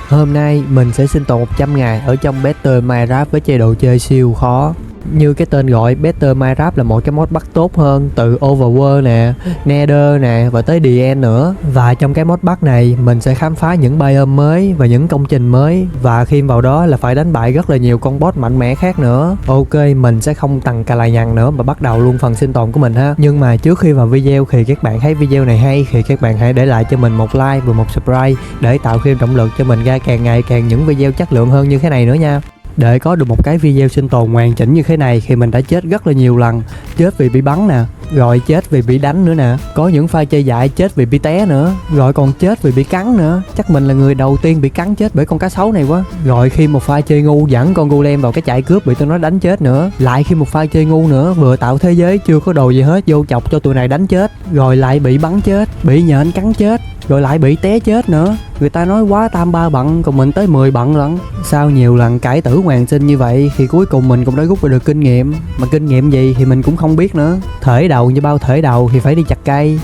Hôm nay mình sẽ sinh tồn 100 ngày ở trong Better Minecraft với chế độ chơi siêu khó. Như cái tên gọi, Better Minecraft là một cái mod bắt tốt hơn từ Overworld nè, Nether nè và tới The End nữa. Và trong cái mod bắt này mình sẽ khám phá những biome mới và những công trình mới. Và khi vào đó là phải đánh bại rất là nhiều con boss mạnh mẽ khác nữa. Ok, mình sẽ không tằng cà lài nhằng nữa mà bắt đầu luôn phần sinh tồn của mình ha. Nhưng mà trước khi vào video thì các bạn thấy video này hay thì các bạn hãy để lại cho mình một like và một subscribe để tạo thêm động lực cho mình ra càng ngày càng những video chất lượng hơn như thế này nữa nha. Để có được một cái video sinh tồn hoàn chỉnh như thế này thì mình đã chết rất là nhiều lần. Chết vì bị bắn nè, rồi chết vì bị đánh nữa nè. Có những pha chơi dại chết vì bị té nữa, rồi còn chết vì bị cắn nữa. Chắc mình là người đầu tiên bị cắn chết bởi con cá sấu này quá. Rồi khi một pha chơi ngu dẫn con golem vào cái trại cướp bị tụi nó đánh chết nữa. Lại khi một pha chơi ngu nữa vừa tạo thế giới chưa có đồ gì hết vô chọc cho tụi này đánh chết. Rồi lại bị bắn chết, bị nhện cắn chết, rồi lại bị té chết nữa. Người ta nói quá tam ba bận, còn mình tới 10 bận lận. Sau nhiều lần cải tử hoàn sinh như vậy thì cuối cùng mình cũng đã rút được kinh nghiệm. Mà kinh nghiệm gì thì mình cũng không biết nữa. Thể đầu như bao thể đầu thì phải đi chặt cây.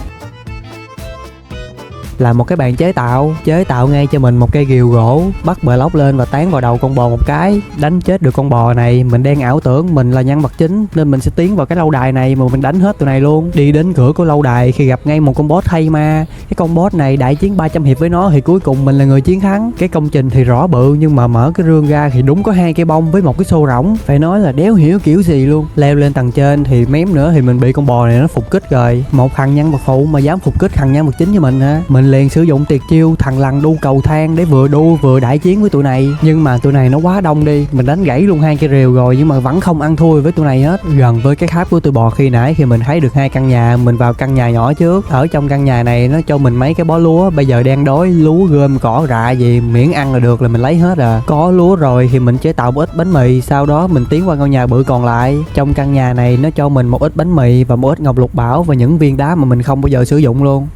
Làm một cái bàn chế tạo ngay cho mình một cây rìu gỗ, bắt block lên và tán vào đầu con bò một cái, đánh chết được con bò này. Mình đang ảo tưởng mình là nhân vật chính nên mình sẽ tiến vào cái lâu đài này mà mình đánh hết tụi này luôn. Đi đến cửa của lâu đài khi gặp ngay một con boss hay ma. Cái con boss này đại chiến 300 hiệp với nó thì cuối cùng mình là người chiến thắng. Cái công trình thì rõ bự nhưng mà mở cái rương ra thì đúng có 2 cây bông với một cái xô rỗng, phải nói là đéo hiểu kiểu gì luôn. Leo lên tầng trên thì mém nữa thì mình bị con bò này nó phục kích rồi. Một thằng nhân vật phụ mà dám phục kích thằng nhân vật chính như mình hả? Mình liền sử dụng tuyệt chiêu thằng lằn đu cầu thang để vừa đu vừa đại chiến với tụi này. Nhưng mà tụi này nó quá đông đi, mình đánh gãy luôn 2 cây rìu rồi nhưng mà vẫn không ăn thua với tụi này hết. Gần với cái tháp của tụi bò khi nãy thì mình thấy được 2 căn nhà, mình vào căn nhà nhỏ trước. Ở trong căn nhà này nó cho mình mấy cái bó lúa, bây giờ đang đói, lúa gom cỏ rạ gì miễn ăn là được là mình lấy hết à. Có lúa rồi thì mình chế tạo một ít bánh mì, sau đó mình tiến qua ngôi nhà bự còn lại. Trong căn nhà này nó cho mình một ít bánh mì và một ít ngọc lục bảo và những viên đá mà mình không bao giờ sử dụng luôn.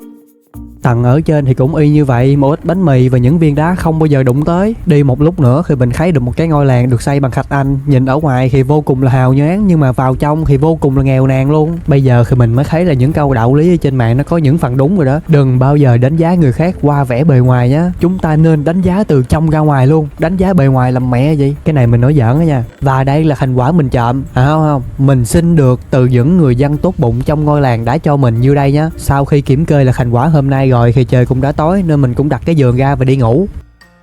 Tầng ở trên thì cũng y như vậy, một ít bánh mì và những viên đá không bao giờ đụng tới. Đi một lúc nữa thì mình thấy được một cái ngôi làng được xây bằng thạch anh. Nhìn ở ngoài thì vô cùng là hào nhoáng nhưng mà vào trong thì vô cùng là nghèo nàn luôn. Bây giờ thì mình mới thấy là những câu đạo lý ở trên mạng nó có những phần đúng rồi đó. Đừng bao giờ đánh giá người khác qua vẻ bề ngoài nhá. Chúng ta nên đánh giá từ trong ra ngoài luôn. Đánh giá bề ngoài làm mẹ gì. Cái này mình nói giỡn đó nha. Và đây là thành quả mình trộm. Không, mình xin được từ những người dân tốt bụng trong ngôi làng đã cho mình như đây nhá. Sau khi kiểm kê là thành quả hôm nay rồi thì trời cũng đã tối nên mình cũng đặt cái giường ra và đi ngủ.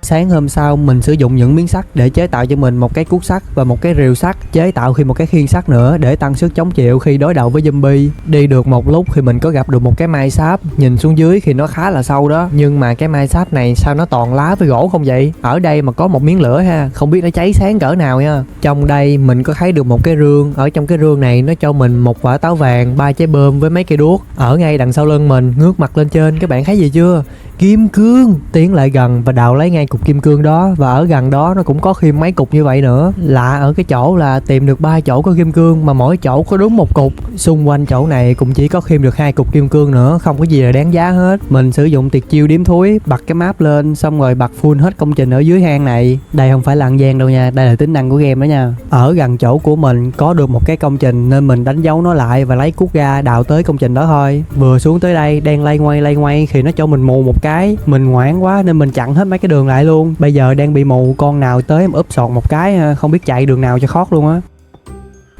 Sáng hôm sau mình sử dụng những miếng sắt để chế tạo cho mình một cái cuốc sắt và một cái rìu sắt, chế tạo thêm một cái khiên sắt nữa để tăng sức chống chịu khi đối đầu với zombie. Đi được một lúc thì mình có gặp được một cái mai sáp, nhìn xuống dưới thì nó khá là sâu đó, nhưng mà cái mai sáp này sao nó toàn lá với gỗ không vậy? Ở đây mà có một miếng lửa ha, không biết nó cháy sáng cỡ nào nha. Trong đây mình có thấy được một cái rương, ở trong cái rương này nó cho mình một quả táo vàng, 3 trái bơm với mấy cây đuốc. Ở ngay đằng sau lưng mình, ngước mặt lên trên, các bạn thấy gì chưa? Kim cương. Tiến lại gần và đào lấy ngay cục kim cương đó, và ở gần đó nó cũng có thêm mấy cục như vậy nữa. Lạ ở cái chỗ là tìm được 3 chỗ có kim cương mà mỗi chỗ có đúng một cục. Xung quanh chỗ này cũng chỉ có thêm được 2 cục kim cương nữa, không có gì là đáng giá hết. Mình sử dụng tuyệt chiêu điếm thúi, bật cái map lên xong rồi bật full hết công trình ở dưới hang này. Đây không phải là ăn gian đâu nha, đây là tính năng của game đó nha. Ở gần chỗ của mình có được một cái công trình nên mình đánh dấu nó lại và lấy cuốc ra đào tới công trình đó thôi. Vừa xuống tới đây đang lay ngoay thì nó cho mình mù một cái. Mình ngoan quá nên mình chặn hết mấy cái đường lại luôn. Bây giờ đang bị mù, con nào tới em úp sọt một cái không biết chạy đường nào cho khót luôn á.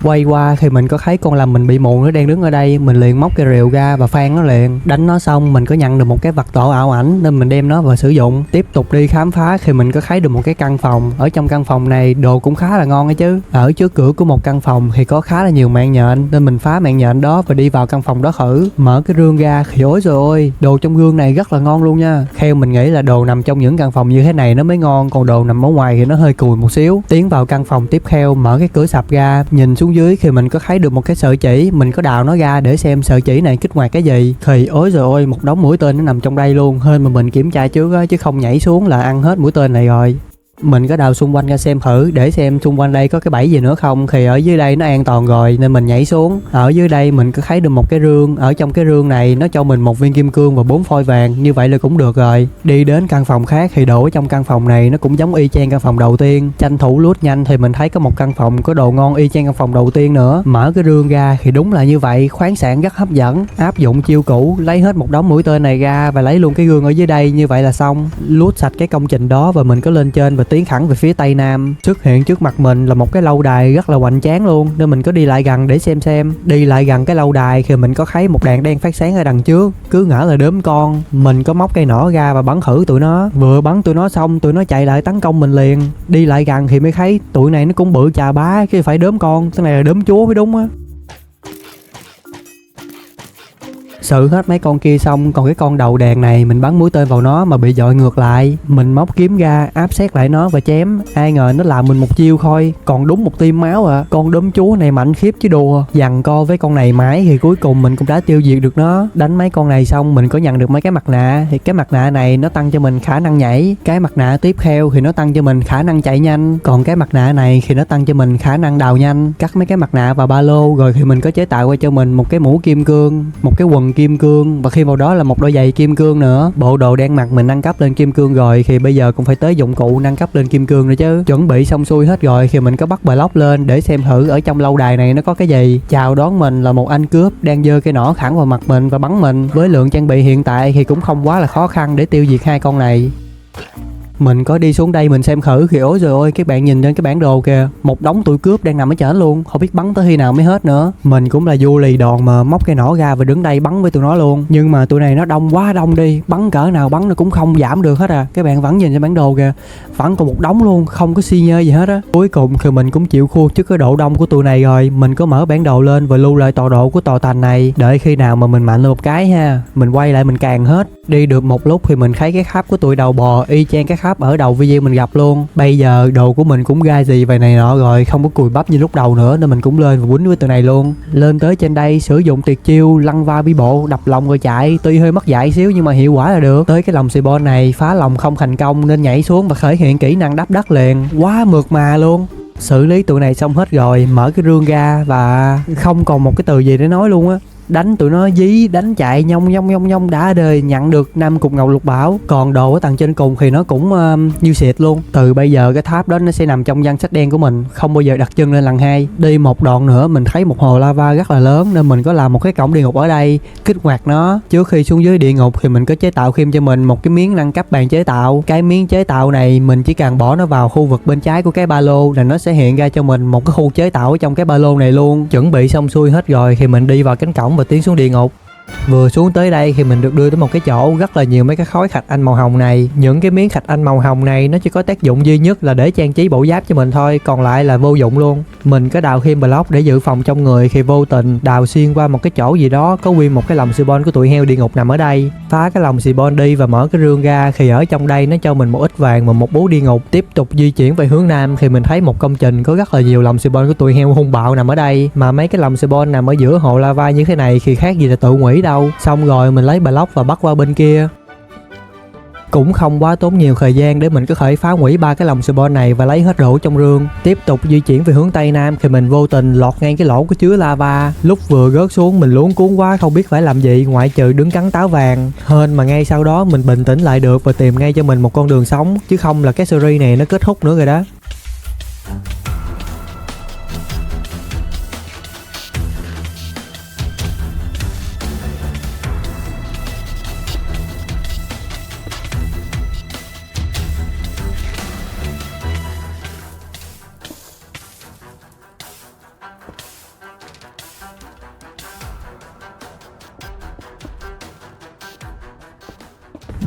Quay qua thì mình có thấy con làm mình bị mù nó đang đứng ở đây, mình liền móc cái rìu ra và phan nó liền. Đánh nó xong mình có nhận được một cái vật tổ ảo ảnh nên mình đem nó vào sử dụng. Tiếp tục đi khám phá thì mình có thấy được một cái căn phòng. Ở trong căn phòng này đồ cũng khá là ngon ấy chứ. Ở trước cửa của một căn phòng thì có khá là nhiều mạng nhện nên mình phá mạng nhện đó và đi vào căn phòng đó thử. Mở cái rương ra thì ôi rồi ôi, đồ trong gương này rất là ngon luôn nha. Theo mình nghĩ là đồ nằm trong những căn phòng như thế này nó mới ngon, còn đồ nằm ở ngoài thì nó hơi cùi một xíu. Tiến vào căn phòng tiếp theo, mở cái cửa sập ra, nhìn xuống dưới thì mình có thấy được một cái sợi chỉ, mình có đào nó ra để xem sợi chỉ này kích hoạt cái gì. Thì ối rồi ôi, một đống mũi tên nó nằm trong đây luôn, hên mà mình kiểm tra trước á chứ không nhảy xuống là ăn hết mũi tên này rồi. Mình có đào xung quanh ra xem thử để xem xung quanh đây có cái bẫy gì nữa không, thì ở dưới đây nó an toàn rồi nên mình nhảy xuống. Ở dưới đây mình có thấy được một cái rương, ở trong cái rương này nó cho mình 1 viên kim cương và 4 phôi vàng, như vậy là cũng được rồi. Đi đến căn phòng khác thì đồ ở trong căn phòng này nó cũng giống y chang căn phòng đầu tiên. Tranh thủ lút nhanh thì mình thấy có một căn phòng có đồ ngon y chang căn phòng đầu tiên nữa. Mở cái rương ra thì đúng là như vậy, khoáng sản rất hấp dẫn. Áp dụng chiêu cũ, lấy hết một đống mũi tên này ra và lấy luôn cái gương ở dưới đây, như vậy là xong. Lút sạch cái công trình đó và mình có lên trên và tiến thẳng về phía tây nam. Xuất hiện trước mặt mình là một cái lâu đài rất là hoành tráng luôn, nên mình có đi lại gần để xem. Đi lại gần cái lâu đài thì mình có thấy một đàn đen phát sáng ở đằng trước, cứ ngỡ là đốm con. Mình có móc cây nỏ ra và bắn thử tụi nó. Vừa bắn tụi nó xong, tụi nó chạy lại tấn công mình liền. Đi lại gần thì mới thấy tụi này nó cũng bự chà bá, chứ phải đốm con, cái này là đốm chúa mới đúng á. Xử hết mấy con kia xong, còn cái con đầu đàn này mình bắn mũi tên vào nó mà bị dội ngược lại. Mình móc kiếm ra áp sát lại nó và chém, ai ngờ nó làm mình một chiêu thôi, còn đúng một tim máu à. Con đốm chúa này mạnh khiếp chứ đùa. Giằng co với con này mãi thì cuối cùng mình cũng đã tiêu diệt được nó. Đánh mấy con này xong mình có nhận được mấy cái mặt nạ, thì cái mặt nạ này nó tăng cho mình khả năng nhảy. Cái mặt nạ tiếp theo thì nó tăng cho mình khả năng chạy nhanh, còn cái mặt nạ này thì nó tăng cho mình khả năng đào nhanh. Cắt mấy cái mặt nạ vào ba lô rồi thì mình có chế tạo ra cho mình một cái mũ kim cương, một cái quần kim cương và khi vào đó là một đôi giày kim cương nữa. Bộ đồ đen mặc mình nâng cấp lên kim cương rồi thì bây giờ cũng phải tới dụng cụ nâng cấp lên kim cương nữa chứ. Chuẩn bị xong xuôi hết rồi thì mình có bắt block lên để xem thử ở trong lâu đài này nó có cái gì. Chào đón mình là một anh cướp đang giơ cây nỏ thẳng vào mặt mình và bắn mình. Với lượng trang bị hiện tại thì cũng không quá là khó khăn để tiêu diệt hai con này. Mình có đi xuống đây mình xem thử thì ôi trời ơi, các bạn nhìn trên cái bản đồ kìa, một đống tụi cướp đang nằm ở trển luôn, không biết bắn tới khi nào mới hết nữa. Mình cũng là vua lì đòn mà móc cái nỏ ra và đứng đây bắn với tụi nó luôn, nhưng mà tụi này nó đông quá đông đi, bắn cỡ nào bắn nó cũng không giảm được hết à. Các bạn vẫn nhìn trên bản đồ kìa, vẫn còn một đống luôn, không có xi nhơ gì hết á. Cuối cùng thì mình cũng chịu thua trước cái độ đông của tụi này rồi. Mình có mở bản đồ lên và lưu lại tọa độ của tòa thành này, đợi khi nào mà mình mạnh lên một cái ha, mình quay lại mình càng hết. Đi được một lúc thì mình thấy cái khắp của tụi đầu bò y chang cái khắp ở đầu video mình gặp luôn. Bây giờ đồ của mình cũng ra gì vậy này nọ rồi, không có cùi bắp như lúc đầu nữa, nên mình cũng lên và quýnh với tụi này luôn. Lên tới trên đây sử dụng tuyệt chiêu lăn va bi bộ đập lòng rồi chạy, tuy hơi mất dạy xíu nhưng mà hiệu quả là được. Tới cái lòng xì bon này phá lòng không thành công nên nhảy xuống và khởi hiện kỹ năng đắp đất liền, quá mượt mà luôn. Xử lý tụi này xong hết rồi, mở cái rương ra và không còn một cái từ gì để nói luôn á. Đánh tụi nó dí, đánh chạy nhông đã đời, nhận được 5 cục ngọc lục bảo. Còn đồ ở tầng trên cùng thì nó cũng như xịt luôn. Từ bây giờ cái tháp đó nó sẽ nằm trong danh sách đen của mình, không bao giờ đặt chân lên lần 2. Đi một đoạn nữa mình thấy một hồ lava rất là lớn nên mình có làm một cái cổng địa ngục ở đây, kích hoạt nó. Trước khi xuống dưới địa ngục thì mình có chế tạo thêm cho mình một cái miếng nâng cấp bàn chế tạo. Cái miếng chế tạo này mình chỉ cần bỏ nó vào khu vực bên trái của cái ba lô là nó sẽ hiện ra cho mình một cái khu chế tạo ở trong cái ba lô này luôn. Chuẩn bị xong xuôi hết rồi thì mình đi vào cánh cổng và tiến xuống địa ngục. Vừa xuống tới đây thì mình được đưa tới một cái chỗ rất là nhiều mấy cái khối thạch anh màu hồng này. Những cái miếng thạch anh màu hồng này nó chỉ có tác dụng duy nhất là để trang trí bộ giáp cho mình thôi, còn lại là vô dụng luôn. Mình có đào thêm block để dự phòng trong người khi vô tình đào xuyên qua một cái chỗ gì đó có nguyên một cái lồng Sibon của tụi heo địa ngục nằm ở đây. Phá cái lồng Sibon đi và mở cái rương ra thì ở trong đây nó cho mình một ít vàng và một búa địa ngục. Tiếp tục di chuyển về hướng nam thì mình thấy một công trình có rất là nhiều lồng Sibon của tụi heo hung bạo nằm ở đây, mà mấy cái lồng Sibon nằm ở giữa hồ lava như thế này thì khác gì là tự ngụy đâu. Xong rồi mình lấy block và bắt qua bên kia. Cũng không quá tốn nhiều thời gian để mình có thể phá hủy 3 cái lồng Sibon này và lấy hết đồ trong rương. Tiếp tục di chuyển về hướng tây nam thì mình vô tình lọt ngang cái lỗ có chứa lava. Lúc vừa rớt xuống mình luống cuống quá không biết phải làm gì ngoại trừ đứng cắn táo vàng. Hên mà ngay sau đó mình bình tĩnh lại được và tìm ngay cho mình một con đường sống, chứ không là cái series này nó kết thúc nữa rồi đó.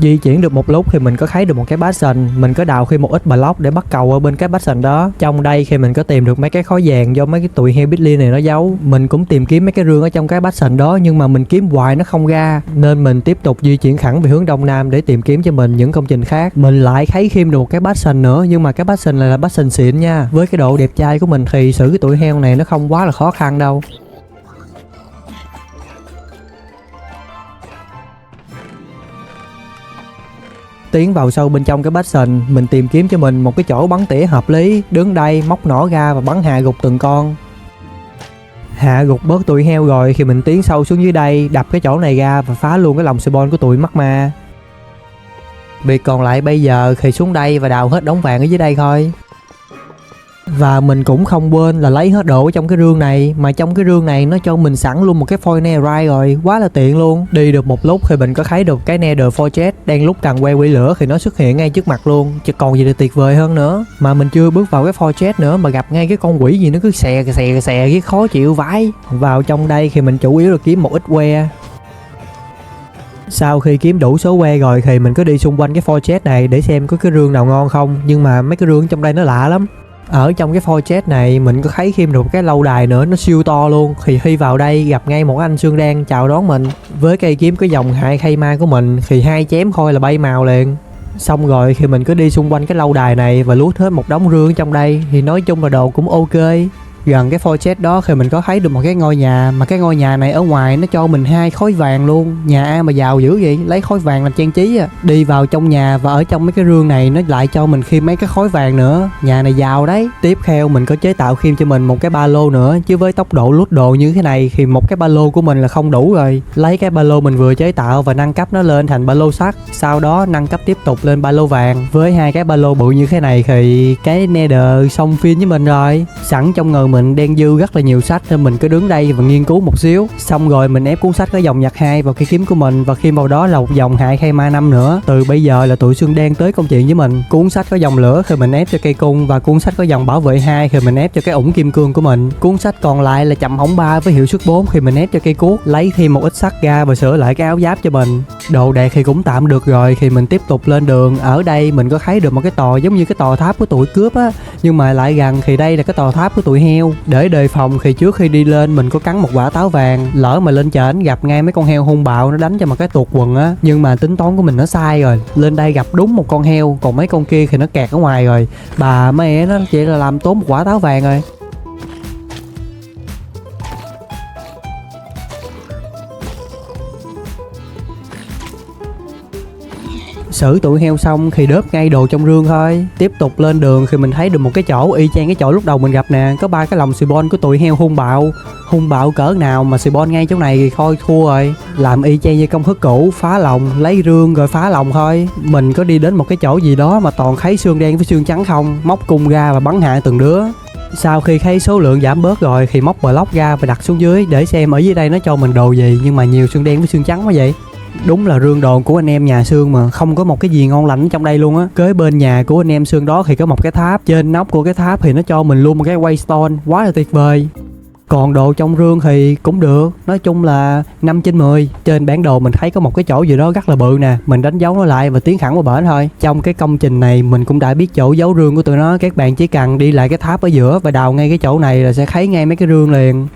Di chuyển được một lúc thì mình có thấy được một cái bastion, mình có đào thêm một ít block để bắt cầu ở bên cái bastion đó. Trong đây khi mình có tìm được mấy cái khối vàng do mấy cái tụi heo Bitly này nó giấu. Mình cũng tìm kiếm mấy cái rương ở trong cái bastion đó nhưng mà mình kiếm hoài nó không ra, nên mình tiếp tục di chuyển thẳng về hướng đông nam để tìm kiếm cho mình những công trình khác. Mình lại thấy thêm được một cái bastion nữa, nhưng mà cái bastion này là bastion xịn nha. Với cái độ đẹp trai của mình thì xử cái tụi heo này nó không quá là khó khăn đâu. Tiến vào sâu bên trong cái bastion, mình tìm kiếm cho mình một cái chỗ bắn tỉa hợp lý, đứng đây móc nỏ ra và bắn hạ gục từng con. Hạ gục bớt tụi heo rồi thì mình tiến sâu xuống dưới đây, đập cái chỗ này ra và phá luôn cái lồng spawn của tụi mắc ma. Việc còn lại bây giờ thì xuống đây và đào hết đống vàng ở dưới đây thôi. Và mình cũng không quên là lấy hết đồ ở trong cái rương này, mà trong cái rương này nó cho mình sẵn luôn một cái foil netherite rồi, quá là tiện luôn. Đi được một lúc thì mình có thấy được cái nether fortress, đang lúc cần que quỷ lửa thì nó xuất hiện ngay trước mặt luôn, chứ còn gì để tuyệt vời hơn nữa. Mà mình chưa bước vào cái fortress nữa mà gặp ngay cái con quỷ gì nó cứ xè cái khó chịu vãi. Vào trong đây thì mình chủ yếu là kiếm một ít que. Sau khi kiếm đủ số que rồi thì mình có đi xung quanh cái fortress này để xem có cái rương nào ngon không, nhưng mà mấy cái rương trong đây nó lạ lắm. Ở trong cái fortress này mình có thấy thêm được cái lâu đài nữa, nó siêu to luôn. Thì khi vào đây gặp ngay một anh xương đen chào đón mình. Với cây kiếm cái dòng hại khay ma của mình thì 2 chém thôi là bay màu liền. Xong rồi khi mình cứ đi xung quanh cái lâu đài này và lút hết một đống rương trong đây thì nói chung là đồ cũng ok. Gần cái fortress đó thì mình có thấy được một cái ngôi nhà, mà cái ngôi nhà này ở ngoài nó cho mình 2 khối vàng luôn. Nhà ai mà giàu dữ vậy, lấy khối vàng làm trang trí à. Đi vào trong nhà và ở trong mấy cái rương này nó lại cho mình thêm mấy cái khối vàng nữa. Nhà này giàu đấy. Tiếp theo mình có chế tạo thêm cho mình một cái ba lô nữa, chứ với tốc độ lút đồ như thế này thì một cái ba lô của mình là không đủ rồi. Lấy cái ba lô mình vừa chế tạo và nâng cấp nó lên thành ba lô sắt, sau đó nâng cấp tiếp tục lên ba lô vàng. Với 2 cái ba lô bự như thế này thì cái nether xong phim với mình rồi. Sẵn trong người mình đang dư rất là nhiều sách nên mình cứ đứng đây và nghiên cứu một xíu. Xong rồi mình ép cuốn sách cái dòng nhặt 2 vào cây kiếm của mình và thêm vào đó là một dòng hại khay ma 5 nữa. Từ bây giờ là tụi xương đen tới công chuyện với mình. Cuốn sách có dòng lửa thì mình ép cho cây cung, và cuốn sách có dòng bảo vệ 2 thì mình ép cho cái ủng kim cương của mình. Cuốn sách còn lại là chậm hỏng 3 với hiệu suất 4 thì mình ép cho cây cuốc. Lấy thêm một ít sắt ra và sửa lại cái áo giáp cho mình. Đồ đạc thì cũng tạm được rồi thì mình tiếp tục lên đường. Ở đây mình có thấy được một cái tòa giống như cái tòa tháp của tụi cướp á, nhưng mà lại gần thì đây là cái tòa tháp của tụi heo. Để đề phòng thì trước khi đi lên mình có cắn một quả táo vàng. Lỡ mà lên trển gặp ngay mấy con heo hung bạo nó đánh cho một cái tuột quần á, nhưng mà tính toán của mình nó sai rồi. Lên đây gặp đúng một con heo, còn mấy con kia thì nó kẹt ở ngoài rồi. Bà mẹ nó chỉ là làm tốn một quả táo vàng rồi. Xử tụi heo xong thì đớp ngay đồ trong rương thôi. Tiếp tục lên đường thì mình thấy được một cái chỗ y chang cái chỗ lúc đầu mình gặp nè. Có 3 cái lồng spawn của tụi heo hung bạo. Hung bạo cỡ nào mà spawn ngay chỗ này thì thôi thua rồi. Làm y chang như công thức cũ, phá lồng, lấy rương rồi phá lồng thôi. Mình có đi đến một cái chỗ gì đó mà toàn thấy xương đen với xương trắng không. Móc cung ra và bắn hạ từng đứa. Sau khi thấy số lượng giảm bớt rồi thì móc block ra và đặt xuống dưới để xem ở dưới đây nó cho mình đồ gì. Nhưng mà nhiều xương đen với xương trắng quá vậy. Đúng là rương đồ của anh em nhà Sương mà không có một cái gì ngon lành trong đây luôn á. Kế bên nhà của anh em Sương đó thì có một cái tháp. Trên nóc của cái tháp thì nó cho mình luôn một cái waystone, quá là tuyệt vời. Còn đồ trong rương thì cũng được, nói chung là 5/10. Trên bản đồ mình thấy có một cái chỗ gì đó rất là bự nè. Mình đánh dấu nó lại và tiến thẳng qua bển thôi. Trong cái công trình này mình cũng đã biết chỗ giấu rương của tụi nó. Các bạn chỉ cần đi lại cái tháp ở giữa và đào ngay cái chỗ này là sẽ thấy ngay mấy cái rương liền.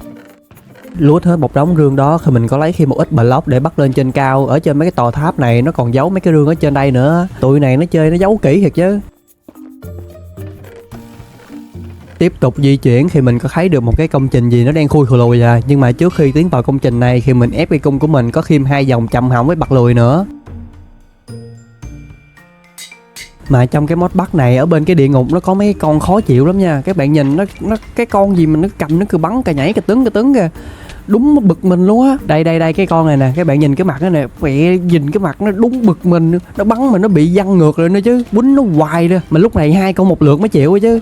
Lút hết một đống rương đó thì mình có lấy thêm một ít block để bắt lên trên cao. Ở trên mấy cái tòa tháp này nó còn giấu mấy cái rương ở trên đây nữa. Tụi này nó chơi nó giấu kỹ thiệt chứ. Tiếp tục di chuyển thì mình có thấy được một cái công trình gì nó đang khui khù lùi à. Nhưng mà trước khi tiến vào công trình này thì mình ép cái cung của mình có thêm 2 dòng chậm hỏng với bật lùi nữa. Mà trong cái mod bắt này ở bên cái địa ngục nó có mấy con khó chịu lắm nha. Các bạn nhìn nó cái con gì mà nó cầm nó cứ bắn cà nhảy cà tứng kìa. Đúng bực mình luôn á. Đây cái con này nè, các bạn nhìn cái mặt nó nè, mẹ nhìn cái mặt nó đúng bực mình. Nó bắn mà nó bị văng ngược rồi nữa chứ. Quýnh nó hoài ra. Mà lúc này 2 con một lượt mới chịu chứ.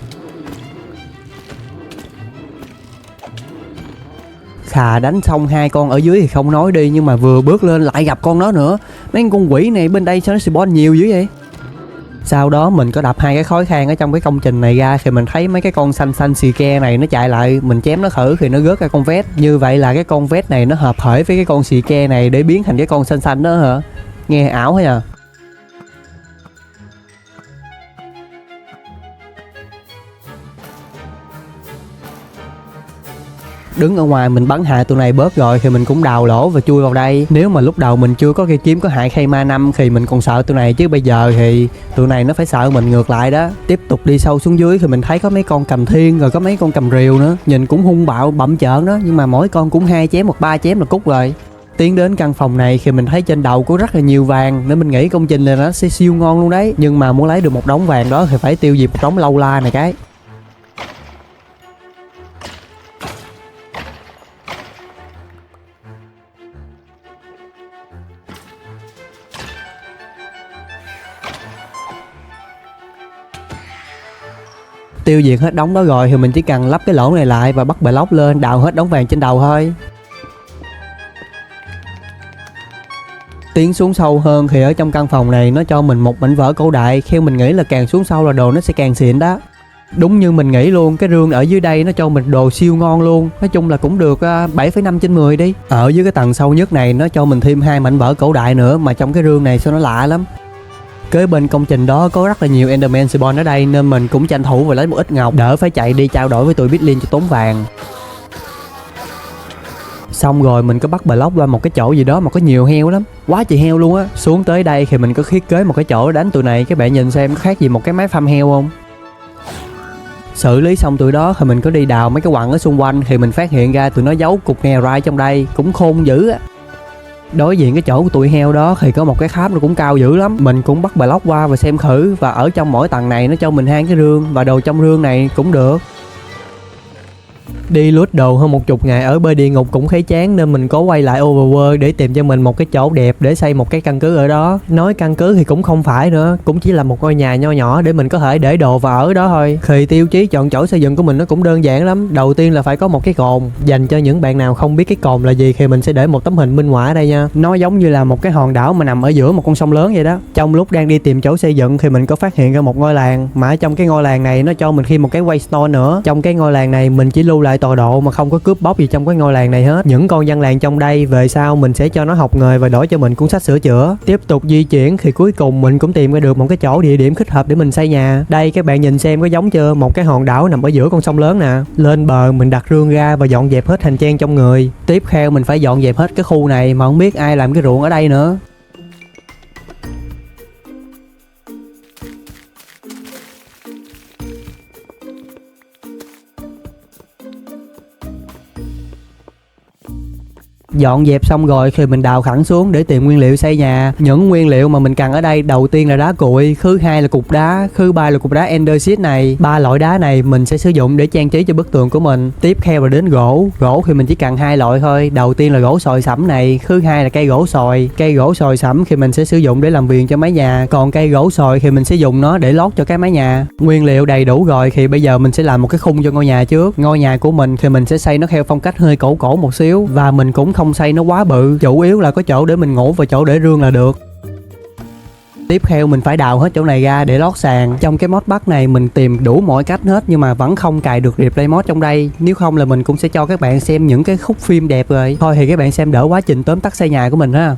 Khà đánh xong 2 con ở dưới thì không nói đi, nhưng mà vừa bước lên lại gặp con đó nữa. Mấy con quỷ này bên đây sao nó spawn nhiều dữ vậy? Sau đó mình có đập 2 cái khối than ở trong cái công trình này ra thì mình thấy mấy cái con xanh xì ke này nó chạy lại. Mình chém nó thử thì nó rớt ra con vét. Như vậy là cái con vét này nó hợp hởi với cái con xì ke này để biến thành cái con xanh đó hả? Nghe ảo hết à. Đứng ở ngoài mình bắn hạ tụi này bớt rồi thì mình cũng đào lỗ và chui vào đây. Nếu mà lúc đầu mình chưa có cây kiếm có hại khay ma 5 thì mình còn sợ tụi này, chứ bây giờ thì tụi này nó phải sợ mình ngược lại đó. Tiếp tục đi sâu xuống dưới thì mình thấy có mấy con cầm thiên rồi có mấy con cầm rìu nữa. Nhìn cũng hung bạo bậm trợn đó, nhưng mà mỗi con cũng 2 chém hoặc 3 chém là cút rồi. Tiến đến căn phòng này thì mình thấy trên đầu có rất là nhiều vàng, nên mình nghĩ công trình này nó sẽ siêu ngon luôn đấy. Nhưng mà muốn lấy được một đống vàng đó thì phải tiêu diệt một đống lâu la này cái. Tiêu diệt hết đống đó rồi thì mình chỉ cần lắp cái lỗ này lại và bắt block lên, đào hết đống vàng trên đầu thôi. Tiến xuống sâu hơn thì ở trong căn phòng này nó cho mình một mảnh vỡ cổ đại, theo mình nghĩ là càng xuống sâu là đồ nó sẽ càng xịn đó. Đúng như mình nghĩ luôn, cái rương ở dưới đây nó cho mình đồ siêu ngon luôn. Nói chung là cũng được 7,5/10 đi. Ở dưới cái tầng sâu nhất này nó cho mình thêm 2 mảnh vỡ cổ đại nữa, mà trong cái rương này sao nó lạ lắm. Kế bên công trình đó có rất là nhiều Enderman spawn ở đây, nên mình cũng tranh thủ và lấy một ít ngọc, đỡ phải chạy đi trao đổi với tụi Bitlin cho tốn vàng. Xong rồi mình có bắt block qua một cái chỗ gì đó mà có nhiều heo lắm, quá trời heo luôn á. Xuống tới đây thì mình có thiết kế một cái chỗ đánh tụi này, các bạn nhìn xem có khác gì một cái máy farm heo không. Xử lý xong tụi đó thì mình có đi đào mấy cái quặng ở xung quanh, thì mình phát hiện ra tụi nó giấu cục netherite trong đây, cũng khôn dữ á. Đối diện cái chỗ của tụi heo đó thì có một cái tháp nó cũng cao dữ lắm. Mình cũng bắt block qua và xem thử, và ở trong mỗi tầng này nó cho mình 2 cái rương, và đồ trong rương này cũng được. Đi lút đồ hơn 10 ngày ở bên địa ngục cũng thấy chán, nên mình có quay lại Overworld để tìm cho mình một cái chỗ đẹp để xây một cái căn cứ ở đó. Nói căn cứ thì cũng không phải nữa, cũng chỉ là một ngôi nhà nho nhỏ để mình có thể để đồ vào ở đó thôi. Thì tiêu chí chọn chỗ xây dựng của mình nó cũng đơn giản lắm. Đầu tiên là phải có một cái cồn. Dành cho những bạn nào không biết cái cồn là gì thì mình sẽ để một tấm hình minh họa ở đây nha. Nó giống như là một cái hòn đảo mà nằm ở giữa một con sông lớn vậy đó. Trong lúc đang đi tìm chỗ xây dựng thì mình có phát hiện ra một ngôi làng, mà ở trong cái ngôi làng này nó cho mình thêm một cái waystone nữa. Trong cái ngôi làng này mình chỉ lưu lại tọa độ mà không có cướp bóc gì trong cái ngôi làng này hết. Những con dân làng trong đây về sau mình sẽ cho nó học nghề và đổi cho mình cuốn sách sửa chữa. Tiếp tục di chuyển thì cuối cùng mình cũng tìm ra được một cái chỗ địa điểm thích hợp để mình xây nhà. Đây các bạn nhìn xem có giống chưa, một cái hòn đảo nằm ở giữa con sông lớn nè. Lên bờ mình đặt rương ra và dọn dẹp hết hành trang trong người. Tiếp theo mình phải dọn dẹp hết cái khu này, mà không biết ai làm cái ruộng ở đây nữa. Dọn dẹp xong rồi thì mình đào thẳng xuống để tìm nguyên liệu xây nhà. Những nguyên liệu mà mình cần ở đây đầu tiên là đá cuội, thứ hai là cục đá, thứ ba là cục đá Enderite này. 3 loại đá này mình sẽ sử dụng để trang trí cho bức tường của mình. Tiếp theo là đến gỗ. Gỗ thì mình chỉ cần 2 loại thôi. Đầu tiên là gỗ sồi sẫm này, thứ hai là cây gỗ sồi. Cây gỗ sồi sẫm thì mình sẽ sử dụng để làm viền cho mái nhà, còn cây gỗ sồi thì mình sẽ dùng nó để lót cho cái mái nhà. Nguyên liệu đầy đủ rồi thì bây giờ mình sẽ làm một cái khung cho ngôi nhà trước. Ngôi nhà của mình thì mình sẽ xây nó theo phong cách hơi cổ cổ một xíu, và mình cũng không xây nó quá bự, chủ yếu là có chỗ để mình ngủ và chỗ để rương là được. Tiếp theo mình phải đào hết chỗ này ra để lót sàn. Trong cái modpack này mình tìm đủ mọi cách hết nhưng mà vẫn không cài được replay mod trong đây. Nếu không là mình cũng sẽ cho các bạn xem những cái khúc phim đẹp rồi. Thôi thì các bạn xem đỡ quá trình tóm tắt xây nhà của mình ha.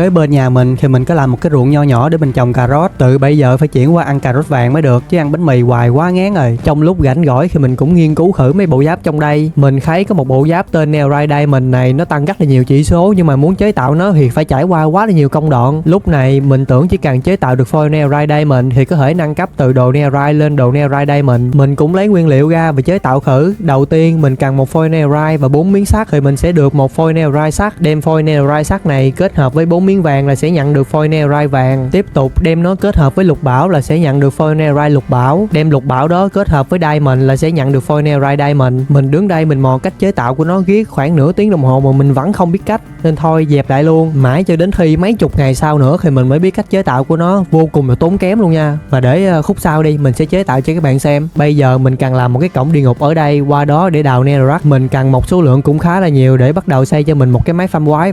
Kế bên nhà mình thì mình có làm một cái ruộng nho nhỏ để mình trồng cà rốt. Từ bây giờ phải chuyển qua ăn cà rốt vàng mới được, chứ ăn bánh mì hoài quá ngán rồi. Trong lúc rảnh rỗi thì mình cũng nghiên cứu thử mấy bộ giáp trong đây. Mình thấy có một bộ giáp tên Netherite Diamond này nó tăng rất là nhiều chỉ số, nhưng mà muốn chế tạo nó thì phải trải qua quá là nhiều công đoạn. Lúc này mình tưởng chỉ cần chế tạo được foil Netherite Diamond thì có thể nâng cấp từ đồ Netherite lên đồ Netherite Diamond. Mình cũng lấy nguyên liệu ra và chế tạo thử. Đầu tiên mình cần một foil Netherite và 4 miếng sắt thì mình sẽ được một foil Netherite sắt. Đem foil Netherite sắt này kết hợp với 4 miếng vàng là sẽ nhận được foil Netherite vàng. Tiếp tục đem nó kết hợp với lục bảo là sẽ nhận được foil Netherite lục bảo. Đem lục bảo đó kết hợp với Diamond là sẽ nhận được foil Netherite Diamond. Mình đứng đây mình mò cách chế tạo của nó riết khoảng nửa tiếng đồng hồ mà mình vẫn không biết cách, nên thôi dẹp lại luôn. Mãi cho đến khi mấy chục ngày sau nữa thì mình mới biết cách chế tạo của nó, vô cùng là tốn kém luôn nha. Và để khúc sau đi mình sẽ chế tạo cho các bạn xem. Bây giờ mình cần làm một cái cổng địa ngục ở đây, qua đó để đào netherrack. Mình cần một số lượng cũng khá là nhiều để bắt đầu xây cho mình một cái máy farm quái.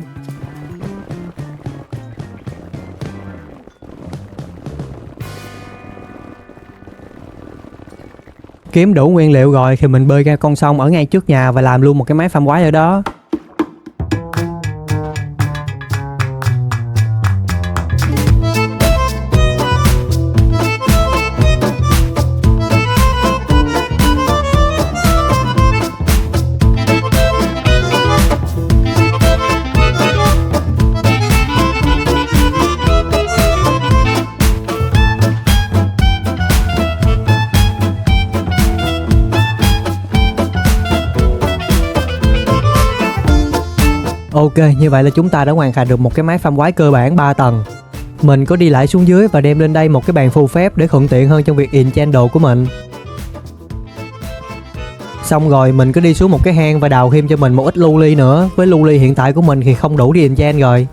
Kiếm đủ nguyên liệu rồi thì mình bơi ra con sông ở ngay trước nhà và làm luôn một cái máy farm quái ở đó. Ok, như vậy là chúng ta đã hoàn thành được một cái máy farm quái cơ bản 3 tầng. Mình có đi lại xuống dưới và đem lên đây một cái bàn phù phép để thuận tiện hơn trong việc enchant đồ của mình. Xong rồi mình có đi xuống một cái hang và đào thêm cho mình một ít lưu ly nữa. Với lưu ly hiện tại của mình thì không đủ đi enchant rồi.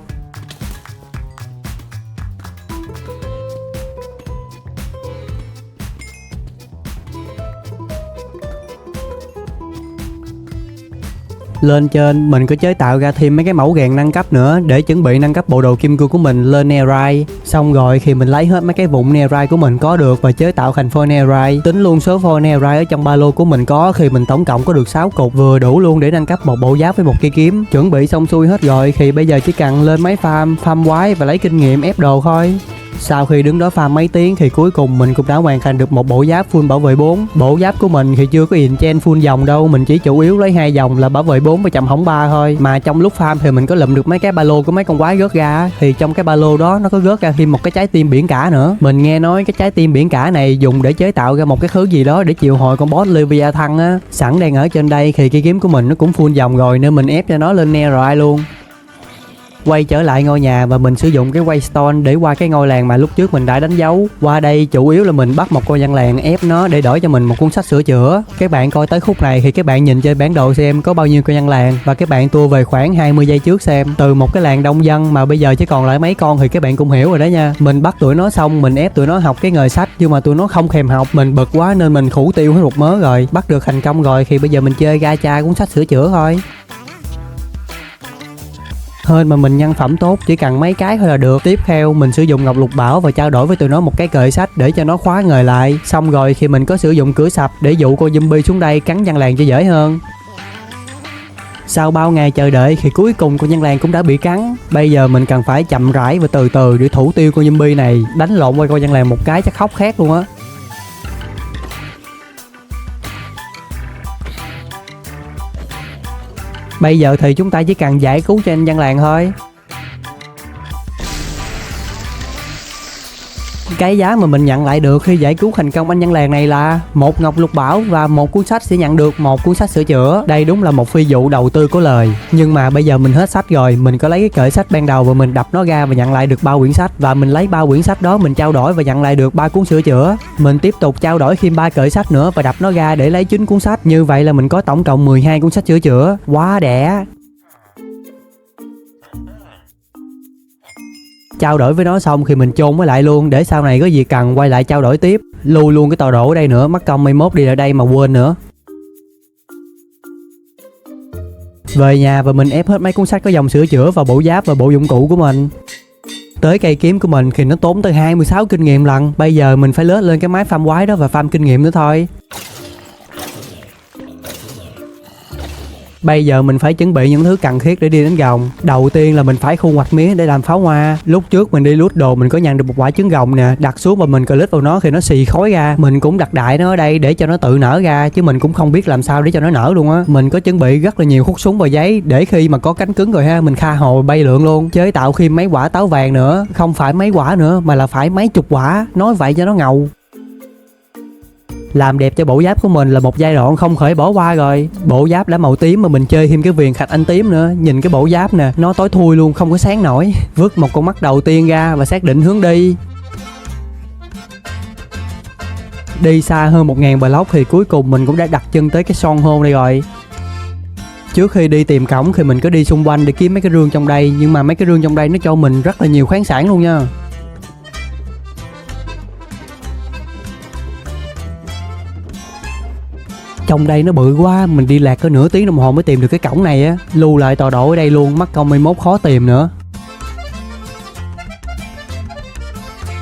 Lên trên mình có chế tạo ra thêm mấy cái mẫu gàn nâng cấp nữa để chuẩn bị nâng cấp bộ đồ kim cương của mình lên Netherite. Xong rồi khi mình lấy hết mấy cái vụn Netherite của mình có được và chế tạo thành foil Netherite, tính luôn số foil Netherite ở trong ba lô của mình có khi mình tổng cộng có được 6 cục, vừa đủ luôn để nâng cấp một bộ giáp với một cây kiếm. Chuẩn bị xong xuôi hết rồi thì bây giờ chỉ cần lên máy farm quái và lấy kinh nghiệm ép đồ thôi. Sau khi đứng đó farm mấy tiếng thì cuối cùng mình cũng đã hoàn thành được một bộ giáp full bảo vệ 4. Bộ giáp của mình thì chưa có enchant full dòng đâu, mình chỉ chủ yếu lấy 2 dòng là bảo vệ 4 và chậm hỏng 3 thôi. Mà trong lúc farm thì mình có lụm được mấy cái ba lô của mấy con quái rớt ra, thì trong cái ba lô đó nó có rớt ra thêm một cái trái tim biển cả nữa. Mình nghe nói cái trái tim biển cả này dùng để chế tạo ra một cái thứ gì đó để triệu hồi con boss Leviathan á. Sẵn đang ở trên đây thì cây kiếm của mình nó cũng full dòng rồi nên mình ép cho nó lên Netherite luôn. Quay trở lại ngôi nhà và mình sử dụng cái waystone để qua cái ngôi làng mà lúc trước mình đã đánh dấu. Qua đây chủ yếu là mình bắt một con dân làng ép nó để đổi cho mình một cuốn sách sửa chữa. Các bạn coi tới khúc này thì các bạn nhìn trên bản đồ xem có bao nhiêu con dân làng và các bạn tua về khoảng 20 giây trước xem. Từ một cái làng đông dân mà bây giờ chỉ còn lại mấy con thì các bạn cũng hiểu rồi đó nha. Mình bắt tụi nó xong mình ép tụi nó học cái nghề sách nhưng mà tụi nó không thèm học. Mình bực quá nên mình khủ tiêu hết một mớ rồi. Bắt được thành công rồi thì bây giờ mình chơi gacha cuốn sách sửa chữa thôi. Hên mà mình nhân phẩm tốt, chỉ cần mấy cái thôi là được. Tiếp theo mình sử dụng ngọc lục bảo và trao đổi với tụi nó một cái kệ sách để cho nó khóa nghề lại. Xong rồi thì mình có sử dụng cửa sập để dụ con zombie xuống đây cắn dân làng cho dễ hơn. Sau bao ngày chờ đợi thì cuối cùng con dân làng cũng đã bị cắn. Bây giờ mình cần phải chậm rãi và từ từ để thủ tiêu con zombie này. Đánh lộn qua con dân làng một cái chắc khóc khét luôn á. Bây giờ thì chúng ta chỉ cần giải cứu cho anh dân làng thôi. Cái giá mà mình nhận lại được khi giải cứu thành công anh dân làng này là một ngọc lục bảo và một cuốn sách sẽ nhận được một cuốn sách sửa chữa. Đây đúng là một phi vụ đầu tư có lời. Nhưng mà bây giờ mình hết sách rồi, mình có lấy cái kệ sách ban đầu và mình đập nó ra và nhận lại được 3 quyển sách. Và mình lấy 3 quyển sách đó mình trao đổi và nhận lại được 3 cuốn sửa chữa. Mình tiếp tục trao đổi thêm 3 kệ sách nữa và đập nó ra để lấy 9 cuốn sách. Như vậy là mình có tổng cộng 12 cuốn sách sửa chữa. Quá đẻ. Trao đổi với nó xong thì mình chôn với lại luôn để sau này có gì cần quay lại trao đổi tiếp. Lưu luôn cái tọa độ ở đây nữa, mắc công mai mốt đi ở đây mà quên nữa. Về nhà và mình ép hết mấy cuốn sách có dòng sửa chữa vào bộ giáp và bộ dụng cụ của mình. Tới cây kiếm của mình thì nó tốn tới 26 kinh nghiệm lần. Bây giờ mình phải lết lên cái máy farm quái đó và farm kinh nghiệm nữa thôi. Bây giờ mình phải chuẩn bị những thứ cần thiết để đi đánh rồng. Đầu tiên là mình phải thu hoạch mía để làm pháo hoa. Lúc trước mình đi lút đồ mình có nhận được một quả trứng rồng nè, đặt xuống và mình click vào nó thì nó xì khói ra. Mình cũng đặt đại nó ở đây để cho nó tự nở ra, chứ mình cũng không biết làm sao để cho nó nở luôn á. Mình có chuẩn bị rất là nhiều khúc súng và giấy để khi mà có cánh cứng rồi ha, mình kha hồ bay lượn luôn. Chế tạo thêm mấy quả táo vàng nữa, không phải mấy quả nữa mà là phải mấy chục quả, nói vậy cho nó ngầu. Làm đẹp cho bộ giáp của mình là một giai đoạn không thể bỏ qua rồi. Bộ giáp đã màu tím mà mình chơi thêm cái viền khạch anh tím nữa. Nhìn cái bộ giáp nè, nó tối thui luôn, không có sáng nổi. Vứt một con mắt đầu tiên ra và xác định hướng đi. Đi xa hơn 1000 block thì cuối cùng mình cũng đã đặt chân tới cái son hôn đây rồi. Trước khi đi tìm cổng thì mình có đi xung quanh để kiếm mấy cái rương trong đây, nhưng mà mấy cái rương trong đây nó cho mình rất là nhiều khoáng sản luôn nha. Trong đây nó bự quá, mình đi lạc có nửa tiếng đồng hồ mới tìm được cái cổng này á. Lưu lại tọa độ ở đây luôn, mắc công 21 khó tìm nữa.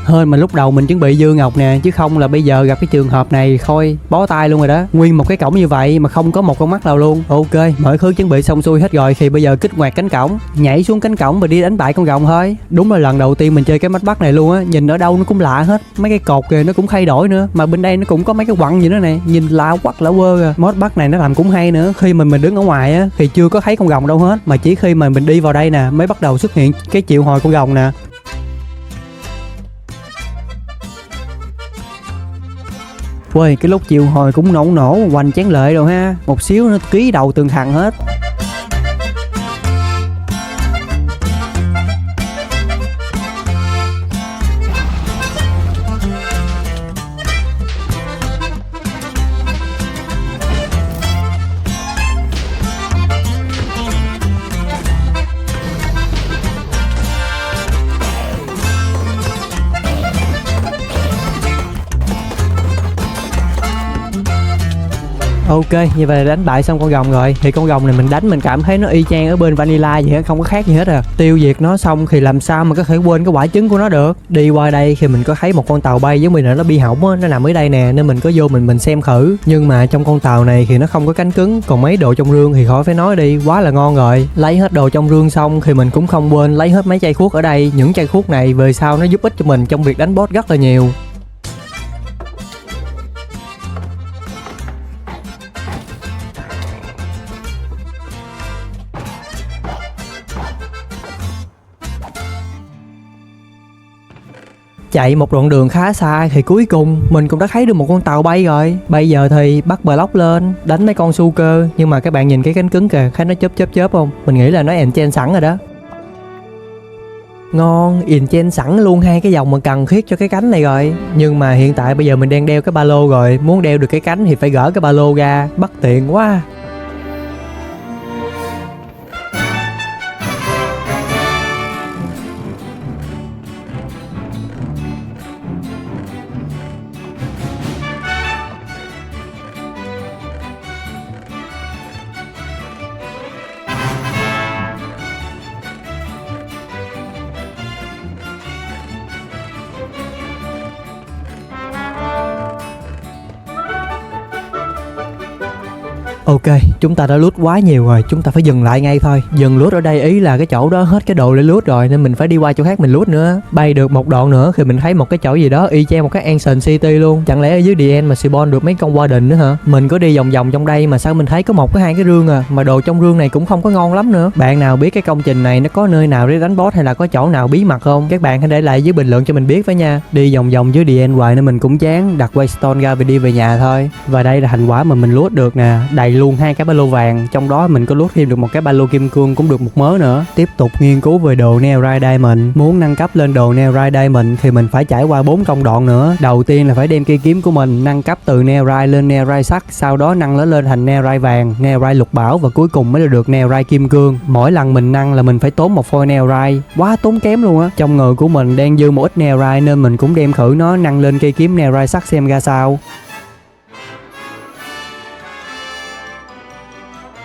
Hên mà lúc đầu mình chuẩn bị dư ngọc nè, chứ không là bây giờ gặp cái trường hợp này thôi bó tay luôn rồi đó. Nguyên một cái cổng như vậy mà không có một con mắt nào luôn. Ok, mọi thứ chuẩn bị xong xuôi hết rồi thì bây giờ kích hoạt cánh cổng, nhảy xuống cánh cổng và đi đánh bại con rồng thôi. Đúng là lần đầu tiên mình chơi cái mắt bắt này luôn á, nhìn ở đâu nó cũng lạ hết. Mấy cái cột kìa nó cũng thay đổi nữa, mà bên đây nó cũng có mấy cái quặng gì nữa nè, nhìn lạ quắc lạ quơ à. Mod bắt này nó làm cũng hay nữa. Khi mình đứng ở ngoài á thì chưa có thấy con rồng đâu hết, mà chỉ khi mà mình đi vào đây nè mới bắt đầu xuất hiện cái triệu hồi con rồng nè. Ui, cái lúc chiều hồi cũng nổ hoành chén lợi rồi ha. Một xíu nó ký đầu tường thằng hết. Ok, như vậy là đánh bại xong con rồng rồi. Thì con rồng này mình đánh mình cảm thấy nó y chang ở bên Vanilla vậy á, không có khác gì hết à. Tiêu diệt nó xong thì làm sao mà có thể quên cái quả trứng của nó được. Đi qua đây thì mình có thấy một con tàu bay giống mình là nó bị hỏng á, nó nằm ở đây nè, nên mình có vô mình xem thử. Nhưng mà trong con tàu này thì nó không có cánh cứng, còn mấy đồ trong rương thì khỏi phải nói đi, quá là ngon rồi. Lấy hết đồ trong rương xong thì mình cũng không quên lấy hết mấy chai thuốc ở đây. Những chai thuốc này về sau nó giúp ích cho mình trong việc đánh boss rất là nhiều. Chạy một đoạn đường khá xa thì cuối cùng mình cũng đã thấy được một con tàu bay rồi. Bây giờ thì bắt block lên đánh mấy con su cơ. Nhưng mà các bạn nhìn cái cánh cứng kìa, thấy nó chớp không? Mình nghĩ là nó enchant sẵn rồi đó. Ngon, enchant sẵn luôn hai cái dòng mà cần thiết cho cái cánh này rồi. Nhưng mà hiện tại bây giờ mình đang đeo cái ba lô rồi, muốn đeo được cái cánh thì phải gỡ cái ba lô ra, bất tiện quá. Ok, chúng ta đã loot quá nhiều rồi, chúng ta phải dừng lại ngay thôi. Dừng loot ở đây ý là cái chỗ đó hết cái đồ để loot rồi, nên mình phải đi qua chỗ khác mình loot nữa. Bay được một đoạn nữa thì mình thấy một cái chỗ gì đó y chang một cái Ancient City luôn. Chẳng lẽ ở dưới The End mà spawn được mấy con Warden nữa hả? Mình có đi vòng vòng trong đây mà sao mình thấy có một cái hai cái rương à, mà đồ trong rương này cũng không có ngon lắm nữa. Bạn nào biết cái công trình này nó có nơi nào để đánh boss hay là có chỗ nào bí mật không? Các bạn hãy để lại dưới bình luận cho mình biết với nha. Đi vòng vòng dưới The End hoài nên mình cũng chán, đặt Waystone ra và đi về nhà thôi. Và đây là thành quả mà mình loot được nè, đầy luôn hai cái ba lô vàng, trong đó mình có loot thêm được một cái ba lô kim cương cũng được một mớ nữa. Tiếp tục nghiên cứu về đồ Netherite Diamond. Muốn nâng cấp lên đồ Netherite Diamond thì mình phải trải qua 4 công đoạn nữa. Đầu tiên là phải đem cây kiếm của mình nâng cấp từ Netherite lên Netherite sắt, sau đó nâng nó lên thành Netherite vàng, Netherite lục bảo và cuối cùng mới được Netherite kim cương. Mỗi lần mình nâng là mình phải tốn một phôi Netherite, quá tốn kém luôn á. Trong người của mình đang dư một ít Netherite nên mình cũng đem thử nó nâng lên cây kiếm Netherite sắt xem ra sao.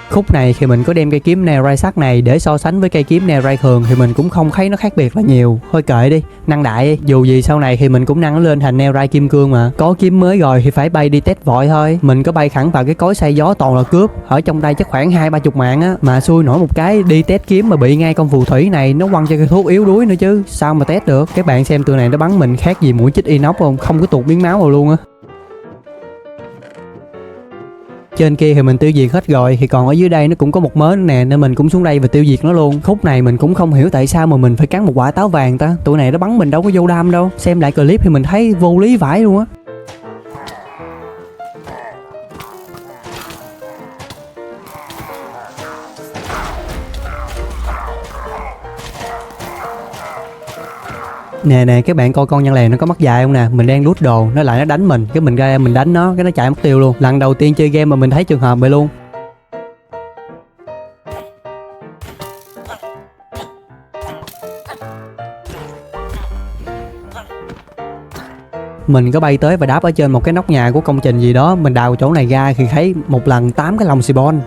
Khúc này khi mình có đem cây kiếm Netherite sắt này để so sánh với cây kiếm Netherite thường thì mình cũng không thấy nó khác biệt là nhiều. Thôi kệ đi, nâng đại đi. Dù gì sau này thì mình cũng nâng nó lên thành Netherite kim cương mà. Có kiếm mới rồi thì phải bay đi test vội thôi. Mình có bay thẳng vào cái cối xay gió toàn là cướp. Ở trong đây chắc khoảng 20-30 mạng á. Mà xui nổi một cái đi test kiếm mà bị ngay con phù thủy này nó quăng cho cây thuốc yếu đuối nữa chứ. Sao mà test được. Các bạn xem tụi này nó bắn mình khác gì mũi chích inox không? Không có tuột miếng máu nào luôn á. Trên kia thì mình tiêu diệt hết rồi, thì còn ở dưới đây nó cũng có một mớ nữa nè, nên mình cũng xuống đây và tiêu diệt nó luôn. Khúc này mình cũng không hiểu tại sao mà mình phải cắn một quả táo vàng ta. Tụi này nó bắn mình đâu có vô đam đâu. Xem lại clip thì mình thấy vô lý vãi luôn á. Nè các bạn coi con nhân lèn nó có mắt dài không nè. Mình đang lút đồ nó lại nó đánh mình, cái mình ra mình đánh nó cái nó chạy mất tiêu luôn. Lần đầu tiên chơi game mà mình thấy trường hợp vậy luôn. Mình có bay tới và đáp ở trên một cái nóc nhà của công trình gì đó. Mình đào chỗ này ra thì thấy một lần 8 cái lồng xì bon.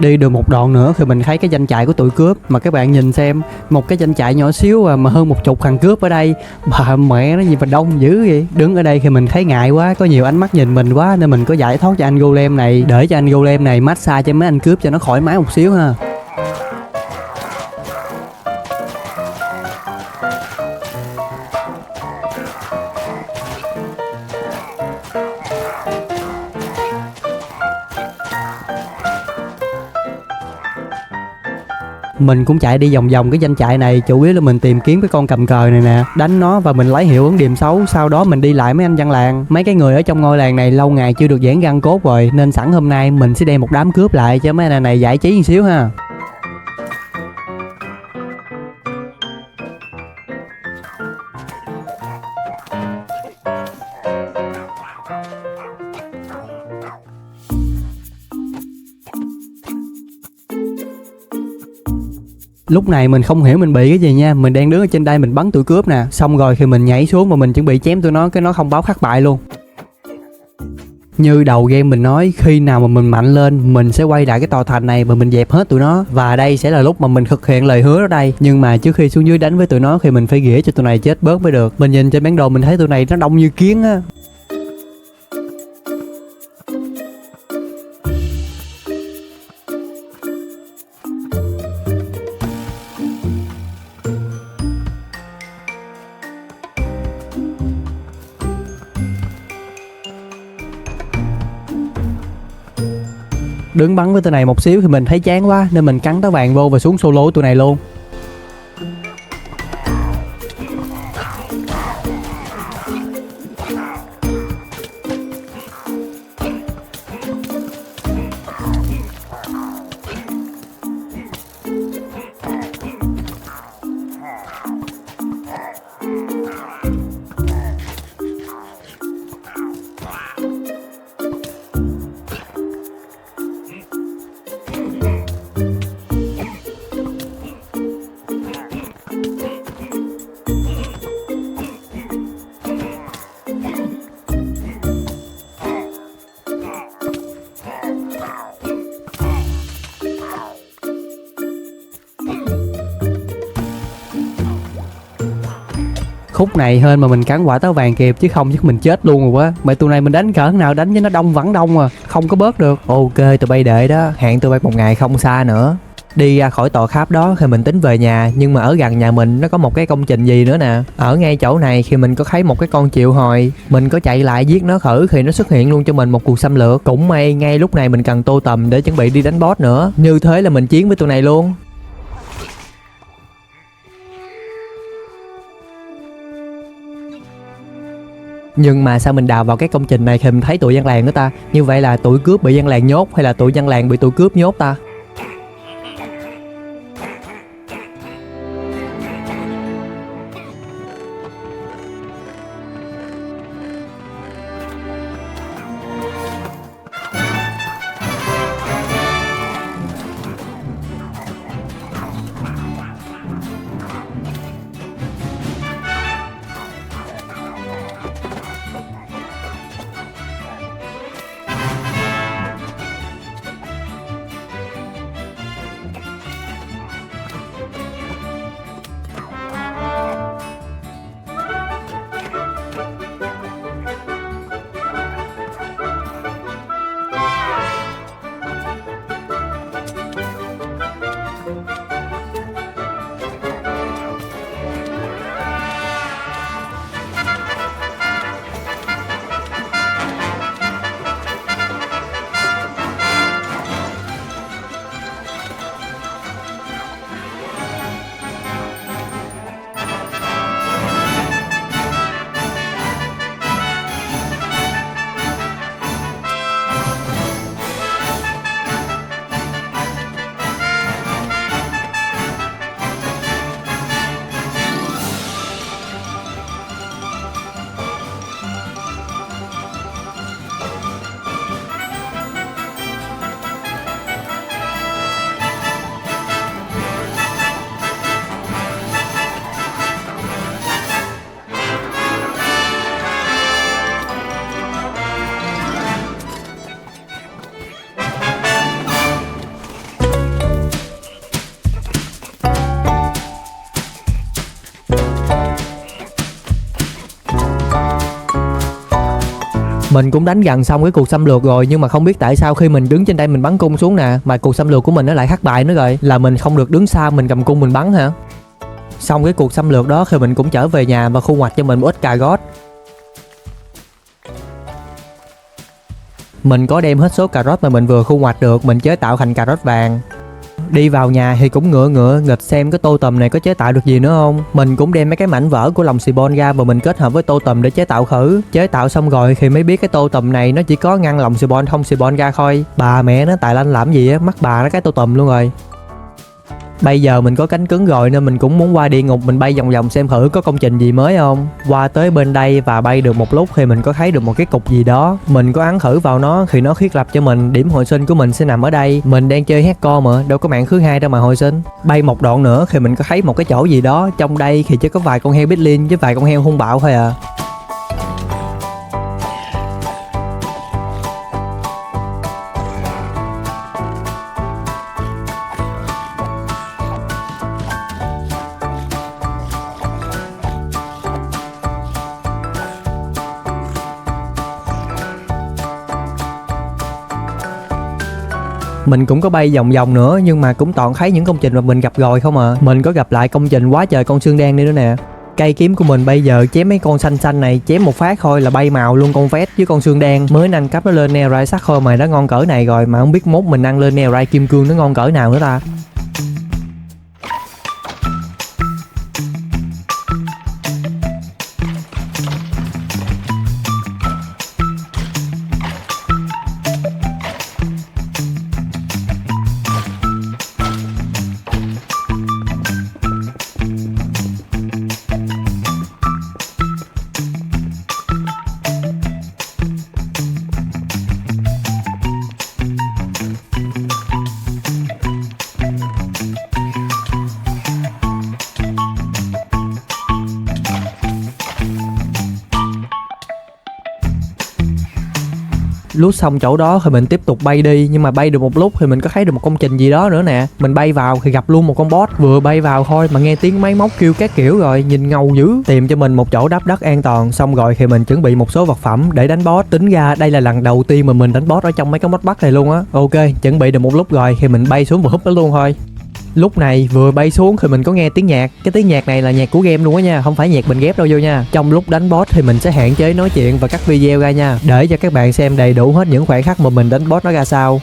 Đi được một đoạn nữa thì mình thấy cái doanh trại của tụi cướp. Mà các bạn nhìn xem, một cái doanh trại nhỏ xíu mà hơn 10 thằng cướp ở đây. Bà mẹ nó gì mà đông dữ vậy. Đứng ở đây thì mình thấy ngại quá, có nhiều ánh mắt nhìn mình quá, nên mình có giải thoát cho anh golem này, để cho anh golem này massage cho mấy anh cướp cho nó thoải mái một xíu ha. Mình cũng chạy đi vòng vòng cái doanh trại này, chủ yếu là mình tìm kiếm cái con cầm cờ này nè, đánh nó và mình lấy hiệu ứng điểm xấu. Sau đó mình đi lại mấy anh dân làng. Mấy cái người ở trong ngôi làng này lâu ngày chưa được giãn gân cốt rồi, nên sẵn hôm nay mình sẽ đem một đám cướp lại cho mấy anh này giải trí một xíu ha. Lúc này mình không hiểu mình bị cái gì nha. Mình đang đứng ở trên đây mình bắn tụi cướp nè, xong rồi khi mình nhảy xuống và mình chuẩn bị chém tụi nó, cái nó không báo thất bại luôn. Như đầu game mình nói, khi nào mà mình mạnh lên mình sẽ quay lại cái tòa thành này và mình dẹp hết tụi nó. Và đây sẽ là lúc mà mình thực hiện lời hứa ở đây. Nhưng mà trước khi xuống dưới đánh với tụi nó thì mình phải ghĩa cho tụi này chết bớt mới được. Mình nhìn trên bản đồ mình thấy tụi này nó đông như kiến á. Đứng bắn với tụi này một xíu thì mình thấy chán quá, nên mình cắn táo vàng vô và xuống solo tụi này luôn. Khúc này hên mà mình cắn quả táo vàng kịp, chứ không chắc mình chết luôn rồi quá. Mà tụi này mình đánh cỡ nào đánh với nó đông vẫn đông à, không có bớt được. Ok tụi bay đợi đó, hẹn tụi bay một ngày không xa nữa. Đi ra khỏi tòa tháp đó thì mình tính về nhà, nhưng mà ở gần nhà mình nó có một cái công trình gì nữa nè. Ở ngay chỗ này khi mình có thấy một cái con triệu hồi, mình có chạy lại giết nó thử thì nó xuất hiện luôn cho mình một cuộc xâm lược. Cũng may ngay lúc này mình cần tô tầm để chuẩn bị đi đánh boss nữa. Như thế là mình chiến với tụi này luôn. Nhưng mà sao mình đào vào cái công trình này thì mình thấy tụi dân làng nữa ta? Như vậy là tụi cướp bị dân làng nhốt hay là tụi dân làng bị tụi cướp nhốt ta? Mình cũng đánh gần xong cái cuộc xâm lược rồi, nhưng mà không biết tại sao khi mình đứng trên đây mình bắn cung xuống nè, mà cuộc xâm lược của mình nó lại thất bại nữa rồi. Là mình không được đứng xa mình cầm cung mình bắn hả? Xong cái cuộc xâm lược đó thì mình cũng trở về nhà và thu hoạch cho mình một ít cà rốt. Mình có đem hết số cà rốt mà mình vừa thu hoạch được, mình chế tạo thành cà rốt vàng. Đi vào nhà thì cũng ngựa nghịch xem cái tô tầm này có chế tạo được gì nữa không. Mình cũng đem mấy cái mảnh vỡ của lòng xì bon ra và mình kết hợp với tô tầm để chế tạo thử. Chế tạo xong rồi thì mới biết cái tô tầm này nó chỉ có ngăn lòng xì bon không xì bon ra thôi. Bà mẹ nó Tài Lanh làm gì á, mắc bà nó cái tô tầm luôn rồi. Bây giờ mình có cánh cứng rồi nên mình cũng muốn qua địa ngục mình bay vòng vòng xem thử có công trình gì mới không. Qua tới bên đây và bay được một lúc thì mình có thấy được một cái cục gì đó. Mình có ấn thử vào nó thì nó thiết lập cho mình điểm hồi sinh của mình sẽ nằm ở đây. Mình đang chơi hardcore mà, đâu có mạng thứ hai đâu mà hồi sinh. Bay một đoạn nữa thì mình có thấy một cái chỗ gì đó. Trong đây thì chỉ có vài con heo Pitlin với vài con heo hung bạo thôi à. Mình cũng có bay vòng vòng nữa nhưng mà cũng toàn thấy những công trình mà mình gặp rồi không à. Mình có gặp lại công trình quá trời con xương đen đi nữa nè. Cây kiếm của mình bây giờ chém mấy con xanh xanh này, chém một phát thôi là bay màu luôn con vét với con xương đen. Mới nâng cấp nó lên Netherite sắt thôi mà đã ngon cỡ này rồi, mà không biết mốt mình nâng lên Netherite kim cương nó ngon cỡ nào nữa ta. Lút xong chỗ đó thì mình tiếp tục bay đi, nhưng mà bay được một lúc thì mình có thấy được một công trình gì đó nữa nè. Mình bay vào thì gặp luôn một con boss. Vừa bay vào thôi mà nghe tiếng máy móc kêu các kiểu rồi, nhìn ngầu dữ. Tìm cho mình một chỗ đắp đất an toàn, xong rồi thì mình chuẩn bị một số vật phẩm để đánh boss. Tính ra đây là lần đầu tiên mà mình đánh boss ở trong mấy cái mod bắt này luôn á. Ok, chuẩn bị được một lúc rồi thì mình bay xuống và húp nó luôn thôi. Lúc này vừa bay xuống thì mình có nghe tiếng nhạc. Cái tiếng nhạc này là nhạc của game luôn á nha, không phải nhạc mình ghép đâu vô nha. Trong lúc đánh boss thì mình sẽ hạn chế nói chuyện và cắt video ra nha, để cho các bạn xem đầy đủ hết những khoảnh khắc mà mình đánh boss nó ra sao.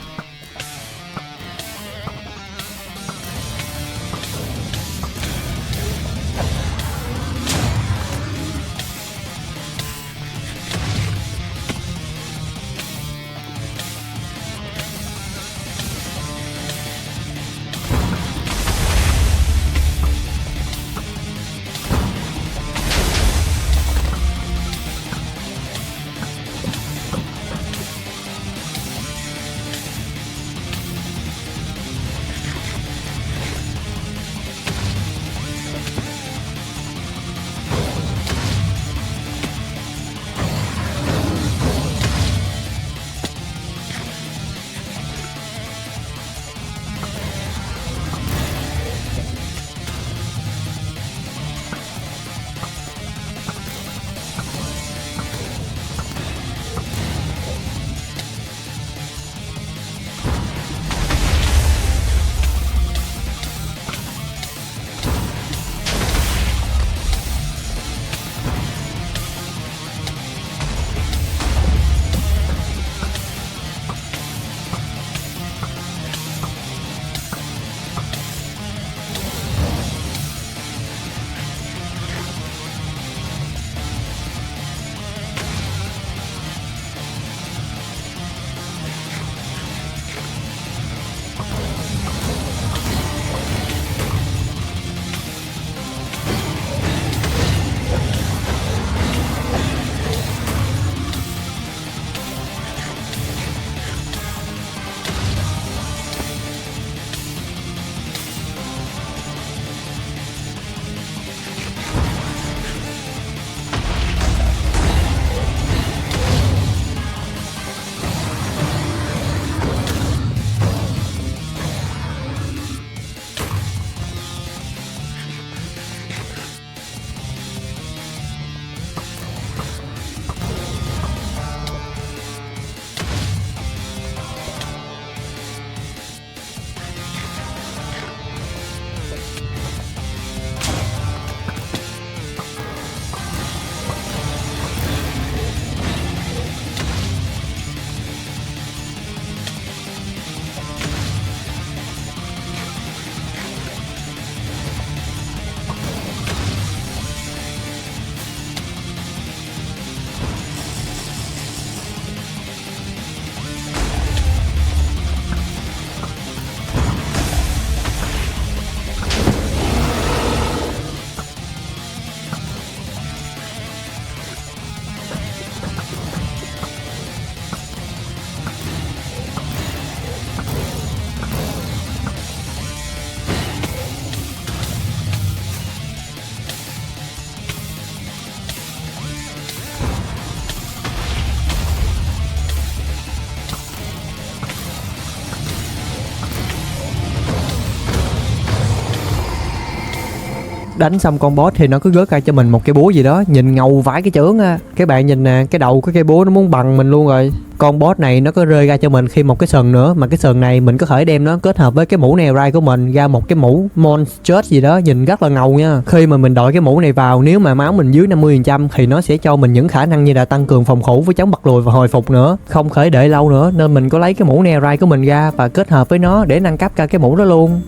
Đánh xong con boss thì nó cứ gớt ra cho mình một cái búa gì đó, nhìn ngầu vãi cái chưởng á. Các bạn nhìn nè, cái đầu cái cây búa nó muốn bằng mình luôn rồi. Con boss này nó có rơi ra cho mình khi một cái sừng nữa, mà cái sừng này mình có thể đem nó kết hợp với cái mũ Netherite của mình ra một cái mũ Monster gì đó, nhìn rất là ngầu nha. Khi mà mình đội cái mũ này vào, nếu mà máu mình dưới 50% thì nó sẽ cho mình những khả năng như là tăng cường phòng thủ với chống bật lùi và hồi phục nữa. Không thể đợi lâu nữa nên mình có lấy cái mũ Netherite của mình ra và kết hợp với nó để nâng cấp cả cái mũ đó luôn.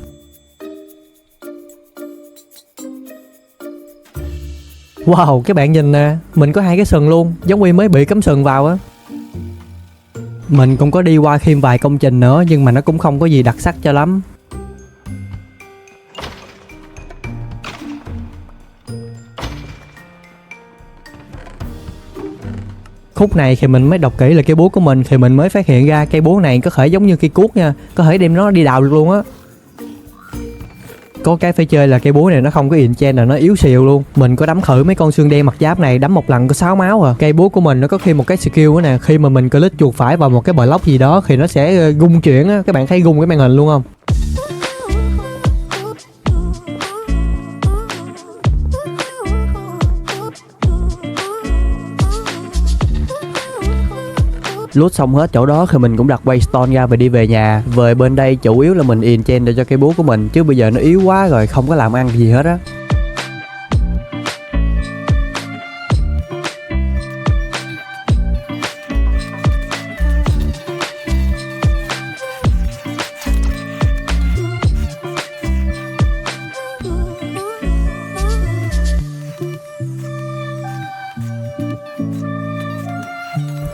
Wow, các bạn nhìn nè, mình có 2 cái sừng luôn, giống như mới bị cắm sừng vào á. Mình cũng có đi qua thêm vài công trình nữa nhưng mà nó cũng không có gì đặc sắc cho lắm. Khúc này thì mình mới đọc kỹ là cây búa của mình thì mình mới phát hiện ra cây búa này có thể giống như cây cuốc nha, có thể đem nó đi đào được luôn á. Có cái phải chơi là cây búa này nó không có enchant là nó yếu xìu luôn. Mình có đấm thử mấy con xương đen mặt giáp này, đấm một lần có 6 máu à. Cây búa của mình nó có thêm một cái skill nữa nè, khi mà mình click chuột phải vào một cái block gì đó thì nó sẽ gung chuyển á. Các bạn thấy gung cái màn hình luôn không? Loot xong hết chỗ đó thì mình cũng đặt waystone ra và đi về nhà. Về bên đây chủ yếu là mình enchant để cho cây búa của mình, chứ bây giờ nó yếu quá rồi, không có làm ăn gì hết á.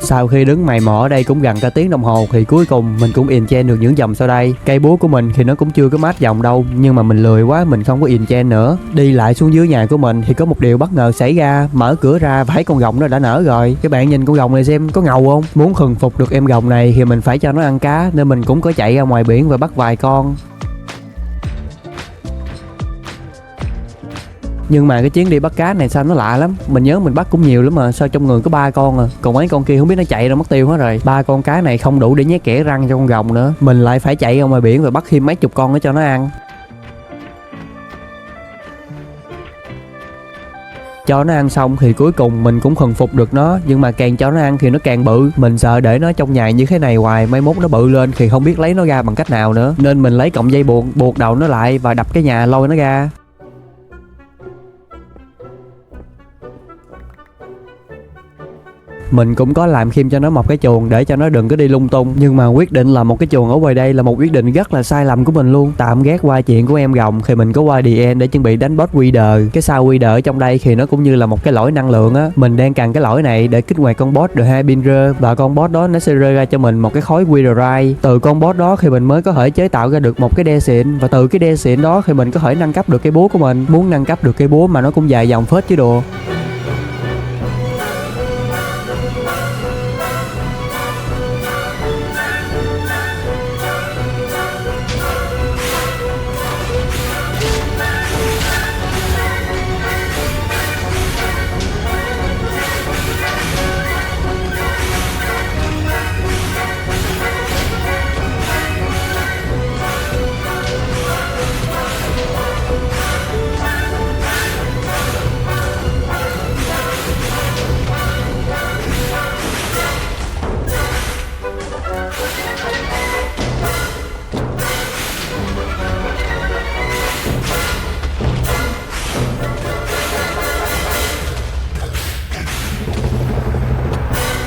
Sau khi đứng mày mò ở đây cũng gần cả tiếng đồng hồ thì cuối cùng mình cũng enchant được những dòng sau đây. Cây búa của mình thì nó cũng chưa có mát dòng đâu, nhưng mà mình lười quá, mình không có enchant nữa. Đi lại xuống dưới nhà của mình thì có một điều bất ngờ xảy ra. Mở cửa ra và thấy con rồng nó đã nở rồi. Các bạn nhìn con rồng này xem có ngầu không? Muốn thuần phục được em rồng này thì mình phải cho nó ăn cá, nên mình cũng có chạy ra ngoài biển và bắt vài con. Nhưng mà cái chuyến đi bắt cá này sao nó lạ lắm. Mình nhớ mình bắt cũng nhiều lắm mà sao trong người có 3 con à. Còn mấy con kia không biết nó chạy đâu mất tiêu hết rồi. 3 con cá này không đủ để nhét kẽ răng cho con rồng nữa. Mình lại phải chạy ra ngoài biển và bắt thêm mấy chục con để cho nó ăn. Cho nó ăn xong thì cuối cùng mình cũng thuần phục được nó. Nhưng mà càng cho nó ăn thì nó càng bự. Mình sợ để nó trong nhà như thế này hoài, mai mốt nó bự lên thì không biết lấy nó ra bằng cách nào nữa. Nên mình lấy cọng dây buộc đầu nó lại và đập cái nhà lôi nó ra. Mình cũng có làm thêm cho nó một cái chuồng để cho nó đừng có đi lung tung. Nhưng mà quyết định là một cái chuồng ở ngoài đây là một quyết định rất là sai lầm của mình luôn. Tạm gác qua chuyện của em rồng thì mình có qua DN để chuẩn bị đánh boss Wither. Cái sao Wither ở trong đây thì nó cũng như là một cái lõi năng lượng á. Mình đang cần cái lõi này để kích hoạt con boss The Harbinger. Và con boss đó nó sẽ rơi ra cho mình một cái khối Witherite. Từ con boss đó thì mình mới có thể chế tạo ra được một cái đe xịn. Và từ cái đe xịn đó thì mình có thể nâng cấp được cây búa của mình. Muốn nâng cấp được cây búa mà nó cũng dài dòng phết chứ đùa.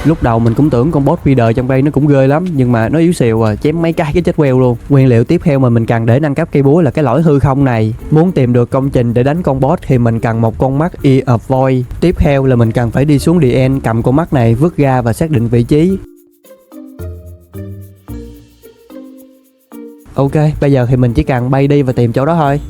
Lúc đầu mình cũng tưởng con boss Wither trong đây nó cũng ghê lắm, nhưng mà nó yếu xìu à, chém mấy cái chết queo luôn. Nguyên liệu tiếp theo mà mình cần để nâng cấp cây búa là cái lõi hư không này. Muốn tìm được công trình để đánh con boss thì mình cần một con mắt Eye of Void. Tiếp theo là mình cần phải đi xuống DN, cầm con mắt này vứt ra và xác định vị trí. Ok, bây giờ thì mình chỉ cần bay đi và tìm chỗ đó thôi.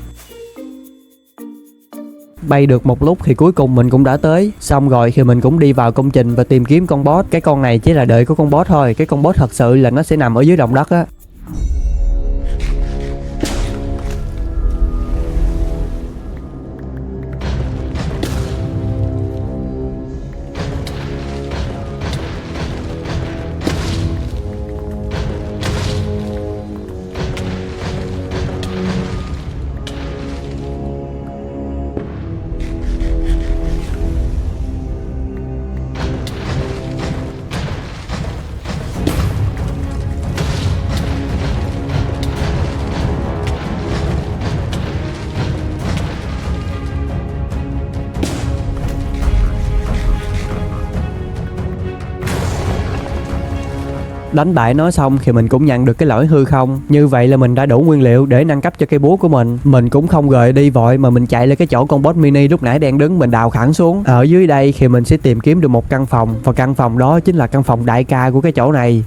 Bay được một lúc thì cuối cùng mình cũng đã tới. Xong rồi thì mình cũng đi vào công trình và tìm kiếm con boss. Cái con này chỉ là đợi của con boss thôi. Cái con boss thật sự là nó sẽ nằm ở dưới lòng đất á. Đánh bại nó xong thì mình cũng nhận được cái lõi hư không. Như vậy là mình đã đủ nguyên liệu để nâng cấp cho cây búa của mình. Mình cũng không rời đi vội mà mình chạy lên cái chỗ con boss mini lúc nãy đang đứng, mình đào thẳng xuống. Ở dưới đây thì mình sẽ tìm kiếm được một căn phòng, và căn phòng đó chính là căn phòng đại ca của cái chỗ này.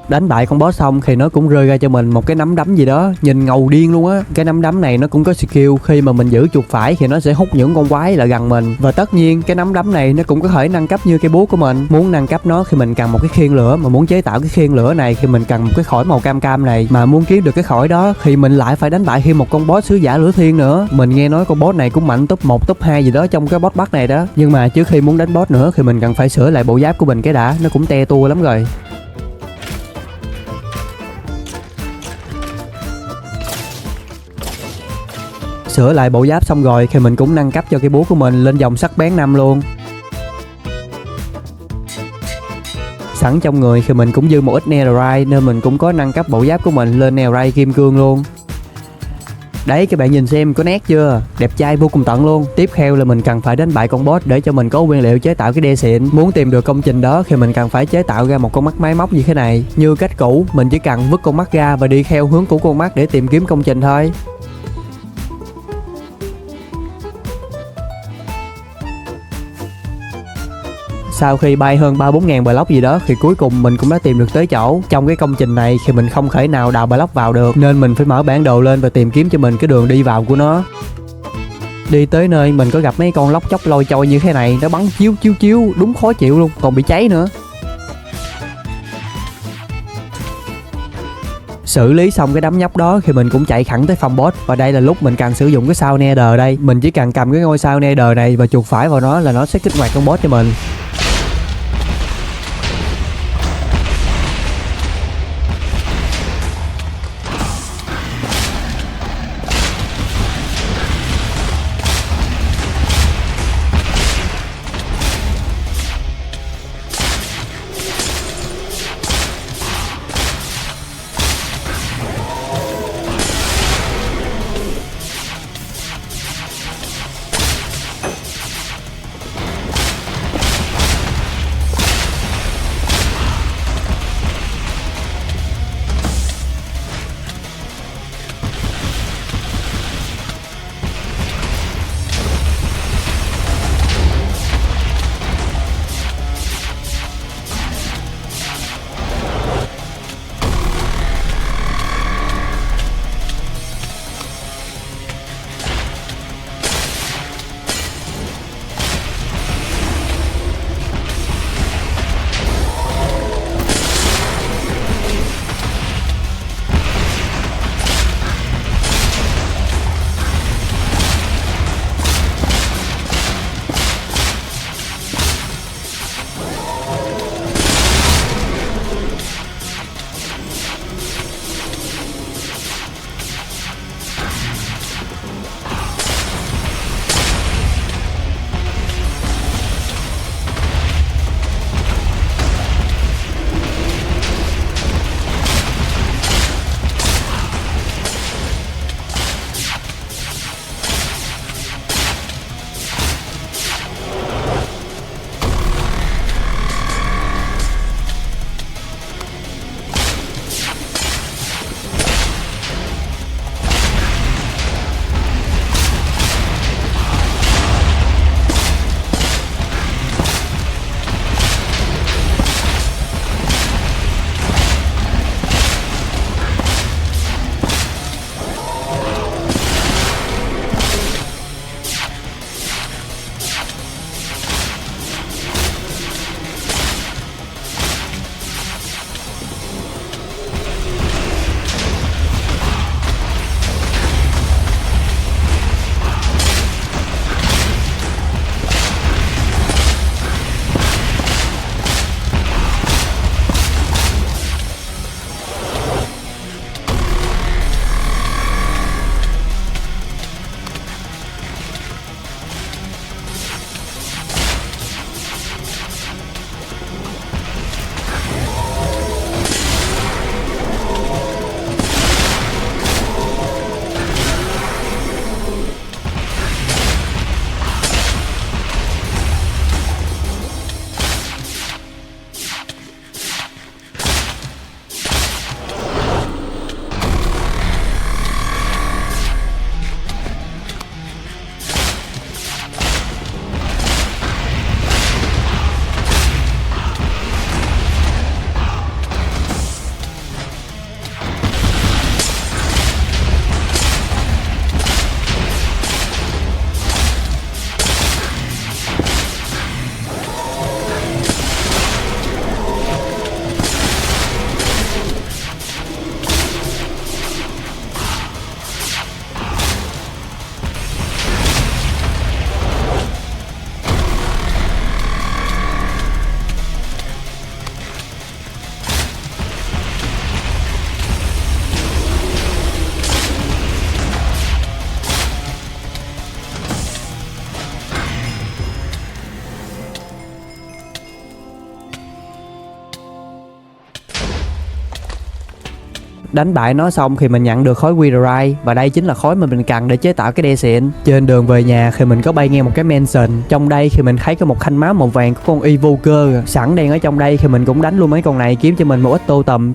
Đánh bại con boss xong thì nó cũng rơi ra cho mình một cái nắm đấm gì đó nhìn ngầu điên luôn á. Cái nắm đấm này nó cũng có skill, khi mà mình giữ chuột phải thì nó sẽ hút những con quái lại gần mình. Và tất nhiên cái nắm đấm này nó cũng có thể nâng cấp như cây búa của mình. Muốn nâng cấp nó thì mình cần một cái khiên lửa, mà muốn chế tạo cái khiên lửa này thì mình cần một cái khỏi màu cam cam này. Mà muốn kiếm được cái khỏi đó thì mình lại phải đánh bại thêm một con boss sứ giả lửa thiên nữa. Mình nghe nói con boss này cũng mạnh top 1 top 2 gì đó trong cái boss bắt này đó. Nhưng mà trước khi muốn đánh boss nữa thì mình cần phải sửa lại bộ giáp của mình cái đã, nó cũng te tua lắm rồi. Sửa lại bộ giáp xong rồi thì mình cũng nâng cấp cho cái búa của mình lên dòng sắc bén 5 luôn. Sẵn trong người thì mình cũng dư một ít netherite nên mình cũng có nâng cấp bộ giáp của mình lên netherite kim cương luôn. Đấy, các bạn nhìn xem có nét chưa, đẹp trai vô cùng tận luôn. Tiếp theo là mình cần phải đánh bại con boss để cho mình có nguyên liệu chế tạo cái đe xịn. Muốn tìm được công trình đó thì mình cần phải chế tạo ra một con mắt máy móc như thế này. Như cách cũ, mình chỉ cần vứt con mắt ra và đi theo hướng của con mắt để tìm kiếm công trình thôi. Sau khi bay hơn 3-4 ngàn block gì đó thì cuối cùng mình cũng đã tìm được tới chỗ. Trong cái công trình này thì mình không thể nào đào block vào được, nên mình phải mở bản đồ lên và tìm kiếm cho mình cái đường đi vào của nó. Đi tới nơi mình có gặp mấy con lóc chóc lôi trôi như thế này, nó bắn chiếu chiếu chiếu, đúng khó chịu luôn, còn bị cháy nữa. Xử lý xong cái đám nhóc đó thì mình cũng chạy thẳng tới phòng boss, và đây là lúc mình cần sử dụng cái sao Nether đây. Mình chỉ cần cầm cái ngôi sao Nether này và chuột phải vào nó là nó sẽ kích hoạt con boss cho mình. Đánh bại nó xong thì mình nhận được khối Witherite, và đây chính là khối mà mình cần để chế tạo cái đe xịn. Trên đường về nhà thì mình có bay ngang một cái mansion. Trong đây thì mình thấy có một thanh máu màu vàng của con Evoker sẵn đang ở trong đây, thì mình cũng đánh luôn mấy con này kiếm cho mình một ít tô tầm.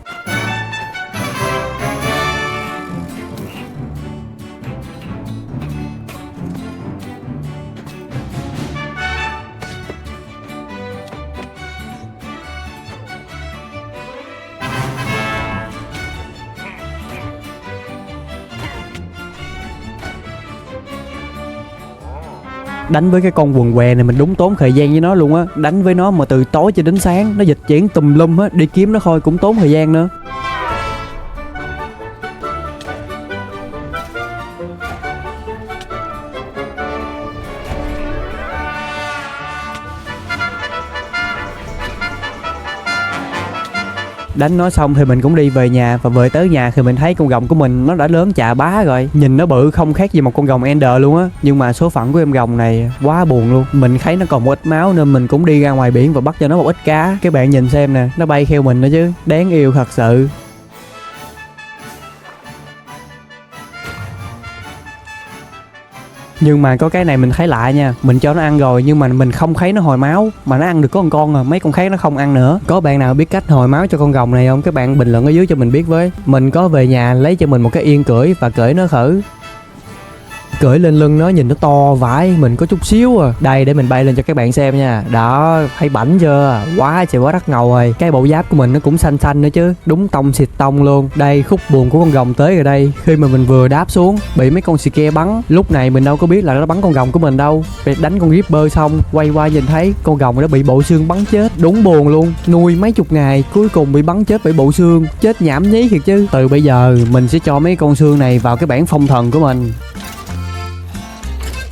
Đánh với cái con quần què này mình đúng tốn thời gian với nó luôn á. Đánh với nó mà từ tối cho đến sáng, nó dịch chuyển tùm lum á, đi kiếm nó thôi cũng tốn thời gian nữa. Đánh nó xong thì mình cũng đi về nhà, và về tới nhà thì mình thấy con rồng của mình nó đã lớn chà bá rồi. Nhìn nó bự không khác gì một con rồng Ender luôn á. Nhưng mà số phận của em rồng này quá buồn luôn. Mình thấy nó còn một ít máu nên mình cũng đi ra ngoài biển và bắt cho nó một ít cá. Các bạn nhìn xem nè, nó bay theo mình nữa chứ, đáng yêu thật sự. Nhưng mà có cái này mình thấy lạ nha. Mình cho nó ăn rồi nhưng mà mình không thấy nó hồi máu, mà nó ăn được có một con à, mấy con khác nó không ăn nữa. Có bạn nào biết cách hồi máu cho con rồng này không? Các bạn bình luận ở dưới cho mình biết với. Mình có về nhà lấy cho mình một cái yên cưỡi và cưỡi nó thử. Cưỡi lên lưng nó nhìn nó to vãi, mình có chút xíu à. Đây để mình bay lên cho các bạn xem nha. Đó, thấy bảnh chưa? Quá trời quá đắt ngầu rồi. Cái bộ giáp của mình nó cũng xanh xanh nữa chứ, đúng tông xịt tông luôn. Đây khúc buồn của con rồng tới rồi đây. Khi mà mình vừa đáp xuống bị mấy con scare bắn. Lúc này mình đâu có biết là nó bắn con rồng của mình đâu. Để đánh con Reaper xong quay qua nhìn thấy con rồng đã bị bộ xương bắn chết. Đúng buồn luôn, nuôi mấy chục ngày cuối cùng bị bắn chết bởi bộ xương. Chết nhảm nhí thiệt chứ. Từ bây giờ mình sẽ cho mấy con xương này vào cái bảng phong thần của mình.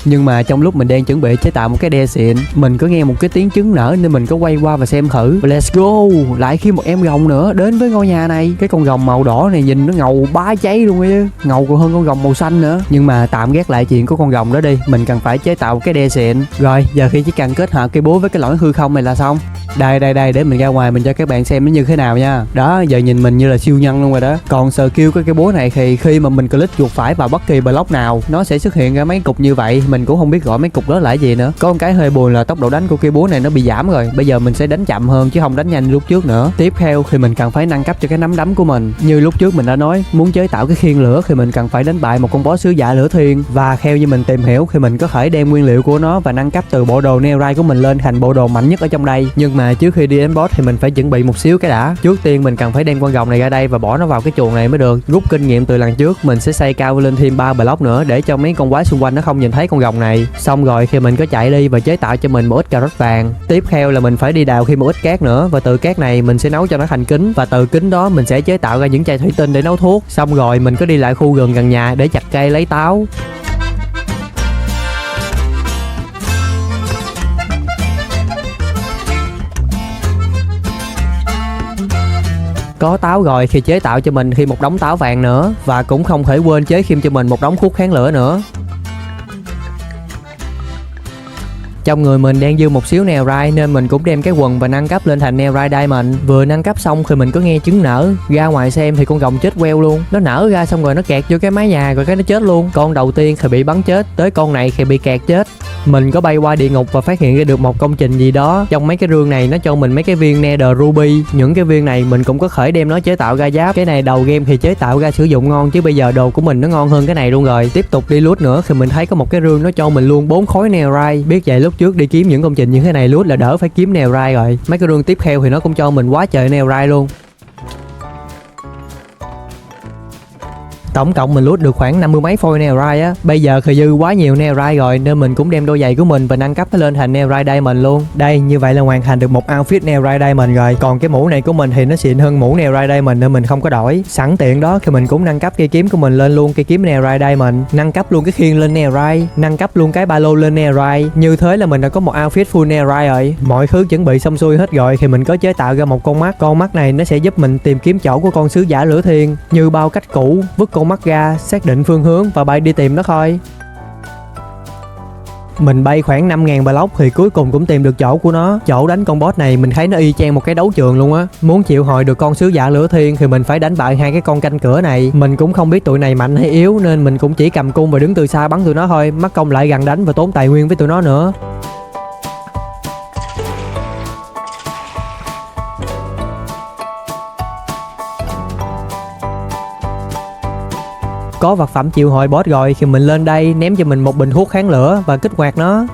Nhưng mà trong lúc mình đang chuẩn bị chế tạo một cái đe xịn, mình có nghe một cái tiếng trứng nở nên mình có quay qua và xem thử. Let's go! Lại khi một em rồng nữa đến với ngôi nhà này. Cái con rồng màu đỏ này nhìn nó ngầu bá cháy luôn ấy chứ. Ngầu còn hơn con rồng màu xanh nữa. Nhưng mà tạm gác lại chuyện của con rồng đó đi. Mình cần phải chế tạo cái đe xịn. Rồi, giờ khi chỉ cần kết hợp cây búa với cái lõi hư không này là xong. Đây để mình ra ngoài mình cho các bạn xem nó như thế nào nha. Đó, giờ nhìn mình như là siêu nhân luôn rồi đó. Còn skill của cái búa này thì khi mà mình click chuột phải vào bất kỳ block nào, nó sẽ xuất hiện ra mấy cục như vậy. Mình cũng không biết gọi mấy cục đó là gì nữa. Có một cái hơi buồn là tốc độ đánh của cây búa này nó bị giảm rồi. Bây giờ mình sẽ đánh chậm hơn chứ không đánh nhanh lúc trước nữa. Tiếp theo thì mình cần phải nâng cấp cho cái nắm đấm của mình. Như lúc trước mình đã nói, muốn chế tạo cái khiên lửa thì mình cần phải đánh bại một con boss sứ giả lửa thiên. Và theo như mình tìm hiểu thì mình có thể đem nguyên liệu của nó và nâng cấp từ bộ đồ Netherite của mình lên thành bộ đồ mạnh nhất ở trong đây. Nhưng mà trước khi đi đến boss thì mình phải chuẩn bị một xíu cái đã. Trước tiên mình cần phải đem con rồng này ra đây và bỏ nó vào cái chuồng này mới được. Rút kinh nghiệm từ lần trước, mình sẽ xây cao lên thêm 3 block nữa để cho mấy con quái xung quanh nó không nhìn thấy con rồng này. Xong rồi khi mình có chạy đi và chế tạo cho mình một ít cà rốt vàng. Tiếp theo là mình phải đi đào thêm một ít cát nữa, và từ cát này mình sẽ nấu cho nó thành kính, và từ kính đó mình sẽ chế tạo ra những chai thủy tinh để nấu thuốc. Xong rồi mình có đi lại khu rừng gần nhà để chặt cây lấy táo. Có táo rồi thì chế tạo cho mình thêm một đống táo vàng nữa, và cũng không thể quên chế thêm cho mình một đống thuốc kháng lửa nữa. Trong người mình đang dư một xíu Netherite nên mình cũng đem cái quần và nâng cấp lên thành Netherite Diamond. Vừa nâng cấp xong thì mình có nghe trứng nở. Ra ngoài xem thì con rồng chết queo luôn. Nó nở ra xong rồi nó kẹt vô cái mái nhà rồi cái nó chết luôn. Con đầu tiên thì bị bắn chết, tới con này thì bị kẹt chết. Mình có bay qua địa ngục và phát hiện ra được một công trình gì đó. Trong mấy cái rương này nó cho mình mấy cái viên Nether Ruby. Những cái viên này mình cũng có thể đem nó chế tạo ra giáp. Cái này đầu game thì chế tạo ra sử dụng ngon, chứ bây giờ đồ của mình nó ngon hơn cái này luôn rồi. Tiếp tục đi loot nữa thì mình thấy có một cái rương nó cho mình luôn 4 khối Netherite. Biết vậy lúc trước đi kiếm những công trình như thế này loot là đỡ phải kiếm Netherite rồi. Mấy cái rương tiếp theo thì nó cũng cho mình quá trời Netherite luôn. Tổng cộng mình loot được khoảng 50 mấy phôi Netherite á. Bây giờ thì dư quá nhiều Netherite rồi nên mình cũng đem đôi giày của mình và nâng cấp nó lên thành Netherite Diamond luôn. Đây, như vậy là hoàn thành được một outfit Netherite Diamond rồi. Còn cái mũ này của mình thì nó xịn hơn mũ Netherite Diamond nên mình không có đổi. Sẵn tiện đó thì mình cũng nâng cấp cây kiếm của mình lên luôn, cây kiếm Netherite Diamond, nâng cấp luôn cái khiên lên Netherite, nâng cấp luôn cái ba lô lên Netherite. Như thế là mình đã có một outfit full Netherite rồi. Mọi thứ chuẩn bị xong xuôi hết rồi thì mình có chế tạo ra một con mắt. Con mắt này nó sẽ giúp mình tìm kiếm chỗ của con sứ giả lửa thiên. Như bao cách cũ, vứt con mắt ra, xác định phương hướng và bay đi tìm nó thôi. Mình bay khoảng 5.000 block thì cuối cùng cũng tìm được chỗ của nó. Chỗ đánh con boss này mình thấy nó y chang một cái đấu trường luôn á. Muốn triệu hồi được con sứ giả lửa thiên thì mình phải đánh bại hai cái con canh cửa này. Mình cũng không biết tụi này mạnh hay yếu nên mình cũng chỉ cầm cung và đứng từ xa bắn tụi nó thôi, mất công lại gần đánh và tốn tài nguyên với tụi nó nữa. Có vật phẩm triệu hồi boss rồi thì mình lên đây ném cho mình một bình thuốc kháng lửa và kích hoạt nó.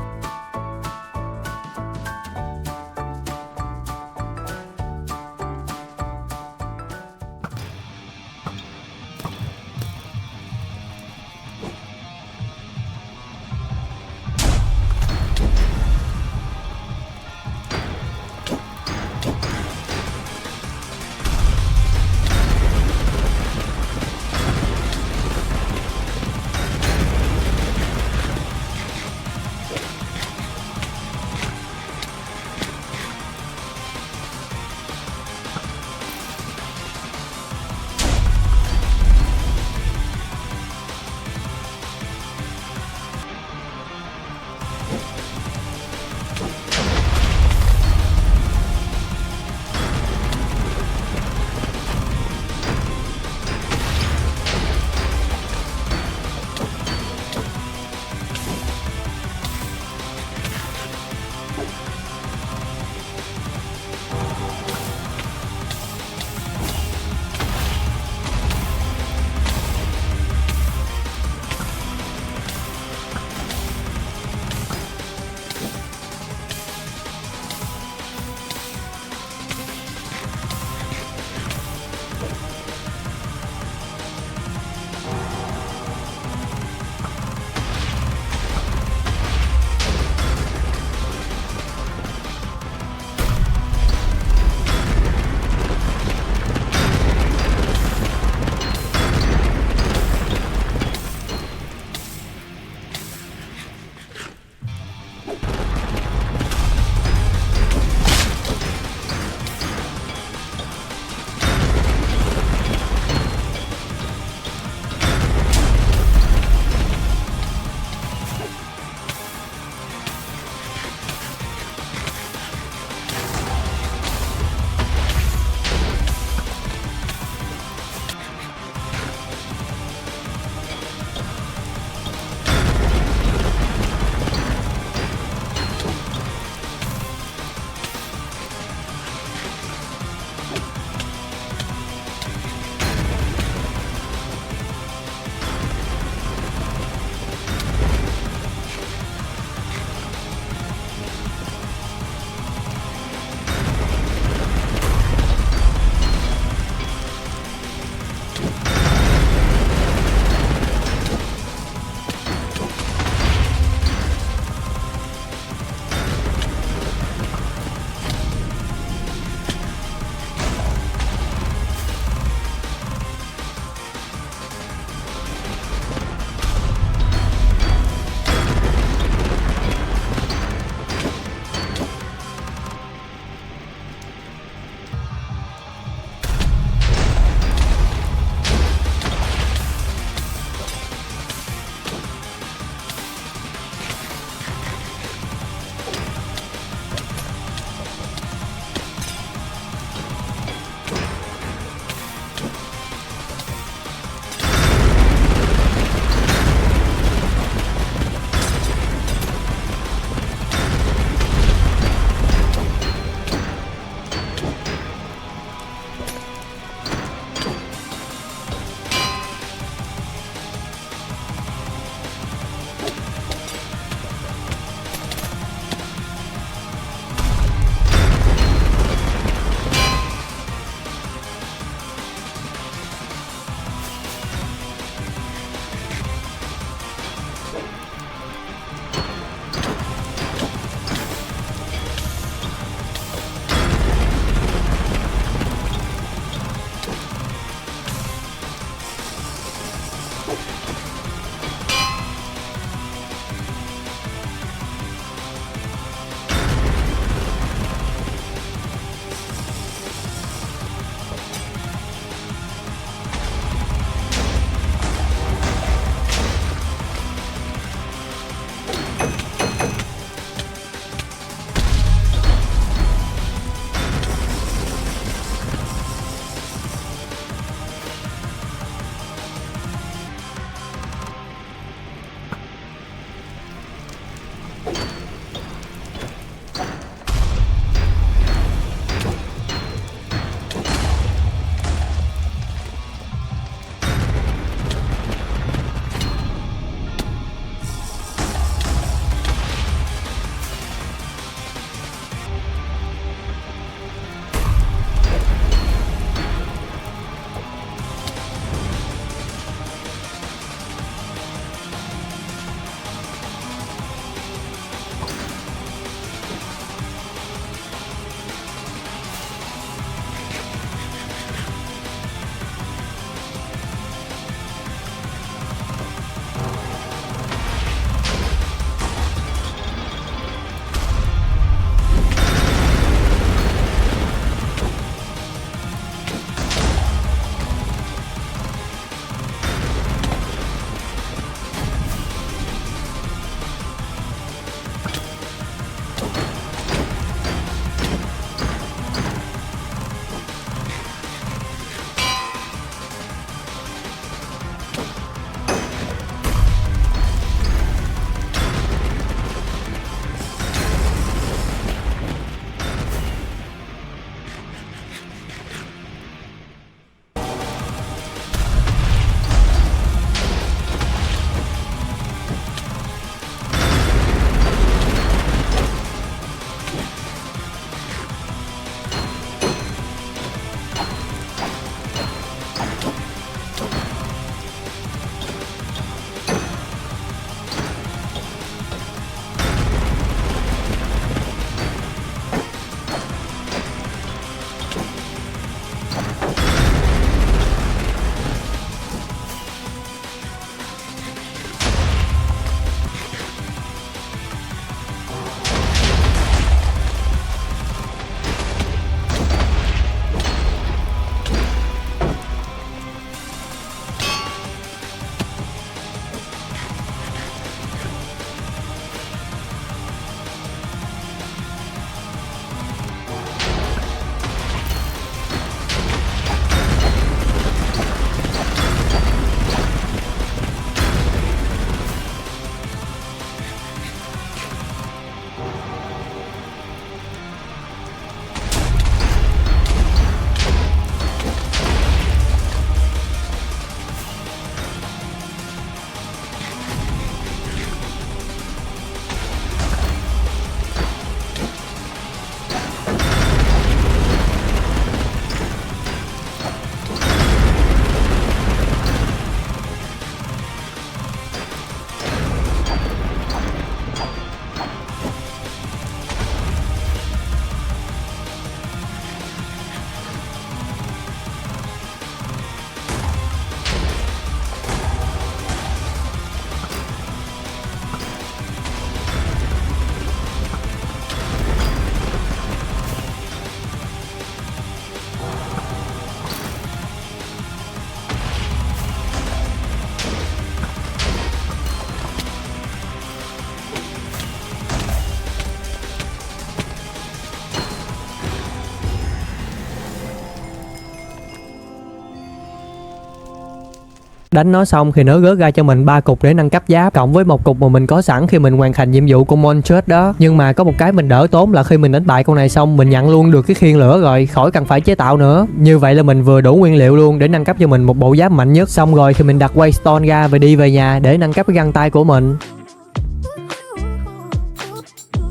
Đánh nó xong thì nó rớt ra cho mình 3 cục để nâng cấp giáp, cộng với một cục mà mình có sẵn khi mình hoàn thành nhiệm vụ của Monchus đó. Nhưng mà có một cái mình đỡ tốn là khi mình đánh bại con này xong, mình nhận luôn được cái khiên lửa rồi, khỏi cần phải chế tạo nữa. Như vậy là mình vừa đủ nguyên liệu luôn để nâng cấp cho mình một bộ giáp mạnh nhất. Xong rồi thì mình đặt Waystone ra và đi về nhà để nâng cấp cái găng tay của mình.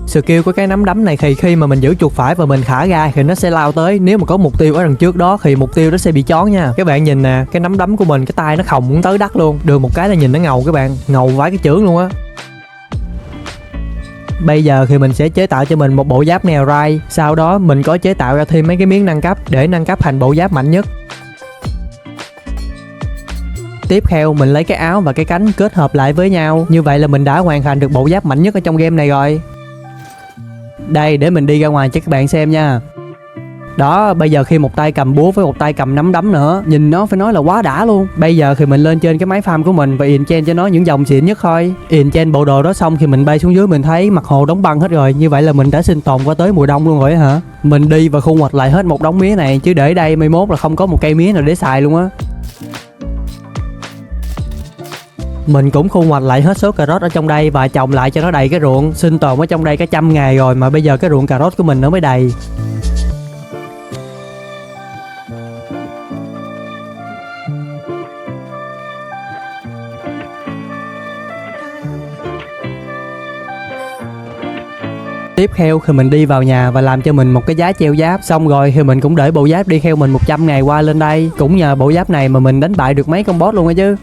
Skill của cái nắm đấm này thì khi mà mình giữ chuột phải và mình thả ra thì nó sẽ lao tới. Nếu mà có mục tiêu ở đằng trước đó thì mục tiêu đó sẽ bị chón nha. Các bạn nhìn nè, cái nắm đấm của mình, cái tay nó khòng muốn tới đất luôn. Được một cái là nhìn nó ngầu các bạn, ngầu vãi cái chưởng luôn á. Bây giờ thì mình sẽ chế tạo cho mình một bộ giáp Netherite. Sau đó mình có chế tạo ra thêm mấy cái miếng nâng cấp để nâng cấp thành bộ giáp mạnh nhất. Tiếp theo mình lấy cái áo và cái cánh kết hợp lại với nhau. Như vậy là mình đã hoàn thành được bộ giáp mạnh nhất ở trong game này rồi. Đây, để mình đi ra ngoài cho các bạn xem nha. Đó, bây giờ khi một tay cầm búa với một tay cầm nắm đấm nữa, nhìn nó phải nói là quá đã luôn. Bây giờ thì mình lên trên cái máy farm của mình và enchant cho nó những dòng xịn nhất thôi. Enchant bộ đồ đó xong thì mình bay xuống dưới, mình thấy mặt hồ đóng băng hết rồi. Như vậy là mình đã sinh tồn qua tới mùa đông luôn rồi hả? Mình đi và thu hoạch lại hết một đống mía này, chứ để đây mai mốt là không có một cây mía nào để xài luôn á. Mình cũng thu hoạch lại hết số cà rốt ở trong đây và trồng lại cho nó đầy cái ruộng. Sinh tồn ở trong đây cả 100 ngày rồi mà bây giờ cái ruộng cà rốt của mình nó mới đầy. Tiếp theo thì mình đi vào nhà và làm cho mình một cái giá treo giáp. Xong rồi thì mình cũng để bộ giáp đi theo mình 100 ngày qua lên đây. Cũng nhờ bộ giáp này mà mình đánh bại được mấy con boss luôn á chứ.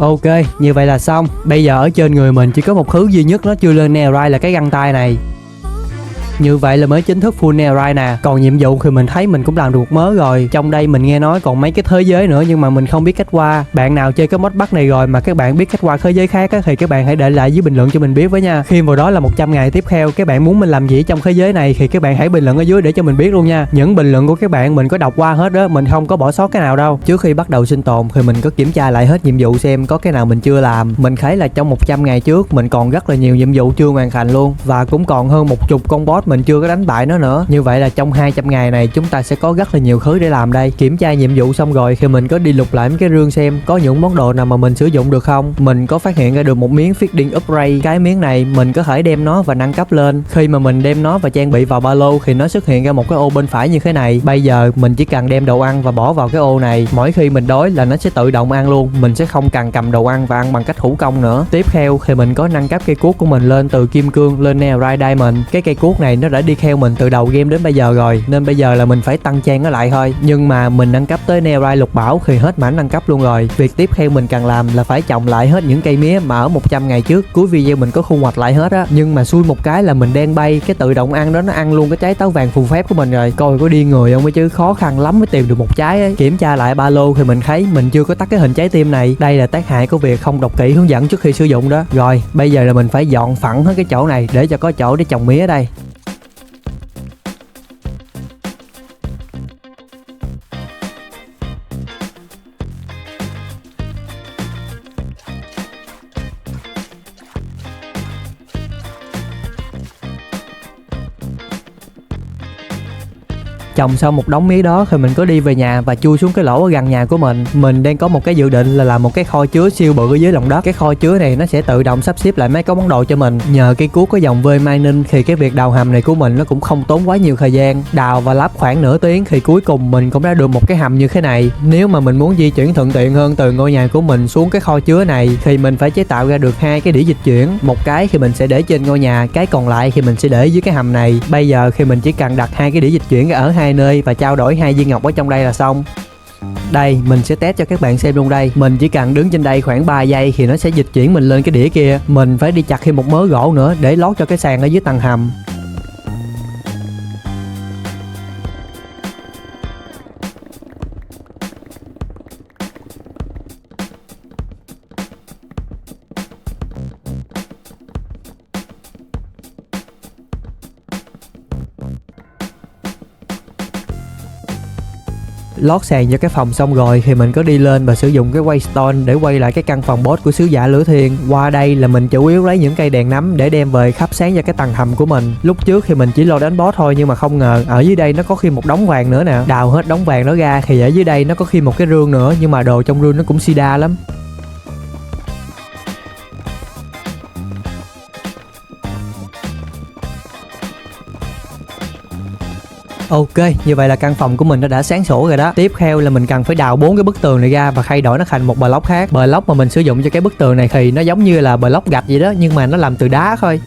Ok, như vậy là xong. Bây giờ ở trên người mình chỉ có một thứ duy nhất nó chưa lên Netherite là cái găng tay này. Như vậy là mới chính thức full Netherite nè. Còn nhiệm vụ thì mình thấy mình cũng làm được một mớ rồi. Trong đây mình nghe nói còn mấy cái thế giới nữa nhưng mà mình không biết cách qua. Bạn nào chơi cái mod Bắc này rồi mà các bạn biết cách qua thế giới khác á, thì các bạn hãy để lại dưới bình luận cho mình biết với nha. Khi vào đó là 100 ngày tiếp theo, các bạn muốn mình làm gì trong thế giới này thì các bạn hãy bình luận ở dưới để cho mình biết luôn nha. Những bình luận của các bạn mình có đọc qua hết đó, mình không có bỏ sót cái nào đâu. Trước khi bắt đầu sinh tồn thì mình có kiểm tra lại hết nhiệm vụ xem có cái nào mình chưa làm. Mình thấy là trong 100 ngày trước mình còn rất là nhiều nhiệm vụ chưa hoàn thành luôn, và cũng còn hơn 10 con boss mình chưa có đánh bại nó nữa. Như vậy là trong 200 ngày này chúng ta sẽ có rất là nhiều thứ để làm đây. Kiểm tra nhiệm vụ xong rồi thì mình có đi lục lại mấy cái rương xem có những món đồ nào mà mình sử dụng được không. Mình có phát hiện ra được một miếng Feeding Upgrade. Cái miếng này mình có thể đem nó và nâng cấp lên. Khi mà mình đem nó và trang bị vào ba lô thì nó xuất hiện ra một cái ô bên phải như thế này. Bây giờ mình chỉ cần đem đồ ăn và bỏ vào cái ô này. Mỗi khi mình đói là nó sẽ tự động ăn luôn. Mình sẽ không cần cầm đồ ăn và ăn bằng cách thủ công nữa. Tiếp theo thì mình có nâng cấp cây cuốc của mình lên từ kim cương lên Netherite Diamond. Cái cây cuốc này nó đã đi theo mình từ đầu game đến bây giờ rồi, nên bây giờ là mình phải tăng trang nó lại thôi. Nhưng mà mình nâng cấp tới Netherite lục bảo thì hết mảnh nâng cấp luôn rồi. Việc tiếp theo mình cần làm là phải trồng lại hết những cây mía mà ở 100 ngày trước cuối video mình có thu hoạch lại hết á. Nhưng mà xui một cái là mình đang bay, cái tự động ăn đó nó ăn luôn cái trái táo vàng phù phép của mình rồi. Coi có điên người không ấy chứ, khó khăn lắm mới tìm được một trái ấy. Kiểm tra lại ba lô thì mình thấy mình chưa có tắt cái hình trái tim này. Đây là tác hại của việc không đọc kỹ hướng dẫn trước khi sử dụng đó. Rồi bây giờ là mình phải dọn phẳng hết cái chỗ này để cho có chỗ để trồng mía ở đây. Trồng xong một đống mía đó thì mình có đi về nhà và chui xuống cái lỗ ở gần nhà của mình. Mình đang có một cái dự định là làm một cái kho chứa siêu bự ở dưới lòng đất. Cái kho chứa này nó sẽ tự động sắp xếp lại mấy cái món đồ cho mình. Nhờ cái cuốc có dòng V mining thì cái việc đào hầm này của mình nó cũng không tốn quá nhiều thời gian. Đào và lắp khoảng nửa tiếng thì cuối cùng mình cũng đã được một cái hầm như thế này. Nếu mà mình muốn di chuyển thuận tiện hơn từ ngôi nhà của mình xuống cái kho chứa này thì mình phải chế tạo ra được 2 cái đĩa dịch chuyển. Một cái thì mình sẽ để trên ngôi nhà, cái còn lại thì mình sẽ để dưới cái hầm này. Bây giờ thì mình chỉ cần đặt 2 cái đĩa dịch chuyển ở 2 nơi và trao đổi 2 viên ngọc ở trong đây là xong. Đây, mình sẽ test cho các bạn xem luôn đây. Mình chỉ cần đứng trên đây khoảng 3 giây thì nó sẽ dịch chuyển mình lên cái đĩa kia. Mình phải đi chặt thêm một mớ gỗ nữa để lót cho cái sàn ở dưới tầng hầm. Lót sàn cho cái phòng xong rồi thì mình có đi lên và sử dụng cái waystone để quay lại cái căn phòng boss của sứ giả lửa thiên. Qua đây là mình chủ yếu lấy những cây đèn nắm để đem về khắp sáng cho cái tầng hầm của mình. Lúc trước thì mình chỉ lo đánh boss thôi, nhưng mà không ngờ ở dưới đây nó có thêm một đống vàng nữa nè. Đào hết đống vàng đó ra thì ở dưới đây nó có thêm một cái rương nữa, nhưng mà đồ trong rương nó cũng sida lắm. Ok, như vậy là căn phòng của mình nó đã sáng sủa rồi đó. Tiếp theo là mình cần phải đào 4 cái bức tường này ra và thay đổi nó thành một block khác. Block mà mình sử dụng cho cái bức tường này thì nó giống như là block gạch vậy đó, nhưng mà nó làm từ đá thôi.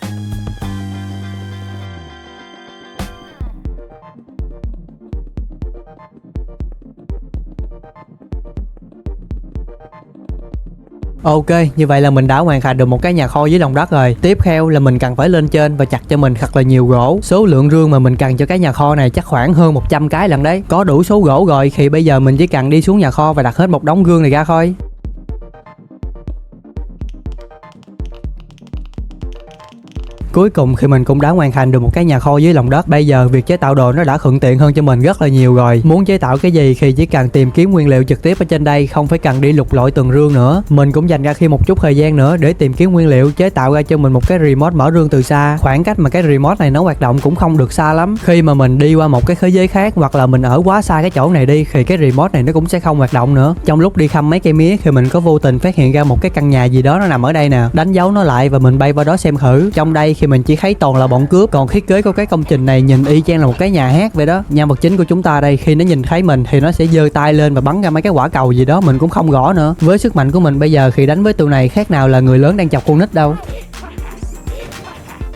Ok, như vậy là mình đã hoàn thành được một cái nhà kho dưới lòng đất rồi. Tiếp theo là mình cần phải lên trên và chặt cho mình thật là nhiều gỗ. Số lượng rương mà mình cần cho cái nhà kho này chắc khoảng hơn 100 cái lần đấy. Có đủ số gỗ rồi thì bây giờ mình chỉ cần đi xuống nhà kho và đặt hết một đống rương này ra thôi. Cuối cùng thì mình cũng đã hoàn thành được một cái nhà kho dưới lòng đất. Bây giờ việc chế tạo đồ nó đã thuận tiện hơn cho mình rất là nhiều rồi. Muốn chế tạo cái gì thì chỉ cần tìm kiếm nguyên liệu trực tiếp ở trên đây, không phải cần đi lục lọi từng rương nữa. Mình cũng dành ra khi một chút thời gian nữa để tìm kiếm nguyên liệu, chế tạo ra cho mình một cái remote mở rương từ xa. Khoảng cách mà cái remote này nó hoạt động cũng không được xa lắm. Khi mà mình đi qua một cái thế giới khác hoặc là mình ở quá xa cái chỗ này đi thì cái remote này nó cũng sẽ không hoạt động nữa. Trong lúc đi thăm mấy cây mía thì mình có vô tình phát hiện ra một cái căn nhà gì đó nó nằm ở đây nè. Đánh dấu nó lại và mình bay vào đó xem thử. Trong đây thì mình chỉ thấy toàn là bọn cướp, còn thiết kế của cái công trình này nhìn y chang là một cái nhà hát vậy đó. Nhân vật chính của chúng ta đây khi nó nhìn thấy mình thì nó sẽ giơ tay lên và bắn ra mấy cái quả cầu gì đó mình cũng không rõ nữa. Với sức mạnh của mình bây giờ khi đánh với tụi này khác nào là người lớn đang chọc con nít đâu.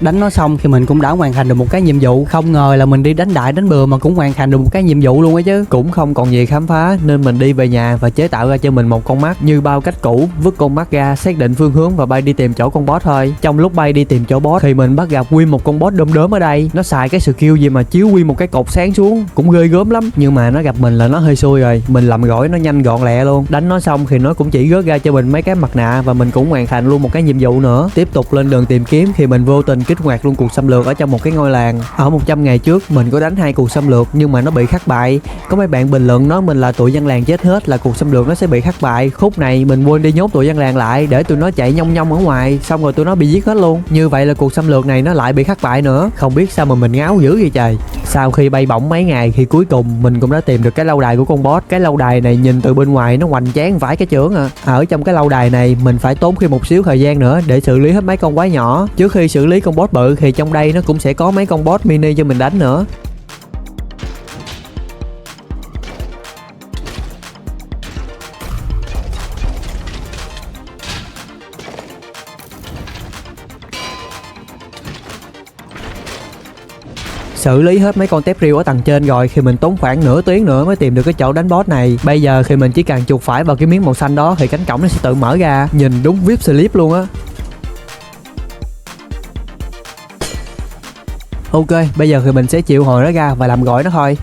Đánh nó xong thì mình cũng đã hoàn thành được một cái nhiệm vụ. Không ngờ là mình đi đánh đại đánh bừa mà cũng hoàn thành được một cái nhiệm vụ luôn ấy chứ. Cũng không còn gì khám phá nên mình đi về nhà và chế tạo ra cho mình một con mắt. Như bao cách cũ, vứt con mắt ra, xác định phương hướng và bay đi tìm chỗ con boss thôi. Trong lúc bay đi tìm chỗ boss thì mình bắt gặp nguyên một con boss đom đóm ở đây. Nó xài cái skill gì mà chiếu nguyên một cái cột sáng xuống, cũng ghê gớm lắm. Nhưng mà nó gặp mình là nó hơi xui rồi. Mình làm gỏi nó nhanh gọn lẹ luôn. Đánh nó xong thì nó cũng chỉ rớt ra cho mình mấy cái mặt nạ và mình cũng hoàn thành luôn một cái nhiệm vụ nữa. Tiếp tục lên đường tìm kiếm thì mình vô tình kích hoạt luôn cuộc xâm lược ở trong một cái ngôi làng. Ở 100 ngày trước mình có đánh 2 cuộc xâm lược nhưng mà nó bị thất bại. Có mấy bạn bình luận nói mình là tụi dân làng chết hết là cuộc xâm lược nó sẽ bị thất bại. Khúc này mình quên đi nhốt tụi dân làng lại để tụi nó chạy nhông nhông ở ngoài, xong rồi tụi nó bị giết hết luôn. Như vậy là cuộc xâm lược này nó lại bị thất bại nữa. Không biết sao mà mình ngáo dữ vậy trời. Sau khi bay bổng mấy ngày thì cuối cùng mình cũng đã tìm được cái lâu đài của con boss. Cái lâu đài này nhìn từ bên ngoài nó hoành tráng vãi cái chưởng à. Ở trong cái lâu đài này mình phải tốn thêm một xíu thời gian nữa để xử lý hết mấy con quái nhỏ. Trước khi xử lý con boss bự thì trong đây nó cũng sẽ có mấy con boss mini cho mình đánh nữa. Xử lý hết mấy con tép riêu ở tầng trên rồi thì mình tốn khoảng nửa tiếng nữa mới tìm được cái chỗ đánh boss này. Bây giờ thì mình chỉ cần chuột phải vào cái miếng màu xanh đó thì cánh cổng nó sẽ tự mở ra. Nhìn đúng VIP slip luôn á. Ok, bây giờ thì mình sẽ triệu hồi nó ra và làm gọi nó thôi.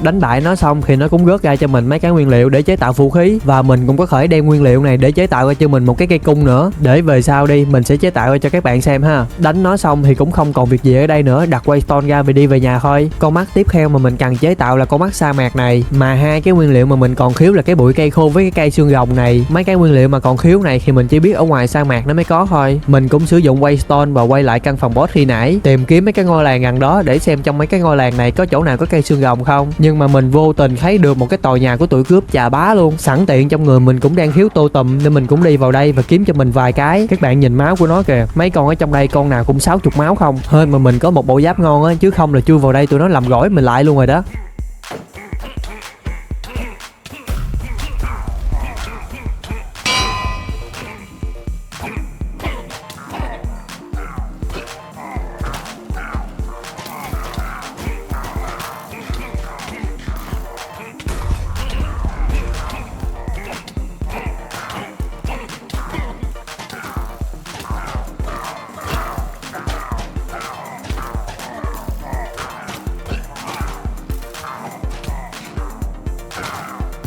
Đánh bại nó xong thì nó cũng rớt ra cho mình mấy cái nguyên liệu để chế tạo vũ khí, và mình cũng có thể đem nguyên liệu này để chế tạo ra cho mình một cái cây cung nữa, để về sau đi mình sẽ chế tạo ra cho các bạn xem ha. Đánh nó xong thì cũng không còn việc gì ở đây nữa, đặt Waystone ra và đi về nhà thôi. Con mắt tiếp theo mà mình cần chế tạo là con mắt sa mạc này, mà hai cái nguyên liệu mà mình còn thiếu là cái bụi cây khô với cái cây xương rồng này. Mấy cái nguyên liệu mà còn thiếu này thì mình chỉ biết ở ngoài sa mạc nó mới có thôi. Mình cũng sử dụng Waystone và quay lại căn phòng boss khi nãy, tìm kiếm mấy cái ngôi làng gần đó để xem trong mấy cái ngôi làng này có chỗ nào có cây xương rồng không. Nhưng mà mình vô tình thấy được một cái tòa nhà của tụi cướp chà bá luôn. Sẵn tiện trong người mình cũng đang thiếu tô tùm nên mình cũng đi vào đây và kiếm cho mình vài cái. Các bạn nhìn máu của nó kìa, mấy con ở trong đây con nào cũng 60 máu không. Hên mà mình có một bộ giáp ngon á, chứ không là chui vào đây tụi nó làm gỏi mình lại luôn rồi đó.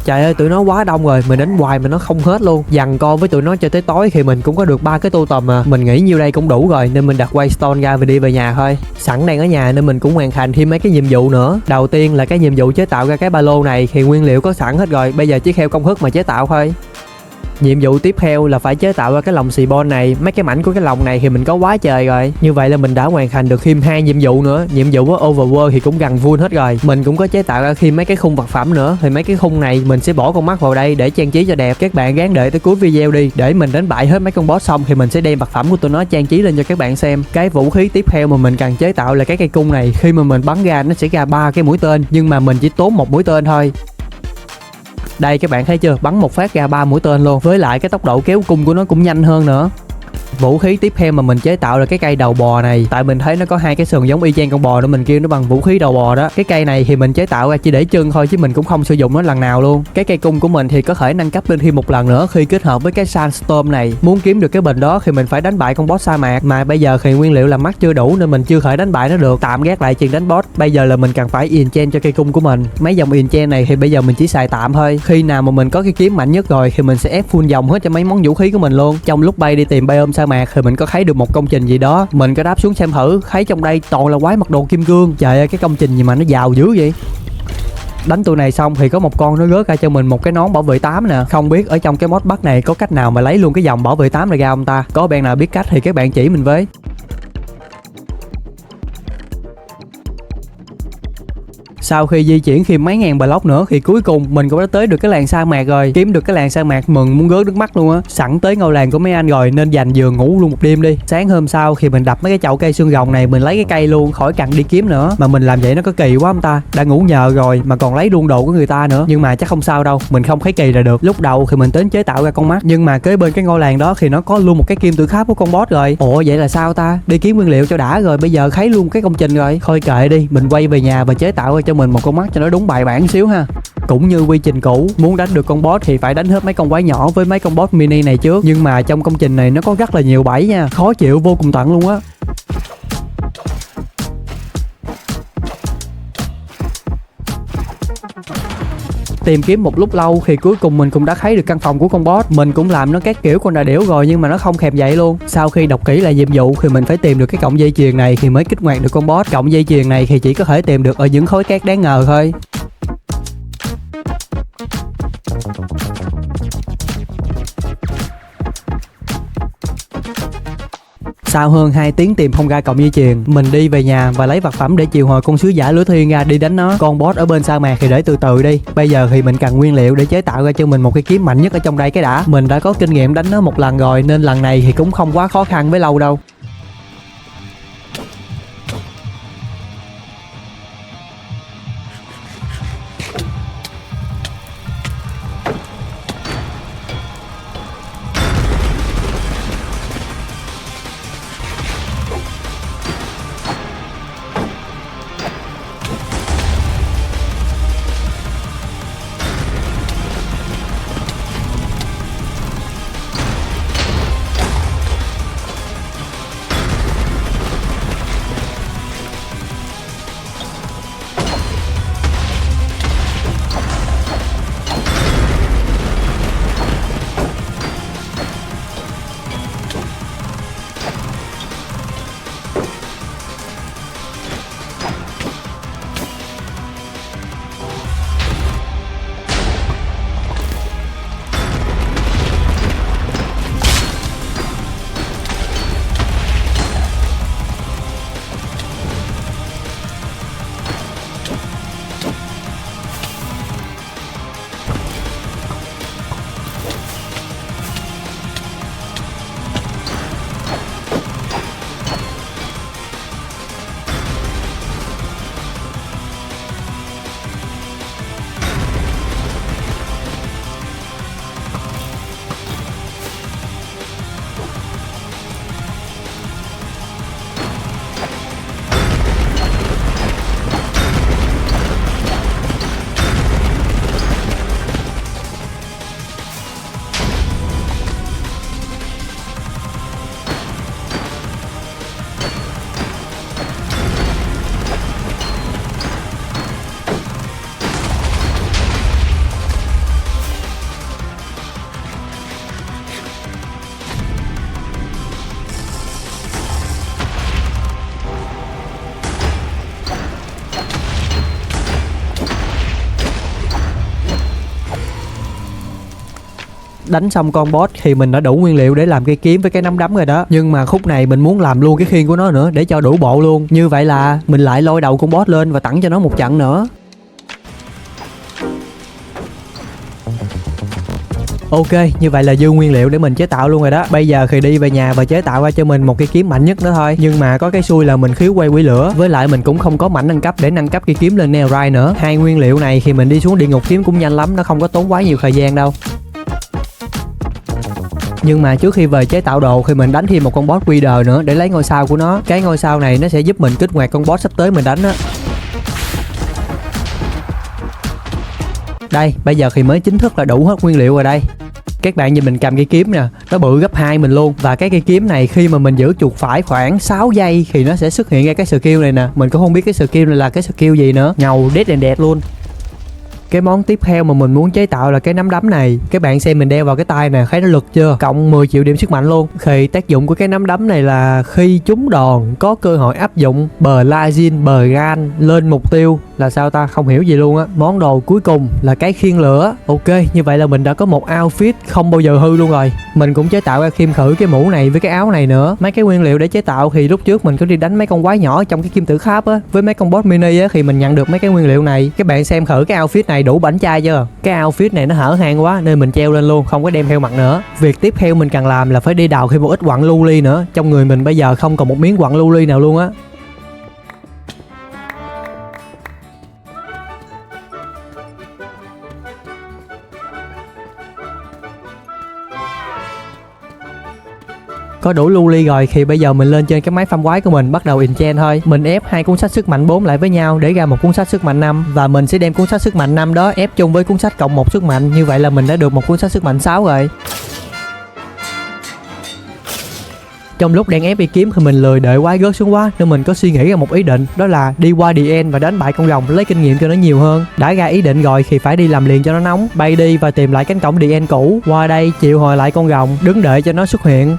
Trời ơi, tụi nó quá đông rồi, mình đánh hoài mà nó không hết luôn. Giằng co với tụi nó cho tới tối thì mình cũng có được 3 cái tô tầm à. Mình nghĩ nhiêu đây cũng đủ rồi nên mình đặt Waystone ra và đi về nhà thôi. Sẵn đang ở nhà nên mình cũng hoàn thành thêm mấy cái nhiệm vụ nữa. Đầu tiên là cái nhiệm vụ chế tạo ra cái ba lô này thì nguyên liệu có sẵn hết rồi, bây giờ chỉ theo công thức mà chế tạo thôi. Nhiệm vụ tiếp theo là phải chế tạo ra cái lồng xì bon này. Mấy cái mảnh của cái lồng này thì mình có quá trời rồi. Như vậy là mình đã hoàn thành được thêm 2 nhiệm vụ nữa. Nhiệm vụ với Overworld thì cũng gần full hết rồi. Mình cũng có chế tạo ra thêm mấy cái khung vật phẩm nữa. Thì mấy cái khung này mình sẽ bỏ con mắt vào đây để trang trí cho đẹp. Các bạn gán đợi tới cuối video đi, để mình đánh bại hết mấy con boss xong thì mình sẽ đem vật phẩm của tụi nó trang trí lên cho các bạn xem. Cái vũ khí tiếp theo mà mình cần chế tạo là cái cây cung này. Khi mà mình bắn ra nó sẽ ra 3 cái mũi tên, nhưng mà mình chỉ tốn một mũi tên thôi. Đây các bạn thấy chưa, bắn một phát ra 3 mũi tên luôn, với lại cái tốc độ kéo cung của nó cũng nhanh hơn nữa. Vũ khí tiếp theo mà mình chế tạo là cái cây đầu bò này, tại mình thấy nó có hai cái sừng giống y chang con bò nên mình kêu nó bằng vũ khí đầu bò đó. Cái cây này thì mình chế tạo ra chỉ để chân thôi chứ mình cũng không sử dụng nó lần nào luôn. Cái cây cung của mình thì có thể nâng cấp lên thêm một lần nữa khi kết hợp với cái Sandstorm này. Muốn kiếm được cái bình đó thì mình phải đánh bại con boss sa mạc, mà bây giờ thì nguyên liệu làm mắt chưa đủ nên mình chưa thể đánh bại nó được. Tạm gác lại chuyện đánh boss, bây giờ là mình cần phải enchant cho cây cung của mình. Mấy dòng enchant này thì bây giờ mình chỉ xài tạm thôi. Khi nào mà mình có cái kiếm mạnh nhất rồi thì mình sẽ ép full dòng hết cho mấy món vũ khí của mình luôn. Trong lúc bay đi tìm biome sa mạc thì mình có thấy được một công trình gì đó, mình có đáp xuống xem thử, thấy trong đây toàn là quái mặc đồ kim cương. Trời ơi, cái công trình gì mà nó giàu dữ vậy. Đánh tụi này xong thì có một con nó rớt ra cho mình một cái nón bảo vệ 8 nè. Không biết ở trong cái mod bắt này có cách nào mà lấy luôn cái dòng bảo vệ 8 này ra không ta? Có bạn nào biết cách thì các bạn chỉ mình với. Sau khi di chuyển thêm mấy ngàn block nữa thì cuối cùng mình cũng đã tới được cái làng sa mạc rồi. Kiếm được cái làng sa mạc mừng muốn rớt nước mắt luôn á. Sẵn tới ngôi làng của mấy anh rồi nên dành giường ngủ luôn một đêm đi. Sáng hôm sau khi mình đập mấy cái chậu cây xương rồng này, mình lấy cái cây luôn, khỏi cần đi kiếm nữa. Mà mình làm vậy nó có kỳ quá không ta? Đã ngủ nhờ rồi mà còn lấy luôn đồ của người ta nữa. Nhưng mà chắc không sao đâu, mình không thấy kỳ là được. Lúc đầu thì mình tính chế tạo ra con mắt, nhưng mà kế bên cái ngôi làng đó thì nó có luôn một cái kim tự tháp của con boss rồi. Ủa vậy là sao ta? Đi kiếm nguyên liệu cho đã rồi bây giờ thấy luôn cái công trình rồi. Thôi kệ đi, mình quay về nhà và chế tạo ra cho mình một con mắt cho nó đúng bài bản xíu ha. Cũng như quy trình cũ, muốn đánh được con boss thì phải đánh hết mấy con quái nhỏ với mấy con boss mini này trước. Nhưng mà trong công trình này nó có rất là nhiều bẫy nha, khó chịu vô cùng tận luôn á. Tìm kiếm một lúc lâu thì cuối cùng mình cũng đã thấy được căn phòng của con boss. Mình cũng làm nó các kiểu con đà điểu rồi nhưng mà nó không thèm vậy luôn. Sau khi đọc kỹ lại nhiệm vụ thì mình phải tìm được cái cọng dây chuyền này thì mới kích hoạt được con boss. Cọng dây chuyền này thì chỉ có thể tìm được ở những khối cát đáng ngờ thôi. Sau hơn 2 tiếng tìm không ra cọng dây chuyền, mình đi về nhà và lấy vật phẩm để triệu hồi con sứ giả lửa thiên ra đi đánh nó. Con boss ở bên sa mạc thì để từ từ đi. Bây giờ thì mình cần nguyên liệu để chế tạo ra cho mình một cái kiếm mạnh nhất ở trong đây cái đã. Mình đã có kinh nghiệm đánh nó một lần rồi nên lần này thì cũng không quá khó khăn với lâu đâu. Đánh xong con boss thì mình đã đủ nguyên liệu để làm cây kiếm với cái nắm đấm rồi đó. Nhưng mà khúc này mình muốn làm luôn cái khiên của nó nữa để cho đủ bộ luôn. Như vậy là mình lại lôi đầu con boss lên và tặng cho nó một trận nữa. Ok, như vậy là dư nguyên liệu để mình chế tạo luôn rồi đó. Bây giờ thì đi về nhà và chế tạo ra cho mình một cây kiếm mạnh nhất nữa thôi. Nhưng mà có cái xui là mình khiếu quay quỷ lửa, với lại mình cũng không có mảnh nâng cấp để nâng cấp cây kiếm lên Netherite nữa. Hai nguyên liệu này thì mình đi xuống địa ngục kiếm cũng nhanh lắm, nó không có tốn quá nhiều thời gian đâu. Nhưng mà trước khi về chế tạo đồ thì mình đánh thêm một con boss Wither nữa để lấy ngôi sao của nó. Cái ngôi sao này nó sẽ giúp mình kích hoạt con boss sắp tới mình đánh á. Đây, bây giờ thì mới chính thức là đủ hết nguyên liệu rồi đây. Các bạn nhìn mình cầm cây kiếm nè, nó bự gấp 2 mình luôn. Và cái cây kiếm này khi mà mình giữ chuột phải khoảng 6 giây thì nó sẽ xuất hiện ra cái skill này nè. Mình cũng không biết cái skill này là cái skill gì nữa. Ngầu đét đèn đẹp luôn. Cái món tiếp theo mà mình muốn chế tạo là cái nắm đấm này. Các bạn xem mình đeo vào cái tay nè, thấy nó lực chưa? Cộng 10 triệu điểm sức mạnh luôn. Thì tác dụng của cái nắm đấm này là khi trúng đòn có cơ hội áp dụng Blazing Brand lên mục tiêu. Là sao ta? Không hiểu gì luôn á. Món đồ cuối cùng là cái khiên lửa. Ok, như vậy là mình đã có một outfit không bao giờ hư luôn rồi. Mình cũng chế tạo ra khiêm khử cái mũ này với cái áo này nữa. Mấy cái nguyên liệu để chế tạo thì lúc trước mình có đi đánh mấy con quái nhỏ trong cái kim tự tháp á, với mấy con boss mini á, thì mình nhận được mấy cái nguyên liệu này. Các bạn xem thử cái outfit này đủ bảnh trai chưa? Cái outfit này nó hở hang quá nên mình treo lên luôn, không có đem theo mặt nữa. Việc tiếp theo mình cần làm là phải đi đào thêm một ít quặng lưu ly nữa. Trong người mình bây giờ không còn một miếng quặng lưu ly nào luôn á. Có đủ lưu ly rồi thì bây giờ mình lên trên cái máy farm quái của mình bắt đầu enchant thôi. Mình ép hai cuốn sách sức mạnh 4 lại với nhau để ra một cuốn sách sức mạnh 5. Và mình sẽ đem cuốn sách sức mạnh 5 đó ép chung với cuốn sách cộng 1 sức mạnh. Như vậy là mình đã được một cuốn sách sức mạnh 6 rồi. Trong lúc đang ép đi kiếm thì mình lười đợi quái rớt xuống quá nên mình có suy nghĩ ra một ý định, đó là đi qua The End và đánh bại con rồng lấy kinh nghiệm cho nó nhiều hơn. Đã ra ý định rồi thì phải đi làm liền cho nó nóng. Bay đi và tìm lại cánh cổng The End cũ. Qua đây triệu hồi lại con rồng, đứng đợi cho nó xuất hiện.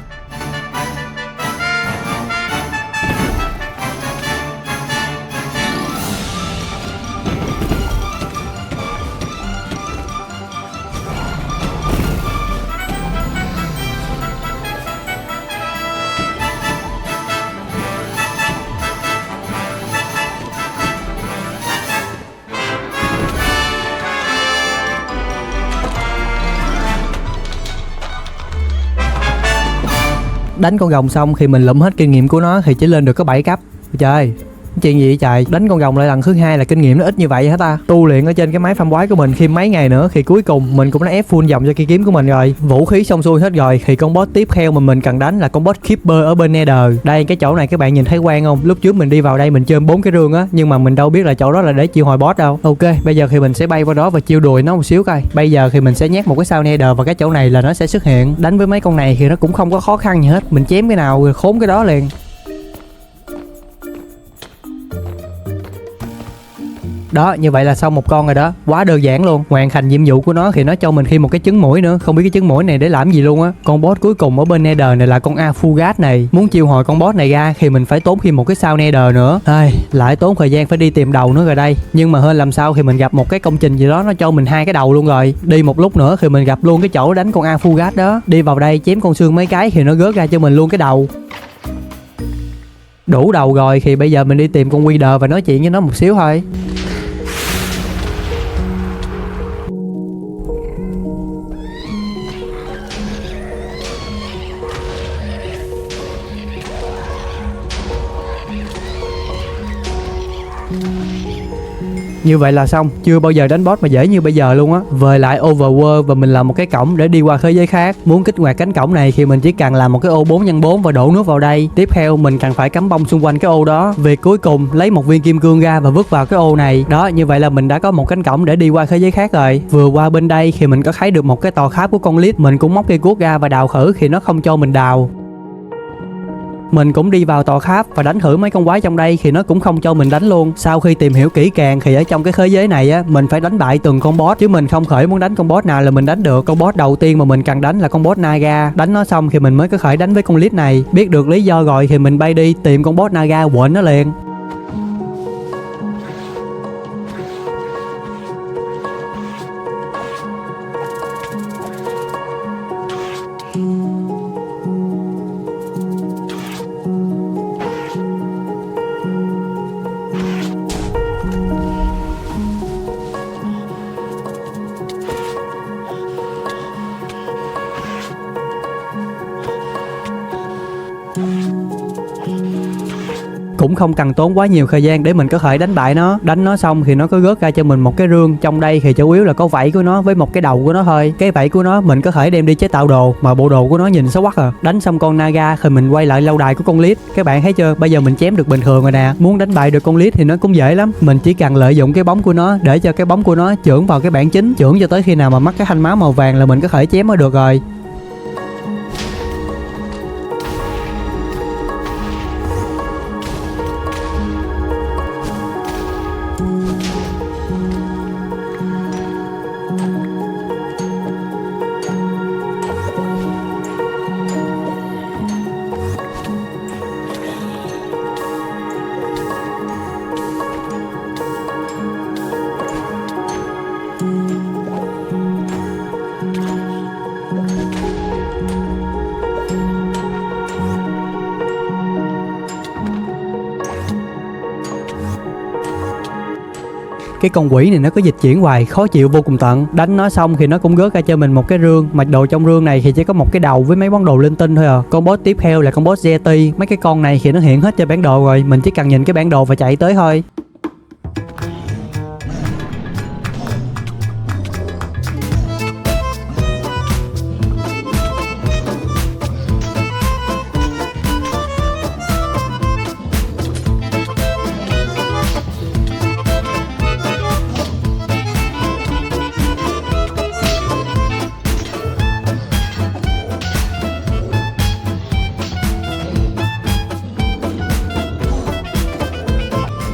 Đánh con rồng xong thì mình lụm hết kinh nghiệm của nó thì chỉ lên được có 7 cấp. Trời, chuyện gì vậy trời? Đánh con rồng lại lần thứ hai là kinh nghiệm nó ít như vậy hả ta? Tu luyện ở trên cái máy farm quái của mình thêm mấy ngày nữa thì cuối cùng mình cũng đã ép full vòng cho cây kiếm của mình rồi. Vũ khí xong xuôi hết rồi thì con boss tiếp theo mà mình cần đánh là con boss Keeper ở bên Nether. Đây, cái chỗ này các bạn nhìn thấy quen không? Lúc trước mình đi vào đây mình chơi 4 cái rương á, nhưng mà mình đâu biết là chỗ đó là để chiêu hồi boss đâu. Ok, bây giờ thì mình sẽ bay qua đó và chiêu đùi nó một xíu coi. Bây giờ thì mình sẽ nhét một cái sao Nether vào cái chỗ này là nó sẽ xuất hiện. Đánh với mấy con này thì nó cũng không có khó khăn gì hết. Mình chém cái nào rồi khốn cái đó liền. Đó, như vậy là xong một con rồi đó. Quá đơn giản luôn. Hoàn thành nhiệm vụ của nó thì nó cho mình thêm một cái trứng mũi nữa. Không biết cái trứng mũi này để làm gì luôn á. Con boss cuối cùng ở bên Nether này là con Afugat này. Muốn chiêu hồi con boss này ra thì mình phải tốn thêm một cái sao Nether nữa. Lại tốn thời gian phải đi tìm đầu nữa rồi đây. Nhưng mà hên làm sao thì mình gặp một cái công trình gì đó nó cho mình hai cái đầu luôn rồi. Đi một lúc nữa thì mình gặp luôn cái chỗ đánh con Afugat đó. Đi vào đây chém con xương mấy cái thì nó gớt ra cho mình luôn cái đầu. Đủ đầu rồi thì bây giờ mình đi tìm con Wither và nói chuyện với nó một xíu thôi. Như vậy là xong, chưa bao giờ đánh boss mà dễ như bây giờ luôn á. Về lại Overworld và mình làm một cái cổng để đi qua thế giới khác. Muốn kích hoạt cánh cổng này thì mình chỉ cần làm một cái ô 4x4 và đổ nước vào đây. Tiếp theo mình cần phải cắm bông xung quanh cái ô đó. Việc cuối cùng lấy một viên kim cương ra và vứt vào cái ô này. Đó, như vậy là mình đã có một cánh cổng để đi qua thế giới khác rồi. Vừa qua bên đây thì mình có thấy được một cái tòa tháp của con Lich. Mình cũng móc cây cuốc ra và đào thử thì nó không cho mình đào. Mình cũng đi vào tòa tháp và đánh thử mấy con quái trong đây thì nó cũng không cho mình đánh luôn. Sau khi tìm hiểu kỹ càng thì ở trong cái thế giới này á, mình phải đánh bại từng con boss chứ mình không khởi muốn đánh con boss nào là mình đánh được. Con boss đầu tiên mà mình cần đánh là con boss Naga. Đánh nó xong thì mình mới có khởi đánh với con Lich này. Biết được lý do rồi thì mình bay đi tìm con boss Naga quện nó liền. Cũng không cần tốn quá nhiều thời gian để mình có thể đánh bại nó. Đánh nó xong thì nó có rớt ra cho mình một cái rương. Trong đây thì chủ yếu là có vảy của nó với một cái đầu của nó thôi. Cái vảy của nó mình có thể đem đi chế tạo đồ, mà bộ đồ của nó nhìn xấu quắc à. Đánh xong con Naga thì mình quay lại lâu đài của con Lich. Các bạn thấy chưa, bây giờ mình chém được bình thường rồi nè. Muốn đánh bại được con Lich thì nó cũng dễ lắm. Mình chỉ cần lợi dụng cái bóng của nó để cho cái bóng của nó chưởng vào cái bản chính, chưởng cho tới khi nào mà mắc cái thanh máu màu vàng là mình có thể chém nó được rồi. Cái con quỷ này nó có dịch chuyển hoài, khó chịu vô cùng tận. Đánh nó xong thì nó cũng rớt ra cho mình một cái rương, mà đồ trong rương này thì chỉ có một cái đầu với mấy món đồ linh tinh thôi à. Con boss tiếp theo là con boss Yeti. Mấy cái con này thì nó hiện hết trên bản đồ rồi, mình chỉ cần nhìn cái bản đồ và chạy tới thôi.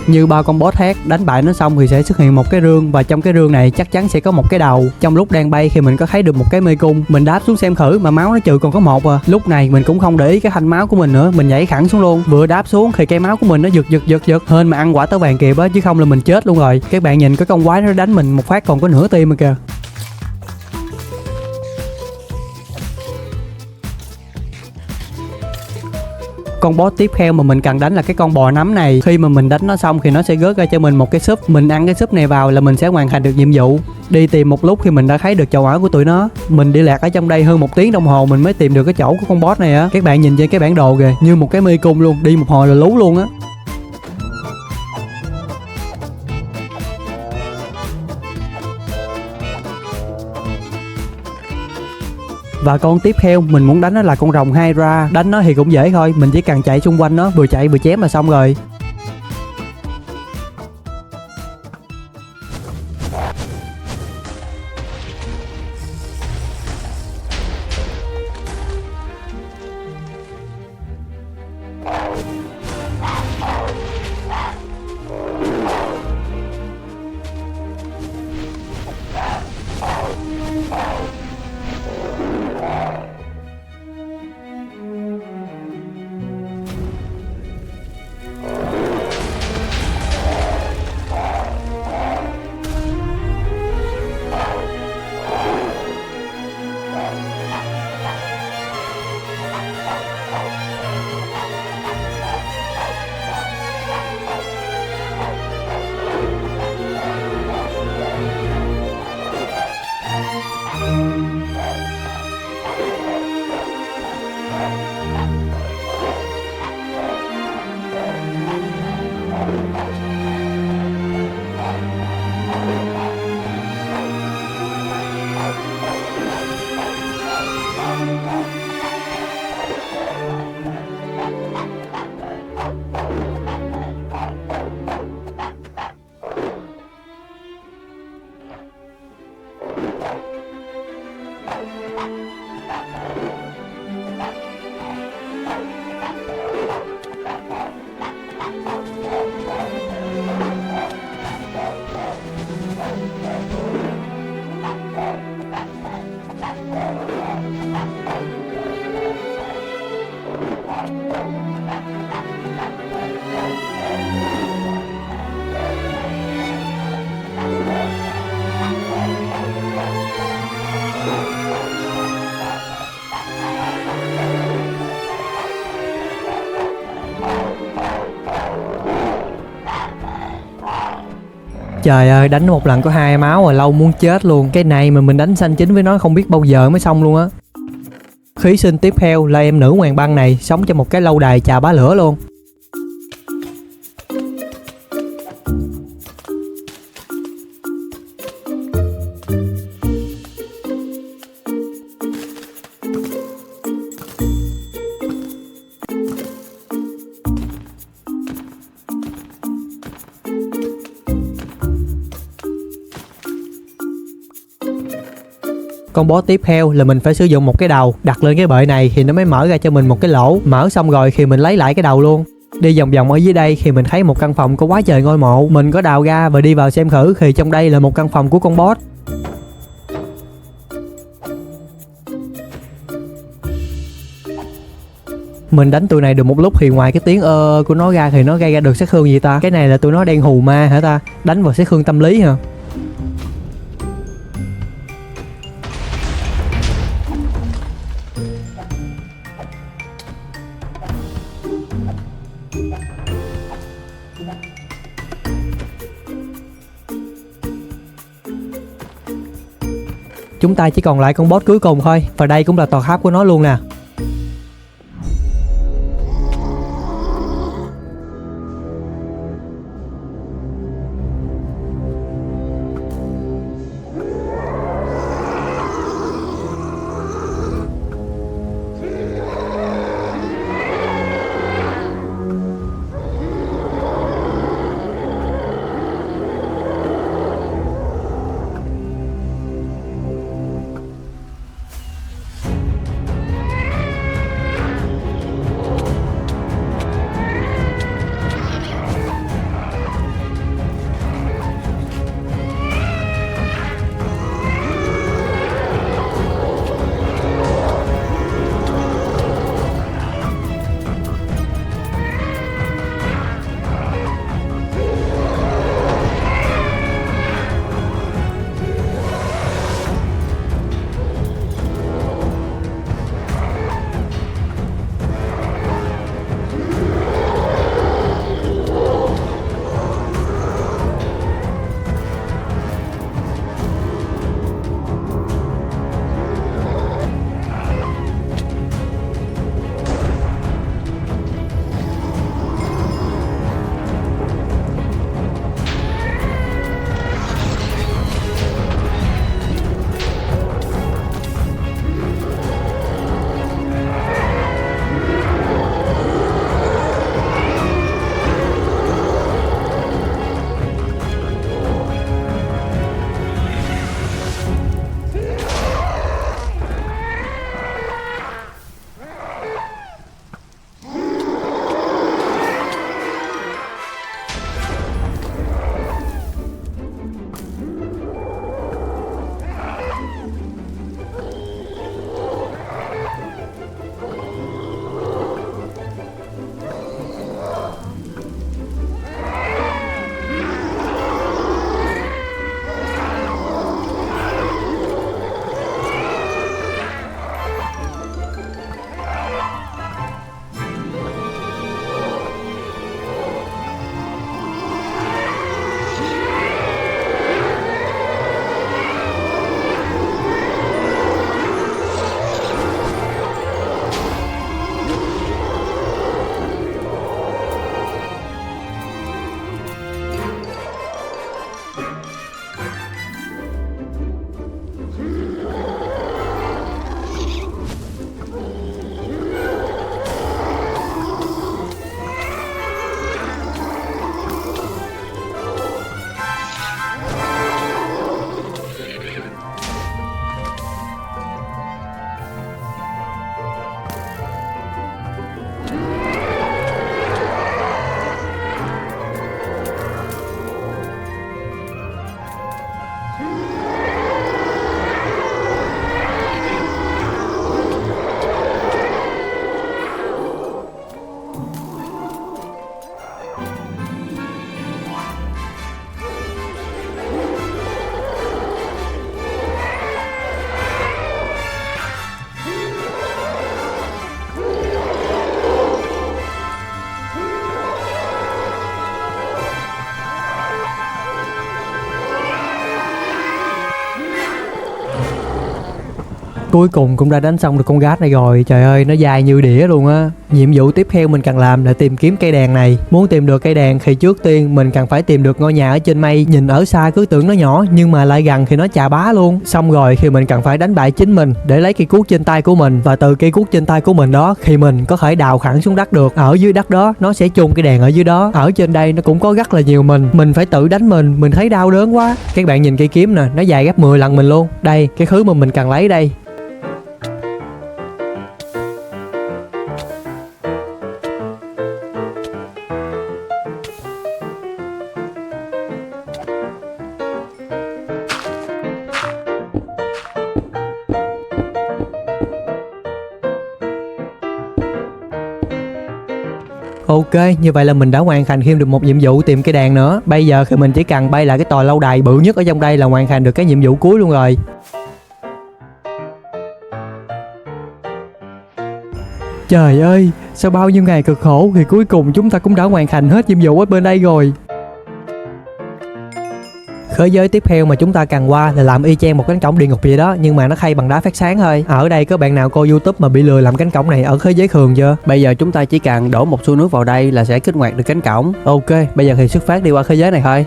Như bao con boss khác, đánh bại nó xong thì sẽ xuất hiện một cái rương, và trong cái rương này chắc chắn sẽ có một cái đầu. Trong lúc đang bay thì mình có thấy được một cái mê cung, mình đáp xuống xem thử mà máu nó trừ còn có một à. Lúc này mình cũng không để ý cái thanh máu của mình nữa, mình nhảy thẳng xuống luôn. Vừa đáp xuống thì cái máu của mình nó giật hên mà ăn quả táo vàng kịp á, chứ không là mình chết luôn rồi. Các bạn nhìn cái con quái nó đánh mình một phát còn có nửa tim rồi kìa. Con boss tiếp theo mà mình cần đánh là cái con bò nấm này. Khi mà mình đánh nó xong thì nó sẽ rớt ra cho mình một cái súp. Mình ăn cái súp này vào là mình sẽ hoàn thành được nhiệm vụ. Đi tìm một lúc thì mình đã thấy được chỗ ở của tụi nó. Mình đi lạc ở trong đây hơn 1 tiếng đồng hồ mình mới tìm được cái chỗ của con boss này á. Các bạn nhìn trên cái bản đồ kìa, như một cái mê cung luôn, đi một hồi là lú luôn á. Và con tiếp theo mình muốn đánh nó là con rồng Hydra. Đánh nó thì cũng dễ thôi, mình chỉ cần chạy xung quanh nó, vừa chạy vừa chém là xong rồi. Trời ơi, đánh một lần có 2 máu rồi, lâu muốn chết luôn. Cái này mà mình đánh xanh chính với nó không biết bao giờ mới xong luôn á. Thí sinh tiếp theo là em nữ hoàng băng này, sống trong một cái lâu đài chà bá lửa luôn. Con boss tiếp theo là mình phải sử dụng một cái đầu đặt lên cái bệ này thì nó mới mở ra cho mình một cái lỗ. Mở xong rồi thì mình lấy lại cái đầu luôn. Đi vòng vòng ở dưới đây thì mình thấy một căn phòng có quá trời ngôi mộ. Mình có đào ra và đi vào xem thử thì trong đây là một căn phòng của con boss. Mình đánh tụi này được một lúc thì ngoài cái tiếng của nó ra thì nó gây ra được sát thương gì ta? Cái này là tụi nó đang hù ma hả ta? Đánh vào sát thương tâm lý hả? Chúng ta chỉ còn lại con boss cuối cùng thôi. Và đây cũng là tòa tháp của nó luôn nè. Cuối cùng cũng đã đánh xong được con gát này rồi. Trời ơi, nó dài như đĩa luôn á. Nhiệm vụ tiếp theo mình cần làm là tìm kiếm cây đèn này. Muốn tìm được cây đèn thì trước tiên mình cần phải tìm được ngôi nhà ở trên mây. Nhìn ở xa cứ tưởng nó nhỏ nhưng mà lại gần thì nó chà bá luôn. Xong rồi thì mình cần phải đánh bại chính mình để lấy cây cuốc trên tay của mình, và từ cây cuốc trên tay của mình đó thì mình có thể đào thẳng xuống đất được. Ở dưới đất đó nó sẽ chôn cây đèn ở dưới đó. Ở trên đây nó cũng có rất là nhiều mình phải tự đánh mình thấy đau đớn quá. Các bạn nhìn cây kiếm nè, nó dài gấp 10 lần mình luôn. Đây, cái thứ mà mình cần lấy đây. Ok, như vậy là mình đã hoàn thành thêm được một nhiệm vụ tìm cây đèn nữa. Bây giờ thì mình chỉ cần bay lại cái tòa lâu đài bự nhất ở trong đây là hoàn thành được cái nhiệm vụ cuối luôn rồi. Trời ơi, sau bao nhiêu ngày cực khổ thì cuối cùng chúng ta cũng đã hoàn thành hết nhiệm vụ ở bên đây rồi. Thế giới tiếp theo mà chúng ta cần qua là làm y chang một cánh cổng địa ngục vậy đó, nhưng mà nó khay bằng đá phát sáng thôi. Ở đây có bạn nào coi YouTube mà bị lừa làm cánh cổng này ở thế giới thường chưa? Bây giờ chúng ta chỉ cần đổ một xô nước vào đây là sẽ kích hoạt được cánh cổng. Ok, bây giờ thì xuất phát đi qua thế giới này thôi.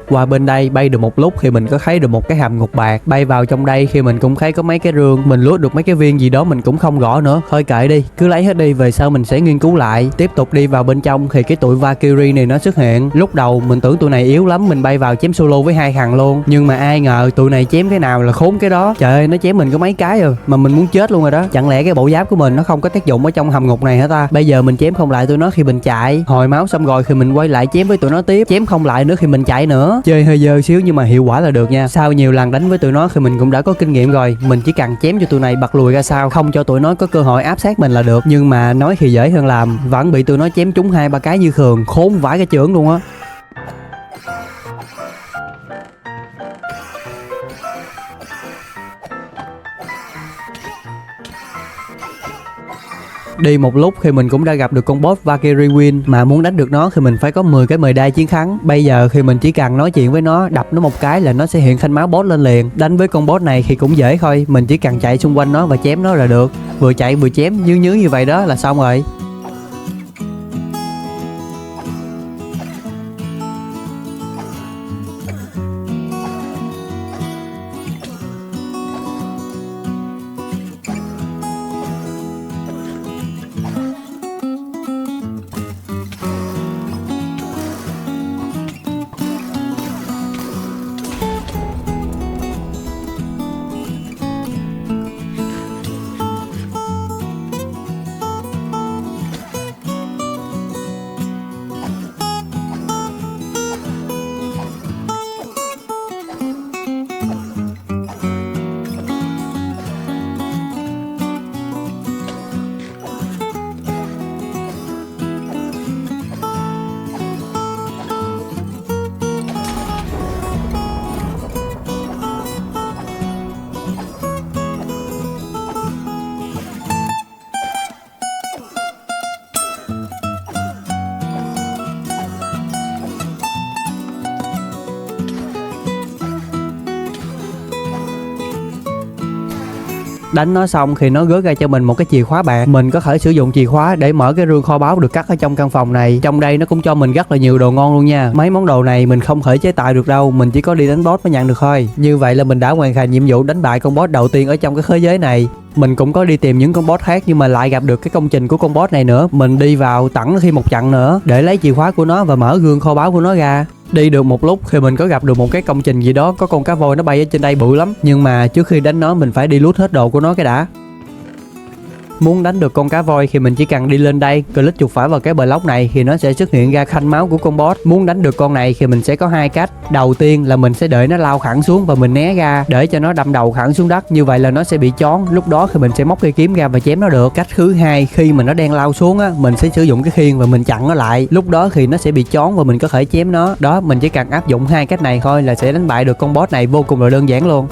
Qua bên đây bay được một lúc thì mình có thấy được một cái hầm ngục bạc. Bay vào trong đây khi mình cũng thấy có mấy cái rương, mình lút được mấy cái viên gì đó mình cũng không rõ nữa. Thôi kệ đi, cứ lấy hết đi, về sau mình sẽ nghiên cứu lại. Tiếp tục đi vào bên trong thì cái tụi Valkyrie này nó xuất hiện. Lúc đầu mình tưởng tụi này yếu lắm, mình bay vào chém solo với 2 thằng luôn. Nhưng mà ai ngờ tụi này chém cái nào là khốn cái đó. Trời ơi, nó chém mình có mấy cái rồi mà mình muốn chết luôn rồi đó. Chẳng lẽ cái bộ giáp của mình nó không có tác dụng ở trong hầm ngục này hả ta? Bây giờ mình chém không lại tụi nó khi mình chạy, hồi máu xong rồi thì mình quay lại chém với tụi nó tiếp, chém không lại nữa khi mình chạy nữa. Chơi hơi dơ xíu nhưng mà hiệu quả là được nha. Sau nhiều lần đánh với tụi nó thì mình cũng đã có kinh nghiệm rồi. Mình chỉ cần chém cho tụi này bật lùi ra sau, không cho tụi nó có cơ hội áp sát mình là được. Nhưng mà nói thì dễ hơn làm, vẫn bị tụi nó chém trúng 2-3 cái như thường, khốn vãi cái chưởng luôn á. Đi một lúc thì mình cũng đã gặp được con boss Valkyrie Queen, mà muốn đánh được nó thì mình phải có 10 cái medal chiến thắng. Bây giờ thì mình chỉ cần nói chuyện với nó, đập nó một cái là nó sẽ hiện thanh máu boss lên liền. Đánh với con boss này thì cũng dễ thôi, mình chỉ cần chạy xung quanh nó và chém nó là được. Vừa chạy vừa chém nhứ nhứ như vậy đó là xong rồi. Đánh nó xong thì nó gớt ra cho mình một cái chìa khóa bạc. Mình có thể sử dụng chìa khóa để mở cái rương kho báu được cất ở trong căn phòng này. Trong đây nó cũng cho mình rất là nhiều đồ ngon luôn nha. Mấy món đồ này mình không thể chế tạo được đâu, mình chỉ có đi đánh boss mới nhận được thôi. Như vậy là mình đã hoàn thành nhiệm vụ đánh bại con boss đầu tiên ở trong cái thế giới này. Mình cũng có đi tìm những con boss khác nhưng mà lại gặp được cái công trình của con boss này nữa. Mình đi vào tặng thêm một trận nữa để lấy chìa khóa của nó và mở gương kho báu của nó ra. Đi được một lúc thì mình có gặp được một cái công trình gì đó, có con cá voi nó bay ở trên đây bự lắm. Nhưng mà trước khi đánh nó mình phải đi loot hết đồ của nó cái đã. Muốn đánh được con cá voi thì mình chỉ cần đi lên đây, click chuột phải vào cái block này thì nó sẽ xuất hiện ra khanh máu của con boss. Muốn đánh được con này thì mình sẽ có 2 cách. Đầu tiên là mình sẽ đợi nó lao thẳng xuống và mình né ra để cho nó đâm đầu thẳng xuống đất, như vậy là nó sẽ bị chón. Lúc đó thì mình sẽ móc cây kiếm ra và chém nó được. Cách thứ hai, khi mà nó đang lao xuống á, mình sẽ sử dụng cái khiên và mình chặn nó lại. Lúc đó thì nó sẽ bị chón và mình có thể chém nó. Đó, mình chỉ cần áp dụng 2 cách này thôi là sẽ đánh bại được con boss này vô cùng là đơn giản luôn.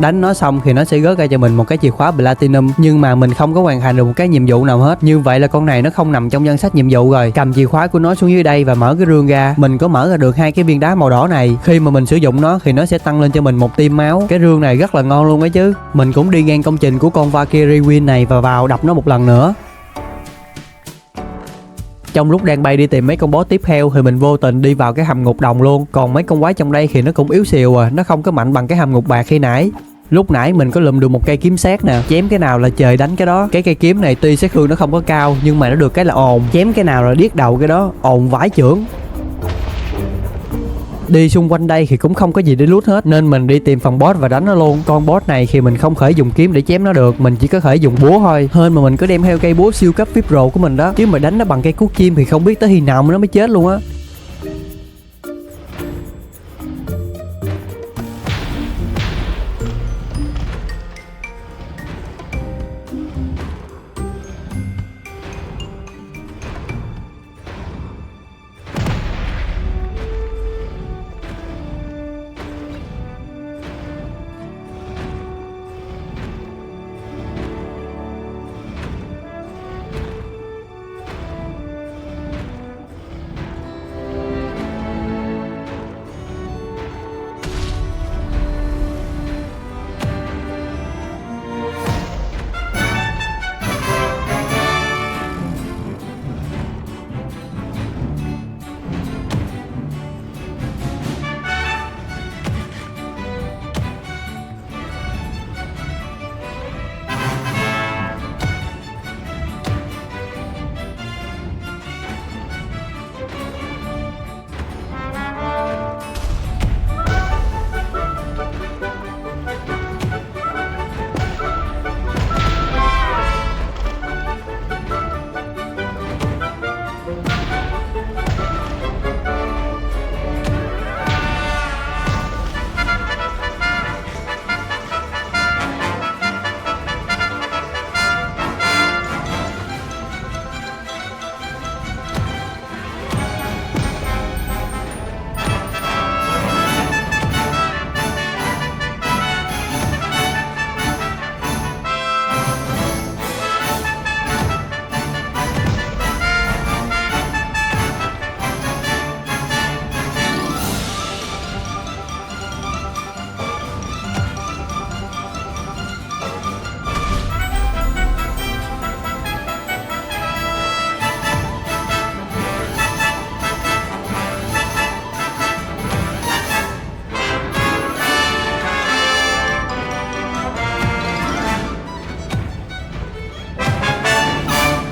Đánh nó xong thì nó sẽ rớt ra cho mình một cái chìa khóa Platinum, nhưng mà mình không có hoàn thành được một cái nhiệm vụ nào hết. Như vậy là con này nó không nằm trong danh sách nhiệm vụ rồi. Cầm chìa khóa của nó xuống dưới đây và mở cái rương ra, mình có mở ra được 2 cái viên đá màu đỏ này. Khi mà mình sử dụng nó thì nó sẽ tăng lên cho mình 1 tim máu. Cái rương này rất là ngon luôn ấy chứ. Mình cũng đi ngang công trình của con Valkyrie Queen này và vào đập nó một lần nữa. Trong lúc đang bay đi tìm mấy con boss tiếp theo thì mình vô tình đi vào cái hầm ngục đồng luôn. Còn mấy con quái trong đây thì nó cũng yếu xìu à, nó không có mạnh bằng cái hầm ngục bạc khi nãy. Lúc nãy mình có lượm được một cây kiếm sét nè, chém cái nào là trời đánh cái đó. Cái cây kiếm này tuy sát thương nó không có cao nhưng mà nó được cái là ồn, chém cái nào là điếc đầu cái đó, ồn vãi chưởng. Đi xung quanh đây thì cũng không có gì để loot hết, nên mình đi tìm phòng boss và đánh nó luôn. Con boss này thì mình không thể dùng kiếm để chém nó được, mình chỉ có thể dùng búa thôi. Hên mà mình có đem theo cây búa siêu cấp VIP Pro của mình đó, chứ mà đánh nó bằng cây cuốc chim thì không biết tới khi nào mà nó mới chết luôn á.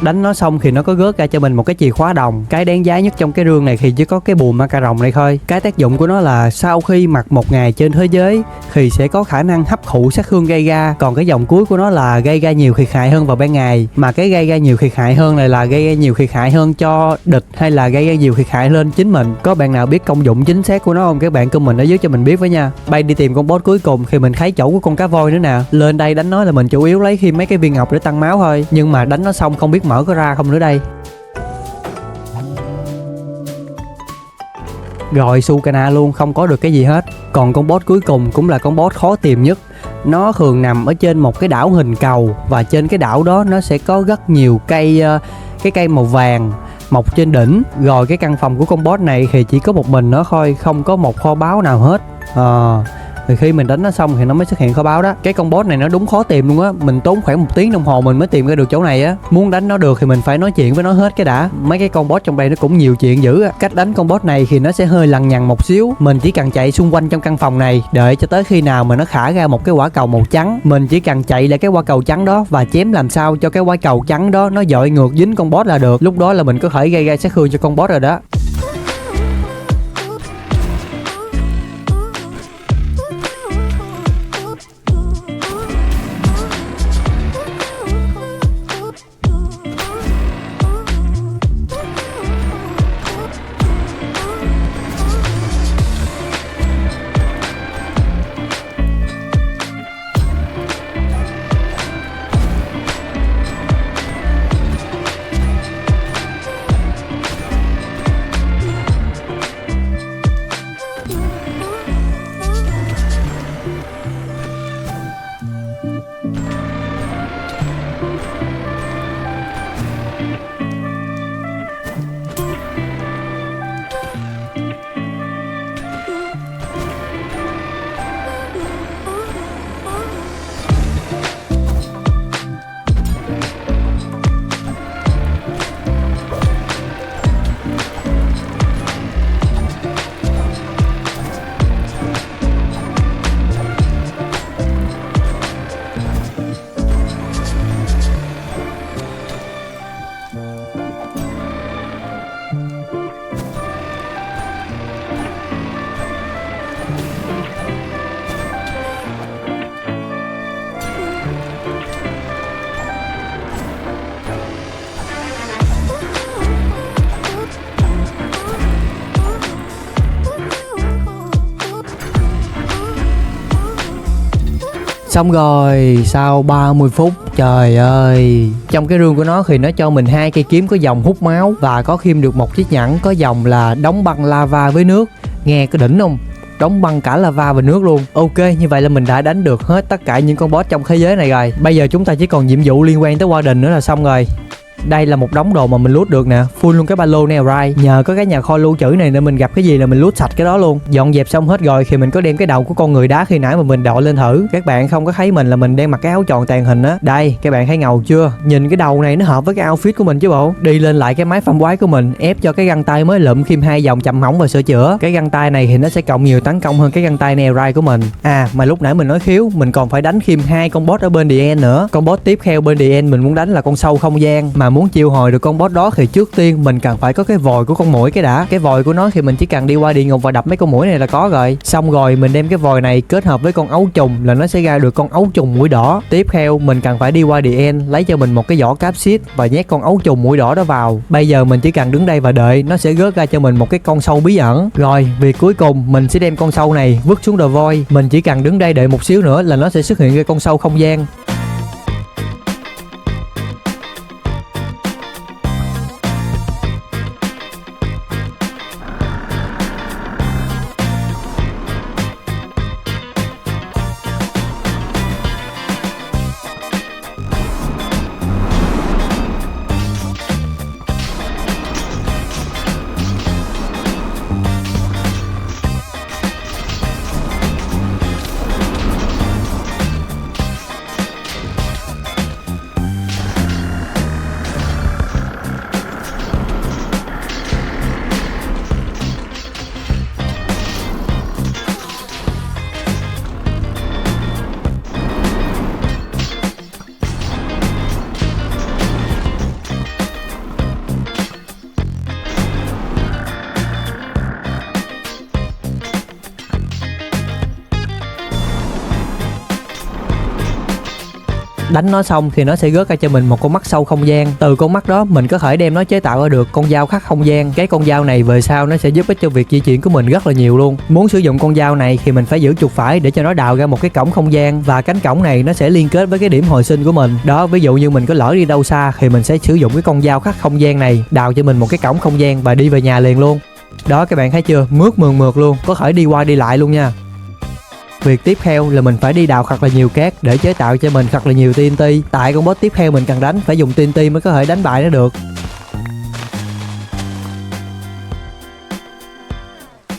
Đánh nó xong thì nó có rớt ra cho mình một cái chìa khóa đồng. Cái đáng giá nhất trong cái rương này thì chỉ có cái bùa ma cà rồng này thôi. Cái tác dụng của nó là sau khi mặc 1 ngày trên thế giới thì sẽ có khả năng hấp thụ sát thương gây ra. Còn cái dòng cuối của nó là gây ra nhiều thiệt hại hơn vào ban ngày. Mà cái gây ra nhiều thiệt hại hơn này là gây ra nhiều thiệt hại hơn cho địch hay là gây ra nhiều thiệt hại lên chính mình. Có bạn nào biết công dụng chính xác của nó không? Các bạn comment ở dưới cho mình biết với nha. Bay đi tìm con boss cuối cùng thì mình thấy chỗ của con cá voi nữa nè. Lên đây đánh nó là mình chủ yếu lấy thêm mấy cái viên ngọc để tăng máu thôi. Nhưng mà đánh nó xong không biết mở có ra không nữa đây. Rồi Sukana luôn, không có được cái gì hết. Còn con boss cuối cùng cũng là con boss khó tìm nhất. Nó thường nằm ở trên một cái đảo hình cầu, và trên cái đảo đó nó sẽ có rất nhiều cây, cái cây màu vàng mọc trên đỉnh. Rồi cái căn phòng của con boss này thì chỉ có một mình nó thôi, không có một kho báu nào hết. Thì khi mình đánh nó xong thì nó mới xuất hiện kho báu đó. Cái con boss này nó đúng khó tìm luôn á. Mình tốn khoảng 1 tiếng đồng hồ mình mới tìm ra được chỗ này á. Muốn đánh nó được thì mình phải nói chuyện với nó hết cái đã. Mấy cái con boss trong đây nó cũng nhiều chuyện dữ á. Cách đánh con boss này thì nó sẽ hơi lằng nhằng một xíu. Mình chỉ cần chạy xung quanh trong căn phòng này, đợi cho tới khi nào mà nó thả ra một cái quả cầu màu trắng. Mình chỉ cần chạy lại cái quả cầu trắng đó và chém làm sao cho cái quả cầu trắng đó nó dội ngược dính con boss là được. Lúc đó là mình có thể gây ra sát thương cho con boss rồi đó. Xong rồi, sau 30 phút, trời ơi. Trong cái rương của nó thì nó cho mình 2 cây kiếm có dòng hút máu và có thêm được một chiếc nhẫn có dòng là đóng băng lava với nước. Nghe có đỉnh không? Đóng băng cả lava và nước luôn. Ok, như vậy là mình đã đánh được hết tất cả những con boss trong thế giới này rồi. Bây giờ chúng ta chỉ còn nhiệm vụ liên quan tới Warden nữa là xong rồi. Đây là một đống đồ mà mình loot được nè, full luôn cái ba lô này right. Nhờ có cái nhà kho lưu trữ này nên mình gặp cái gì là mình loot sạch cái đó luôn. Dọn dẹp xong hết rồi thì mình có đem cái đầu của con người đá khi nãy mà mình đội lên thử. Các bạn không có thấy mình là mình đang mặc cái áo tròn tàng hình á. Đây, các bạn thấy ngầu chưa? Nhìn cái đầu này nó hợp với cái outfit của mình chứ bộ. Đi lên lại cái máy phăm quái của mình, ép cho cái găng tay mới lượm thêm 2 dòng chậm hỏng và sửa chữa. Cái găng tay này thì nó sẽ cộng nhiều tấn công hơn cái găng tay này right của mình. À mà lúc nãy mình nói khiếu, mình còn phải đánh thêm 2 con boss ở bên The End nữa. Con boss tiếp theo bên The End mình muốn đánh là con sâu không gian. Mà muốn chiêu hồi được con boss đó thì trước tiên mình cần phải có cái vòi của con muỗi cái đã. Cái vòi của nó thì mình chỉ cần đi qua địa ngục và đập mấy con muỗi này là có rồi. Xong rồi mình đem cái vòi này kết hợp với con ấu trùng là nó sẽ ra được con ấu trùng muỗi đỏ. Tiếp theo mình cần phải đi qua The End lấy cho mình một cái vỏ capsid và nhét con ấu trùng muỗi đỏ đó vào. Bây giờ mình chỉ cần đứng đây và đợi nó sẽ rớt ra cho mình một cái con sâu bí ẩn. Rồi việc cuối cùng mình sẽ đem con sâu này vứt xuống The Void. Mình chỉ cần đứng đây đợi một xíu nữa là nó sẽ xuất hiện cái con sâu không gian. Đánh nó xong thì nó sẽ rớt ra cho mình một con mắt sâu không gian. Từ con mắt đó mình có thể đem nó chế tạo ra được con dao khắc không gian. Cái con dao này về sau nó sẽ giúp ích cho việc di chuyển của mình rất là nhiều luôn. Muốn sử dụng con dao này thì mình phải giữ chuột phải để cho nó đào ra một cái cổng không gian. Và cánh cổng này nó sẽ liên kết với cái điểm hồi sinh của mình. Đó, ví dụ như mình có lỡ đi đâu xa thì mình sẽ sử dụng cái con dao khắc không gian này đào cho mình một cái cổng không gian và đi về nhà liền luôn. Đó, các bạn thấy chưa? Mướt mượt mượt luôn, có thể đi qua đi lại luôn nha. Việc tiếp theo là mình phải đi đào thật là nhiều cát để chế tạo cho mình thật là nhiều TNT. Tại con boss tiếp theo mình cần đánh phải dùng TNT mới có thể đánh bại nó được.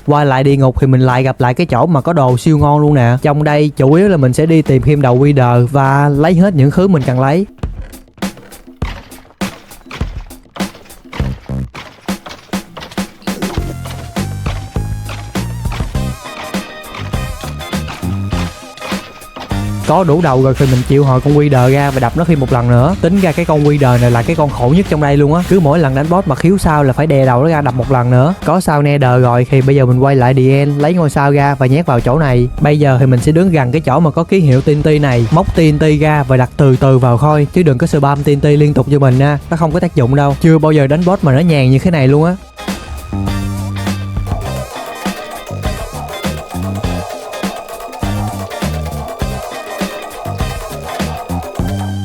Qua lại địa ngục thì mình lại gặp lại cái chỗ mà có đồ siêu ngon luôn nè. Trong đây chủ yếu là mình sẽ đi tìm thêm đầu Wither và lấy hết những thứ mình cần lấy. Có đủ đầu rồi thì mình chịu hồi con Wither ra và đập nó thêm một lần nữa. Tính ra cái con Wither này là cái con khổ nhất trong đây luôn á. Cứ mỗi lần đánh boss mà khiếu sao là phải đè đầu nó ra đập một lần nữa. Có sao Nether rồi thì bây giờ mình quay lại The End, lấy ngôi sao ra và nhét vào chỗ này. Bây giờ thì mình sẽ đứng gần cái chỗ mà có ký hiệu TNT này, móc TNT ra và đặt từ từ vào thôi, chứ đừng có spam TNT liên tục cho mình nha, nó không có tác dụng đâu. Chưa bao giờ đánh boss mà nó nhàn như thế này luôn á.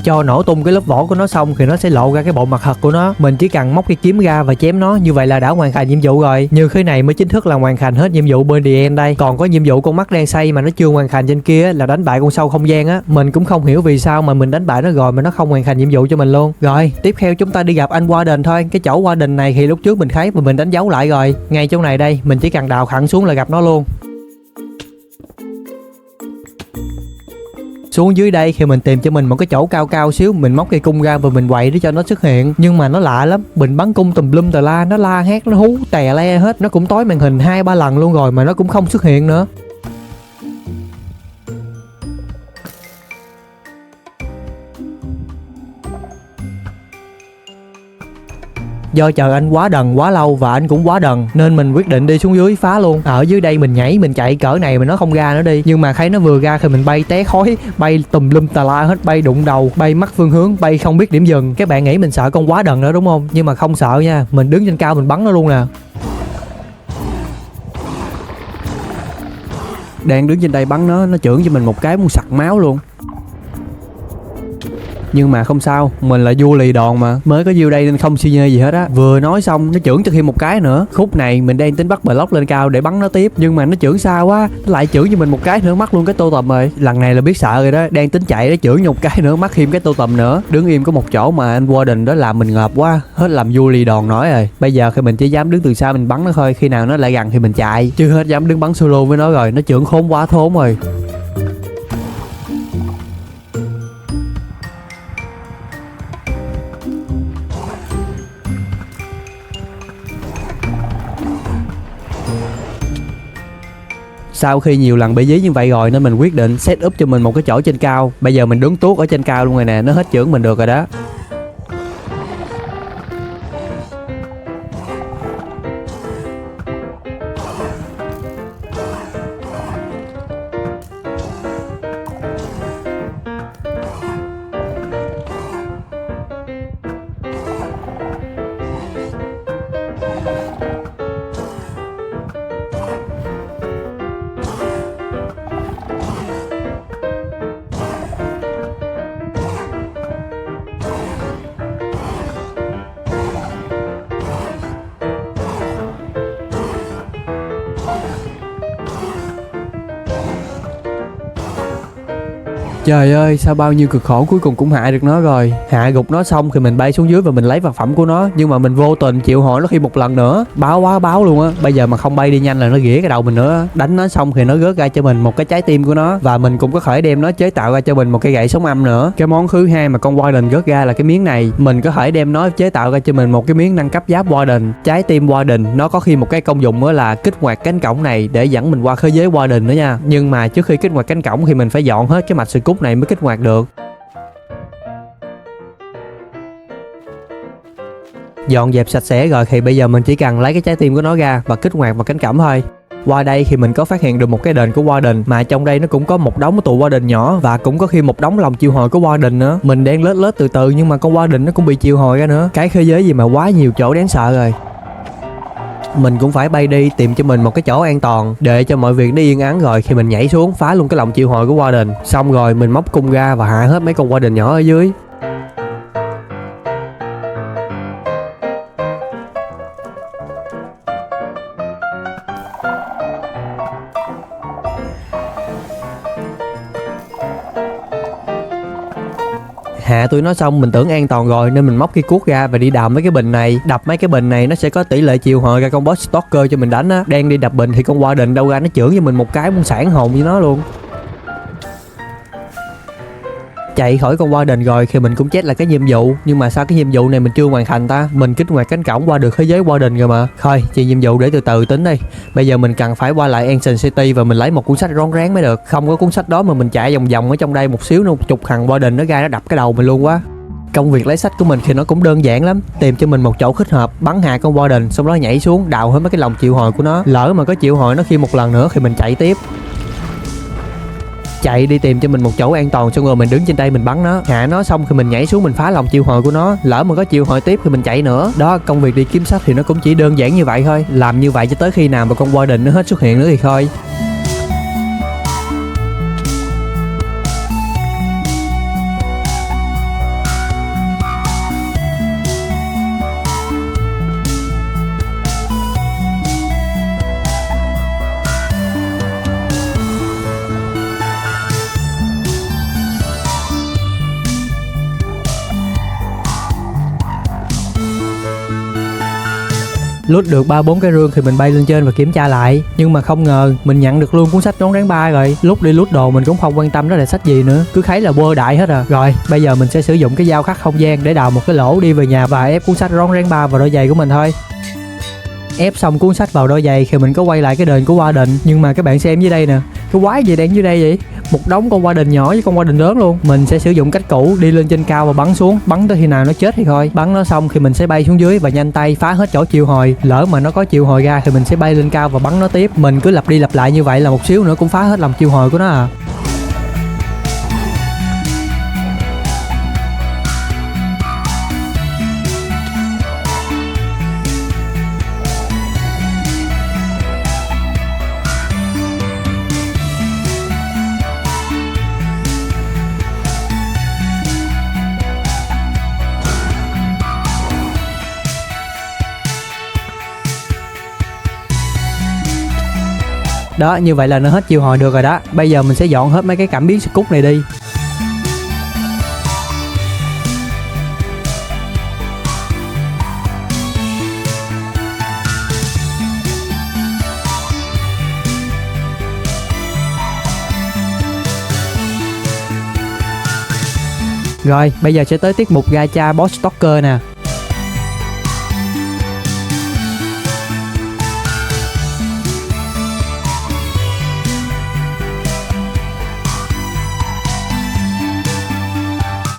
Cho nổ tung cái lớp vỏ của nó xong thì nó sẽ lộ ra cái bộ mặt thật của nó. Mình chỉ cần móc cái kiếm ra và chém nó, như vậy là đã hoàn thành nhiệm vụ rồi. Như thế này mới chính thức là hoàn thành hết nhiệm vụ bên The End đây. Còn có nhiệm vụ con mắt đen xay mà nó chưa hoàn thành trên kia là đánh bại con sâu không gian á. Mình cũng không hiểu vì sao mà mình đánh bại nó rồi mà nó không hoàn thành nhiệm vụ cho mình luôn. Rồi tiếp theo chúng ta đi gặp anh Warden thôi. Cái chỗ Warden này thì lúc trước mình thấy mà mình đánh dấu lại rồi. Ngay chỗ này đây, mình chỉ cần đào thẳng xuống là gặp nó luôn. Xuống dưới đây thì mình tìm cho mình một cái chỗ cao cao xíu, mình móc cây cung ra và mình quậy để cho nó xuất hiện. Nhưng mà nó lạ lắm, mình bắn cung tùm lum tà la, nó la hét, nó hú tè le hết. Nó cũng tối màn hình 2-3 lần luôn rồi mà nó cũng không xuất hiện nữa. Do chờ anh quá đần quá lâu và anh cũng quá đần nên mình quyết định đi xuống dưới phá luôn. Ở dưới đây mình nhảy mình chạy cỡ này mà nó không ra nữa đi. Nhưng mà thấy nó vừa ra thì mình bay té khói, bay tùm lum tà la hết, bay đụng đầu, bay mất phương hướng, bay không biết điểm dừng. Các bạn nghĩ mình sợ con quá đần nữa đúng không? Nhưng mà không sợ nha, mình đứng trên cao mình bắn nó luôn nè. Đang đứng trên đây bắn nó chưởng cho mình một cái muốn sặc máu luôn. Nhưng mà không sao, mình là vua lì đòn mà, mới có vô đây nên không suy nhê gì hết á. Vừa nói xong nó chưởng cho thêm một cái nữa. Khúc này mình đang tính bắt block lên cao để bắn nó tiếp, nhưng mà nó chưởng xa quá, nó lại chưởng cho mình một cái nữa, mắc luôn cái tô tầm rồi. Lần này là biết sợ rồi đó, đang tính chạy để chưởng một cái nữa, mắc thêm cái tô tầm nữa. Đứng im có một chỗ mà anh Warden đó làm mình ngợp quá, hết làm vua lì đòn nói rồi. Bây giờ khi mình chỉ dám đứng từ xa mình bắn nó thôi, khi nào nó lại gần thì mình chạy, chứ hết dám đứng bắn solo với nó rồi, nó chưởng khốn quá thốn rồi. Sau khi nhiều lần bị dí như vậy rồi nên mình quyết định set up cho mình một cái chỗ trên cao. Bây giờ mình đứng tuốt ở trên cao luôn rồi nè, nó hết chưởng mình được rồi đó. Trời ơi, sao bao nhiêu cực khổ cuối cùng cũng hạ được nó rồi. Hạ gục nó xong thì mình bay xuống dưới và mình lấy vật phẩm của nó, nhưng mà mình vô tình chịu hỏi nó thêm một lần nữa. Báo quá báo luôn á. Bây giờ mà không bay đi nhanh là nó ghĩa cái đầu mình nữa. Đánh nó xong thì nó rớt ra cho mình một cái trái tim của nó, và mình cũng có thể đem nó chế tạo ra cho mình một cây gậy sống âm nữa. Cái món thứ hai mà con Warden rớt ra là cái miếng này. Mình có thể đem nó chế tạo ra cho mình một cái miếng nâng cấp giáp Warden. Trái tim Warden nó có khi một cái công dụng nữa là kích hoạt cánh cổng này để dẫn mình qua thế giới Warden nữa nha. Nhưng mà trước khi kích hoạt cánh cổng thì mình phải dọn hết cái mạch sự cút này mới kích hoạt được. Dọn dẹp sạch sẽ rồi thì bây giờ mình chỉ cần lấy cái trái tim của nó ra và kích hoạt vào cánh cổng thôi. Qua đây thì mình có phát hiện được một cái đền của Warden, mà trong đây nó cũng có một đống tụ Warden nhỏ và cũng có khi một đống lòng triệu hồi của Warden nữa. Mình đang lết lết từ từ nhưng mà con Warden nó cũng bị triệu hồi ra nữa. Cái thế giới gì mà quá nhiều chỗ đáng sợ rồi. Mình cũng phải bay đi tìm cho mình một cái chỗ an toàn để cho mọi việc nó yên ắng, rồi khi mình nhảy xuống phá luôn cái lòng triệu hồi của Warden. Xong rồi mình móc cung ra và hạ hết mấy con Warden nhỏ ở dưới. Hạ tụi nó xong mình tưởng an toàn rồi nên mình móc cái cuốc ra và đi đào mấy cái bình này. Đập mấy cái bình này nó sẽ có tỷ lệ triệu hồi ra con boss stalker cho mình đánh á. Đang đi đập bình thì con Warden đâu ra nó chưởng cho mình một cái muốn sản hồn với nó luôn. Chạy khỏi con Warden rồi thì mình cũng chết là cái nhiệm vụ, nhưng mà sao cái nhiệm vụ này mình chưa hoàn thành ta? Mình kích hoạt cánh cổng qua được thế giới Warden rồi mà. Thôi chuyện nhiệm vụ để từ từ tính đi. Bây giờ mình cần phải qua lại Ancient City và mình lấy một cuốn sách rón rén mới được. Không có cuốn sách đó mà mình chạy vòng vòng ở trong đây một xíu nữa, một chục thằng Warden nó ra nó đập cái đầu mình luôn quá. Công việc lấy sách của mình thì nó cũng đơn giản lắm. Tìm cho mình một chỗ thích hợp, bắn hạ con Warden, xong đó nhảy xuống đào hết mấy cái lòng triệu hồi của nó. Lỡ mà có triệu hồi nó khi một lần nữa thì mình chạy tiếp. Chạy đi tìm cho mình một chỗ an toàn, xong rồi mình đứng trên đây mình bắn nó. Hạ nó xong thì mình nhảy xuống mình phá lòng triệu hồi của nó. Lỡ mà có triệu hồi tiếp thì mình chạy nữa. Đó, công việc đi kiếm sách thì nó cũng chỉ đơn giản như vậy thôi. Làm như vậy cho tới khi nào mà con Warden nó hết xuất hiện nữa thì thôi. Lút được 3-4 cái rương thì mình bay lên trên và kiểm tra lại. Nhưng mà không ngờ mình nhận được luôn cuốn sách rón rén 3 rồi. Lúc đi lút đồ mình cũng không quan tâm đó là sách gì nữa, cứ thấy là quơ đại hết à. Rồi bây giờ mình sẽ sử dụng cái dao khắc không gian để đào một cái lỗ đi về nhà và ép cuốn sách rón rén 3 vào đôi giày của mình thôi. Ép xong cuốn sách vào đôi giày thì mình có quay lại cái đền của Warden. Nhưng mà các bạn xem dưới đây nè, cái quái gì đang dưới đây vậy? Một đống con Warden nhỏ với con Warden lớn luôn. Mình sẽ sử dụng cách cũ đi lên trên cao và bắn xuống, bắn tới khi nào nó chết thì thôi. Bắn nó xong thì mình sẽ bay xuống dưới và nhanh tay phá hết chỗ triệu hồi. Lỡ mà nó có triệu hồi ra thì mình sẽ bay lên cao và bắn nó tiếp. Mình cứ lặp đi lặp lại như vậy là một xíu nữa cũng phá hết lòng triệu hồi của nó à. Đó, như vậy là nó hết triệu hồi được rồi đó. Bây giờ mình sẽ dọn hết mấy cái cảm biến scoop này đi. Rồi, bây giờ sẽ tới tiết mục gacha boss stalker nè.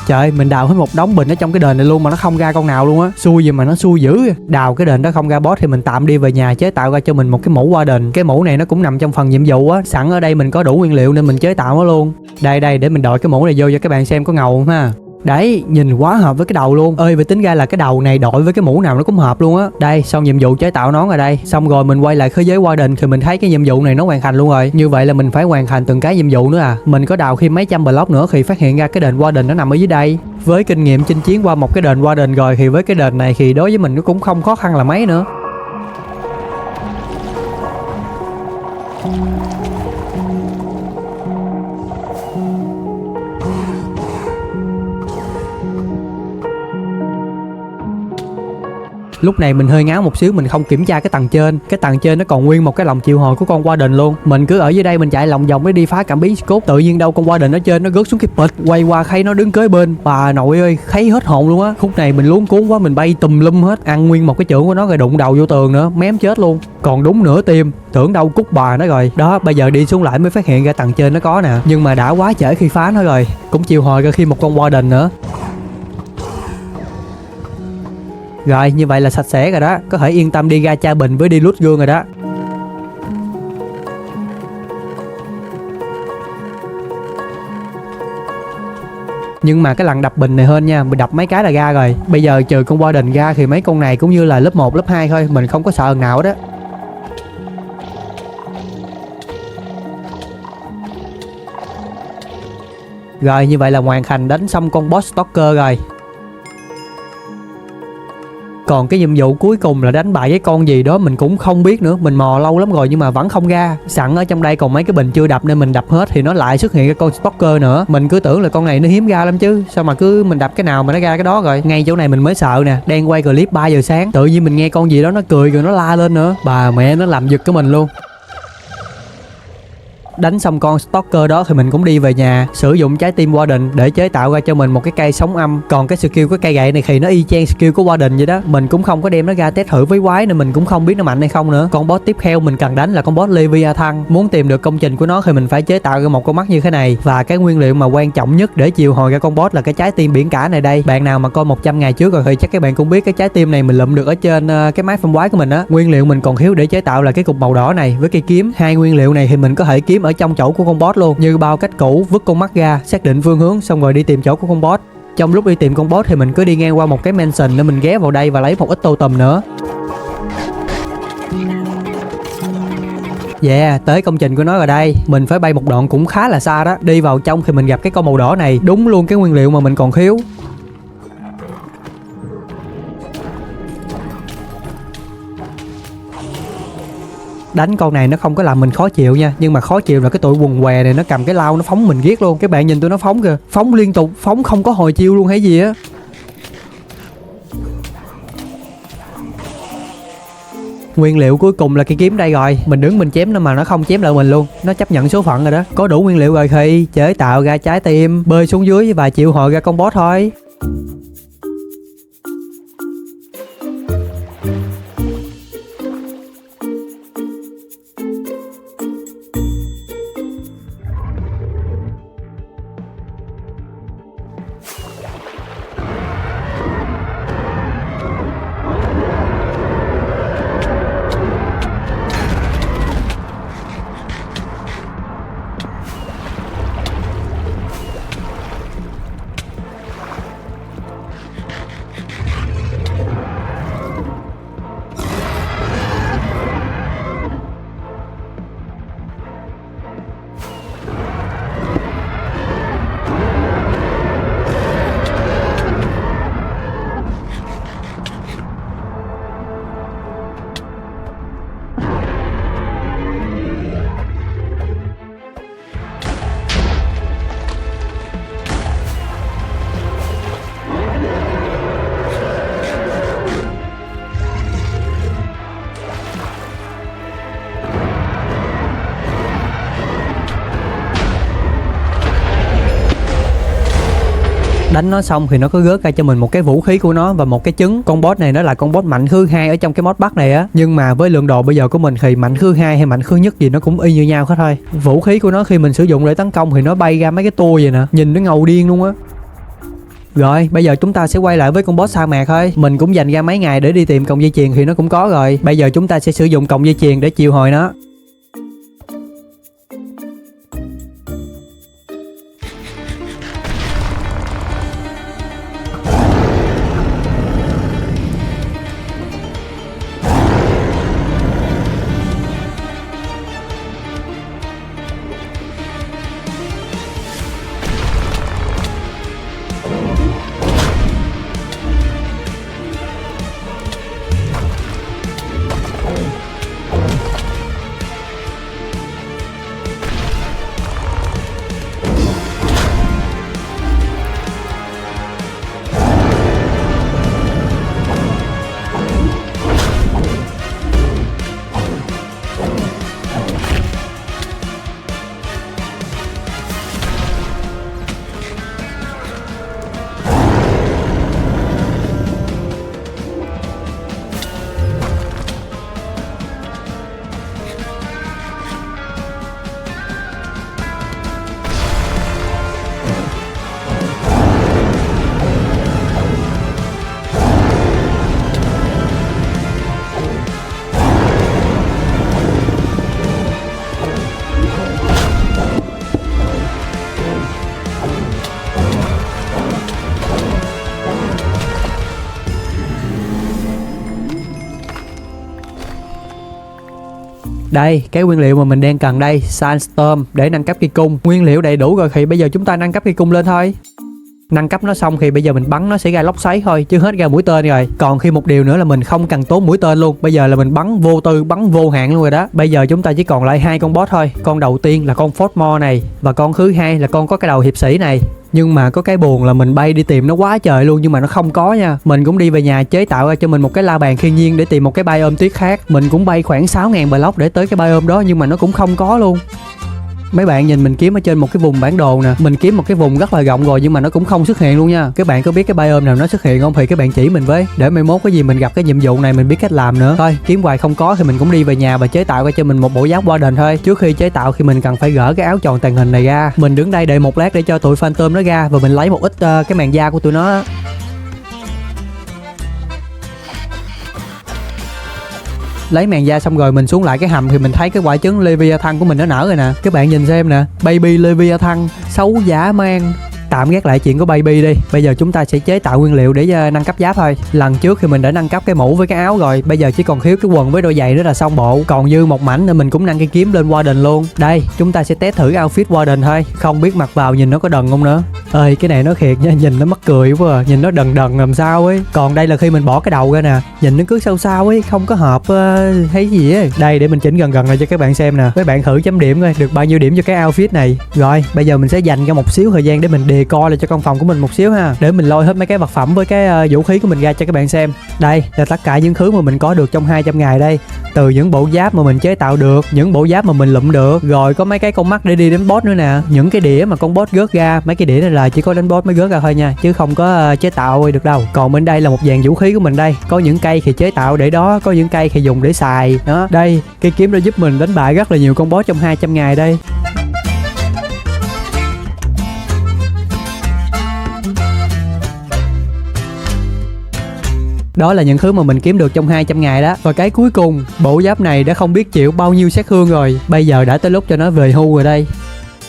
Trời, mình đào hết một đống bình ở trong cái đền này luôn mà nó không ra con nào luôn á. Xui gì mà nó xui dữ. Đào cái đền đó không ra boss thì mình tạm đi về nhà chế tạo ra cho mình một cái mũ Warden. Cái mũ này nó cũng nằm trong phần nhiệm vụ á. Sẵn ở đây mình có đủ nguyên liệu nên mình chế tạo nó luôn. Đây để mình đội cái mũ này vô cho các bạn xem có ngầu không ha. Đấy, nhìn quá hợp với cái đầu luôn. Ơi, vậy tính ra là cái đầu này đội với cái mũ nào nó cũng hợp luôn á. Đây, xong nhiệm vụ chế tạo nón rồi đây. Xong rồi mình quay lại thế giới Warden thì mình thấy cái nhiệm vụ này nó hoàn thành luôn rồi. Như vậy là mình phải hoàn thành từng cái nhiệm vụ nữa à. Mình có đào thêm mấy trăm block nữa thì phát hiện ra cái đền Warden nó nằm ở dưới đây. Với kinh nghiệm chinh chiến qua một cái đền Warden rồi thì với cái đền này thì đối với mình nó cũng không khó khăn là mấy nữa. Lúc này mình hơi ngáo một xíu, mình không kiểm tra cái tầng trên. Cái tầng trên nó còn nguyên một cái lồng triệu hồi của con Warden luôn. Mình cứ ở dưới đây mình chạy lòng vòng để đi phá cảm biến scope. Tự nhiên đâu con Warden ở trên nó rớt xuống cái bịch. Quay qua thấy nó đứng kế bên. Bà nội ơi, thấy hết hồn luôn á. Khúc này mình luống cuốn quá, mình bay tùm lum hết. Ăn nguyên một cái chưởng của nó rồi đụng đầu vô tường nữa, mém chết luôn. Còn đúng nửa tim, tưởng đâu cút bà nó rồi. Đó, bây giờ đi xuống lại mới phát hiện ra tầng trên nó có nè. Nhưng mà đã quá trễ khi phá nó rồi. Cũng triệu hồi ra khi một con Warden nữa. Rồi, như vậy là sạch sẽ rồi đó. Có thể yên tâm đi gacha bình với đi loot gương rồi đó. Nhưng mà cái lần đập bình này hơn nha. Mình đập mấy cái là ra rồi. Bây giờ trừ con Warden ra thì mấy con này cũng như là lớp 1, lớp 2 thôi. Mình không có sợ nào đó. Rồi, như vậy là hoàn thành đánh xong con boss stalker rồi. Còn cái nhiệm vụ cuối cùng là đánh bại cái con gì đó mình cũng không biết nữa. Mình mò lâu lắm rồi nhưng mà vẫn không ra. Sẵn ở trong đây còn mấy cái bình chưa đập nên mình đập hết thì nó lại xuất hiện cái con stalker nữa. Mình cứ tưởng là con này nó hiếm ra lắm chứ. Sao mà cứ mình đập cái nào mà nó ra cái đó rồi. Ngay chỗ này mình mới sợ nè. Đang quay clip 3 giờ sáng. Tự nhiên mình nghe con gì đó nó cười rồi nó la lên nữa. Bà mẹ nó làm giật cái mình luôn. Đánh xong con stalker đó thì mình cũng đi về nhà, sử dụng trái tim Warden để chế tạo ra cho mình một cái cây sóng âm. Còn cái skill của cây gậy này thì nó y chang skill của Warden vậy đó. Mình cũng không có đem nó ra test thử với quái nên mình cũng không biết nó mạnh hay không nữa. Con boss tiếp theo mình cần đánh là con boss Leviathan. Muốn tìm được công trình của nó thì mình phải chế tạo ra một con mắt như thế này. Và cái nguyên liệu mà quan trọng nhất để triệu hồi ra con boss là cái trái tim biển cả này đây. Bạn nào mà coi 100 ngày trước rồi thì chắc các bạn cũng biết cái trái tim này mình lụm được ở trên cái máy phân quái của mình á. Nguyên liệu mình còn thiếu để chế tạo là cái cục màu đỏ này với cây kiếm. Hai nguyên liệu này thì mình có thể kiếm ở trong chỗ của con boss luôn. Như bao cách cũ, vứt con mắt ra, xác định phương hướng xong rồi đi tìm chỗ của con boss. Trong lúc đi tìm con boss thì mình cứ đi ngang qua một cái mansion nên mình ghé vào đây và lấy một ít totem nữa. Yeah, tới công trình của nó rồi đây. Mình phải bay một đoạn cũng khá là xa đó. Đi vào trong thì mình gặp cái con màu đỏ này. Đúng luôn cái nguyên liệu mà mình còn thiếu. Đánh con này nó không có làm mình khó chịu nha. Nhưng mà khó chịu là cái tụi quần què này nó cầm cái lao nó phóng mình ghét luôn. Các bạn nhìn tụi nó phóng kìa. Phóng liên tục, phóng không có hồi chiêu luôn hay gì á. Nguyên liệu cuối cùng là cái kiếm đây rồi. Mình đứng mình chém nó mà nó không chém lại mình luôn. Nó chấp nhận số phận rồi đó. Có đủ nguyên liệu rồi thì chế tạo ra trái tim, bơi xuống dưới và triệu hồi ra con boss thôi. Đánh nó xong thì nó có rớt ra cho mình một cái vũ khí của nó và một cái trứng. Con boss này nó là con boss mạnh thứ hai ở trong cái mod Bắc này á, nhưng mà với lượng đồ bây giờ của mình thì mạnh thứ hai hay mạnh thứ nhất gì nó cũng y như nhau hết thôi. Vũ khí của nó khi mình sử dụng để tấn công thì nó bay ra mấy cái tua vậy nè, nhìn nó ngầu điên luôn á. Rồi, bây giờ chúng ta sẽ quay lại với con boss sa mạc thôi. Mình cũng dành ra mấy ngày để đi tìm cọng dây chuyền thì nó cũng có rồi. Bây giờ chúng ta sẽ sử dụng cọng dây chuyền để triệu hồi nó. Đây, cái nguyên liệu mà mình đang cần đây, Sandstorm để nâng cấp cây cung. Nguyên liệu đầy đủ rồi thì bây giờ chúng ta nâng cấp cây cung lên thôi. Nâng cấp nó xong thì bây giờ mình bắn nó sẽ ra lốc xoáy thôi, chứ hết ra mũi tên rồi. Còn khi một điều nữa là mình không cần tốn mũi tên luôn. Bây giờ là mình bắn vô tư, bắn vô hạn luôn rồi đó. Bây giờ chúng ta chỉ còn lại hai con boss thôi. Con đầu tiên là con Frostmore này, và con thứ hai là con có cái đầu hiệp sĩ này. Nhưng mà có cái buồn là mình bay đi tìm nó quá trời luôn nhưng mà nó không có nha. Mình cũng đi về nhà chế tạo ra cho mình một cái la bàn thiên nhiên để tìm một cái biome tuyết khác. Mình cũng bay khoảng 6.000 block để tới cái biome đó nhưng mà nó cũng không có luôn. Mấy bạn nhìn mình kiếm ở trên một cái vùng bản đồ nè, mình kiếm một cái vùng rất là rộng rồi nhưng mà nó cũng không xuất hiện luôn nha. Các bạn có biết cái biome nào nó xuất hiện không thì các bạn chỉ mình với, để mai mốt có gì mình gặp cái nhiệm vụ này mình biết cách làm nữa. Thôi kiếm hoài không có thì mình cũng đi về nhà và chế tạo ra cho mình một bộ giáp Warden thôi. Trước khi chế tạo thì mình cần phải gỡ cái áo tròn tàng hình này ra. Mình đứng đây đợi một lát để cho tụi Phantom nó ra và mình lấy một ít cái màn da của tụi nó. Lấy màn da xong rồi mình xuống lại cái hầm thì mình thấy cái quả trứng Leviathan của mình nó nở rồi nè. Các bạn nhìn xem nè, baby Leviathan xấu dã man. Tạm gác lại chuyện của baby đi. Bây giờ chúng ta sẽ chế tạo nguyên liệu để nâng cấp giáp thôi. Lần trước thì mình đã nâng cấp cái mũ với cái áo rồi, bây giờ chỉ còn thiếu cái quần với đôi giày nữa là xong bộ. Còn dư một mảnh nữa mình cũng nâng cái kiếm lên Warden luôn. Đây, chúng ta sẽ test thử outfit Warden thôi. Không biết mặc vào nhìn nó có đần không nữa. Ơi cái này nó thiệt nha, nhìn nó mắc cười quá à. Nhìn nó đần đần làm sao ấy. Còn đây là khi mình bỏ cái đầu ra nè, nhìn nó cứ sao sao ấy, không có hợp thấy gì ấy. Đây để mình chỉnh gần gần lại cho các bạn xem nè. Mấy bạn thử chấm điểm coi được bao nhiêu điểm cho cái outfit này. Rồi bây giờ mình sẽ dành ra một xíu thời gian để mình decor lại cho căn phòng của mình một xíu ha, để mình lôi hết mấy cái vật phẩm với cái vũ khí của mình ra cho các bạn xem. Đây là tất cả những thứ mà mình có được trong 200 ngày đây. Từ những bộ giáp mà mình chế tạo được, những bộ giáp mà mình lụm được, rồi có mấy cái con mắt để đi đến boss nữa nè, những cái đĩa mà con boss rớt ra. Mấy cái đĩa này là chỉ có đến boss mới rớt ra thôi nha, chứ không có chế tạo được đâu. Còn bên đây là một dàn vũ khí của mình đây. Có những cây thì chế tạo để đó, có những cây thì dùng để xài đó. Đây cái kiếm đã giúp mình đánh bại rất là nhiều con boss trong 200 ngày đây. Đó là những thứ mà mình kiếm được trong 200 ngày đó. Và cái cuối cùng, bộ giáp này đã không biết chịu bao nhiêu sát thương rồi. Bây giờ đã tới lúc cho nó về hưu rồi đây.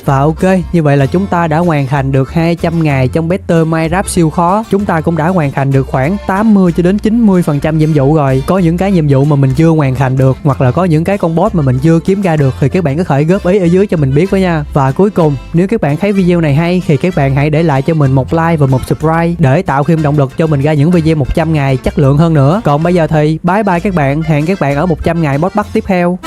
Và ok, như vậy là chúng ta đã hoàn thành được 200 ngày trong Better Minecraft siêu khó. Chúng ta cũng đã hoàn thành được khoảng 80 cho đến 90% nhiệm vụ rồi. Có những cái nhiệm vụ mà mình chưa hoàn thành được, hoặc là có những cái con boss mà mình chưa kiếm ra được, thì các bạn có thể góp ý ở dưới cho mình biết với nha. Và cuối cùng, nếu các bạn thấy video này hay thì các bạn hãy để lại cho mình một like và một subscribe để tạo thêm động lực cho mình ra những video 100 ngày chất lượng hơn nữa. Còn bây giờ thì bye bye các bạn, hẹn các bạn ở 100 ngày boss Bắc tiếp theo.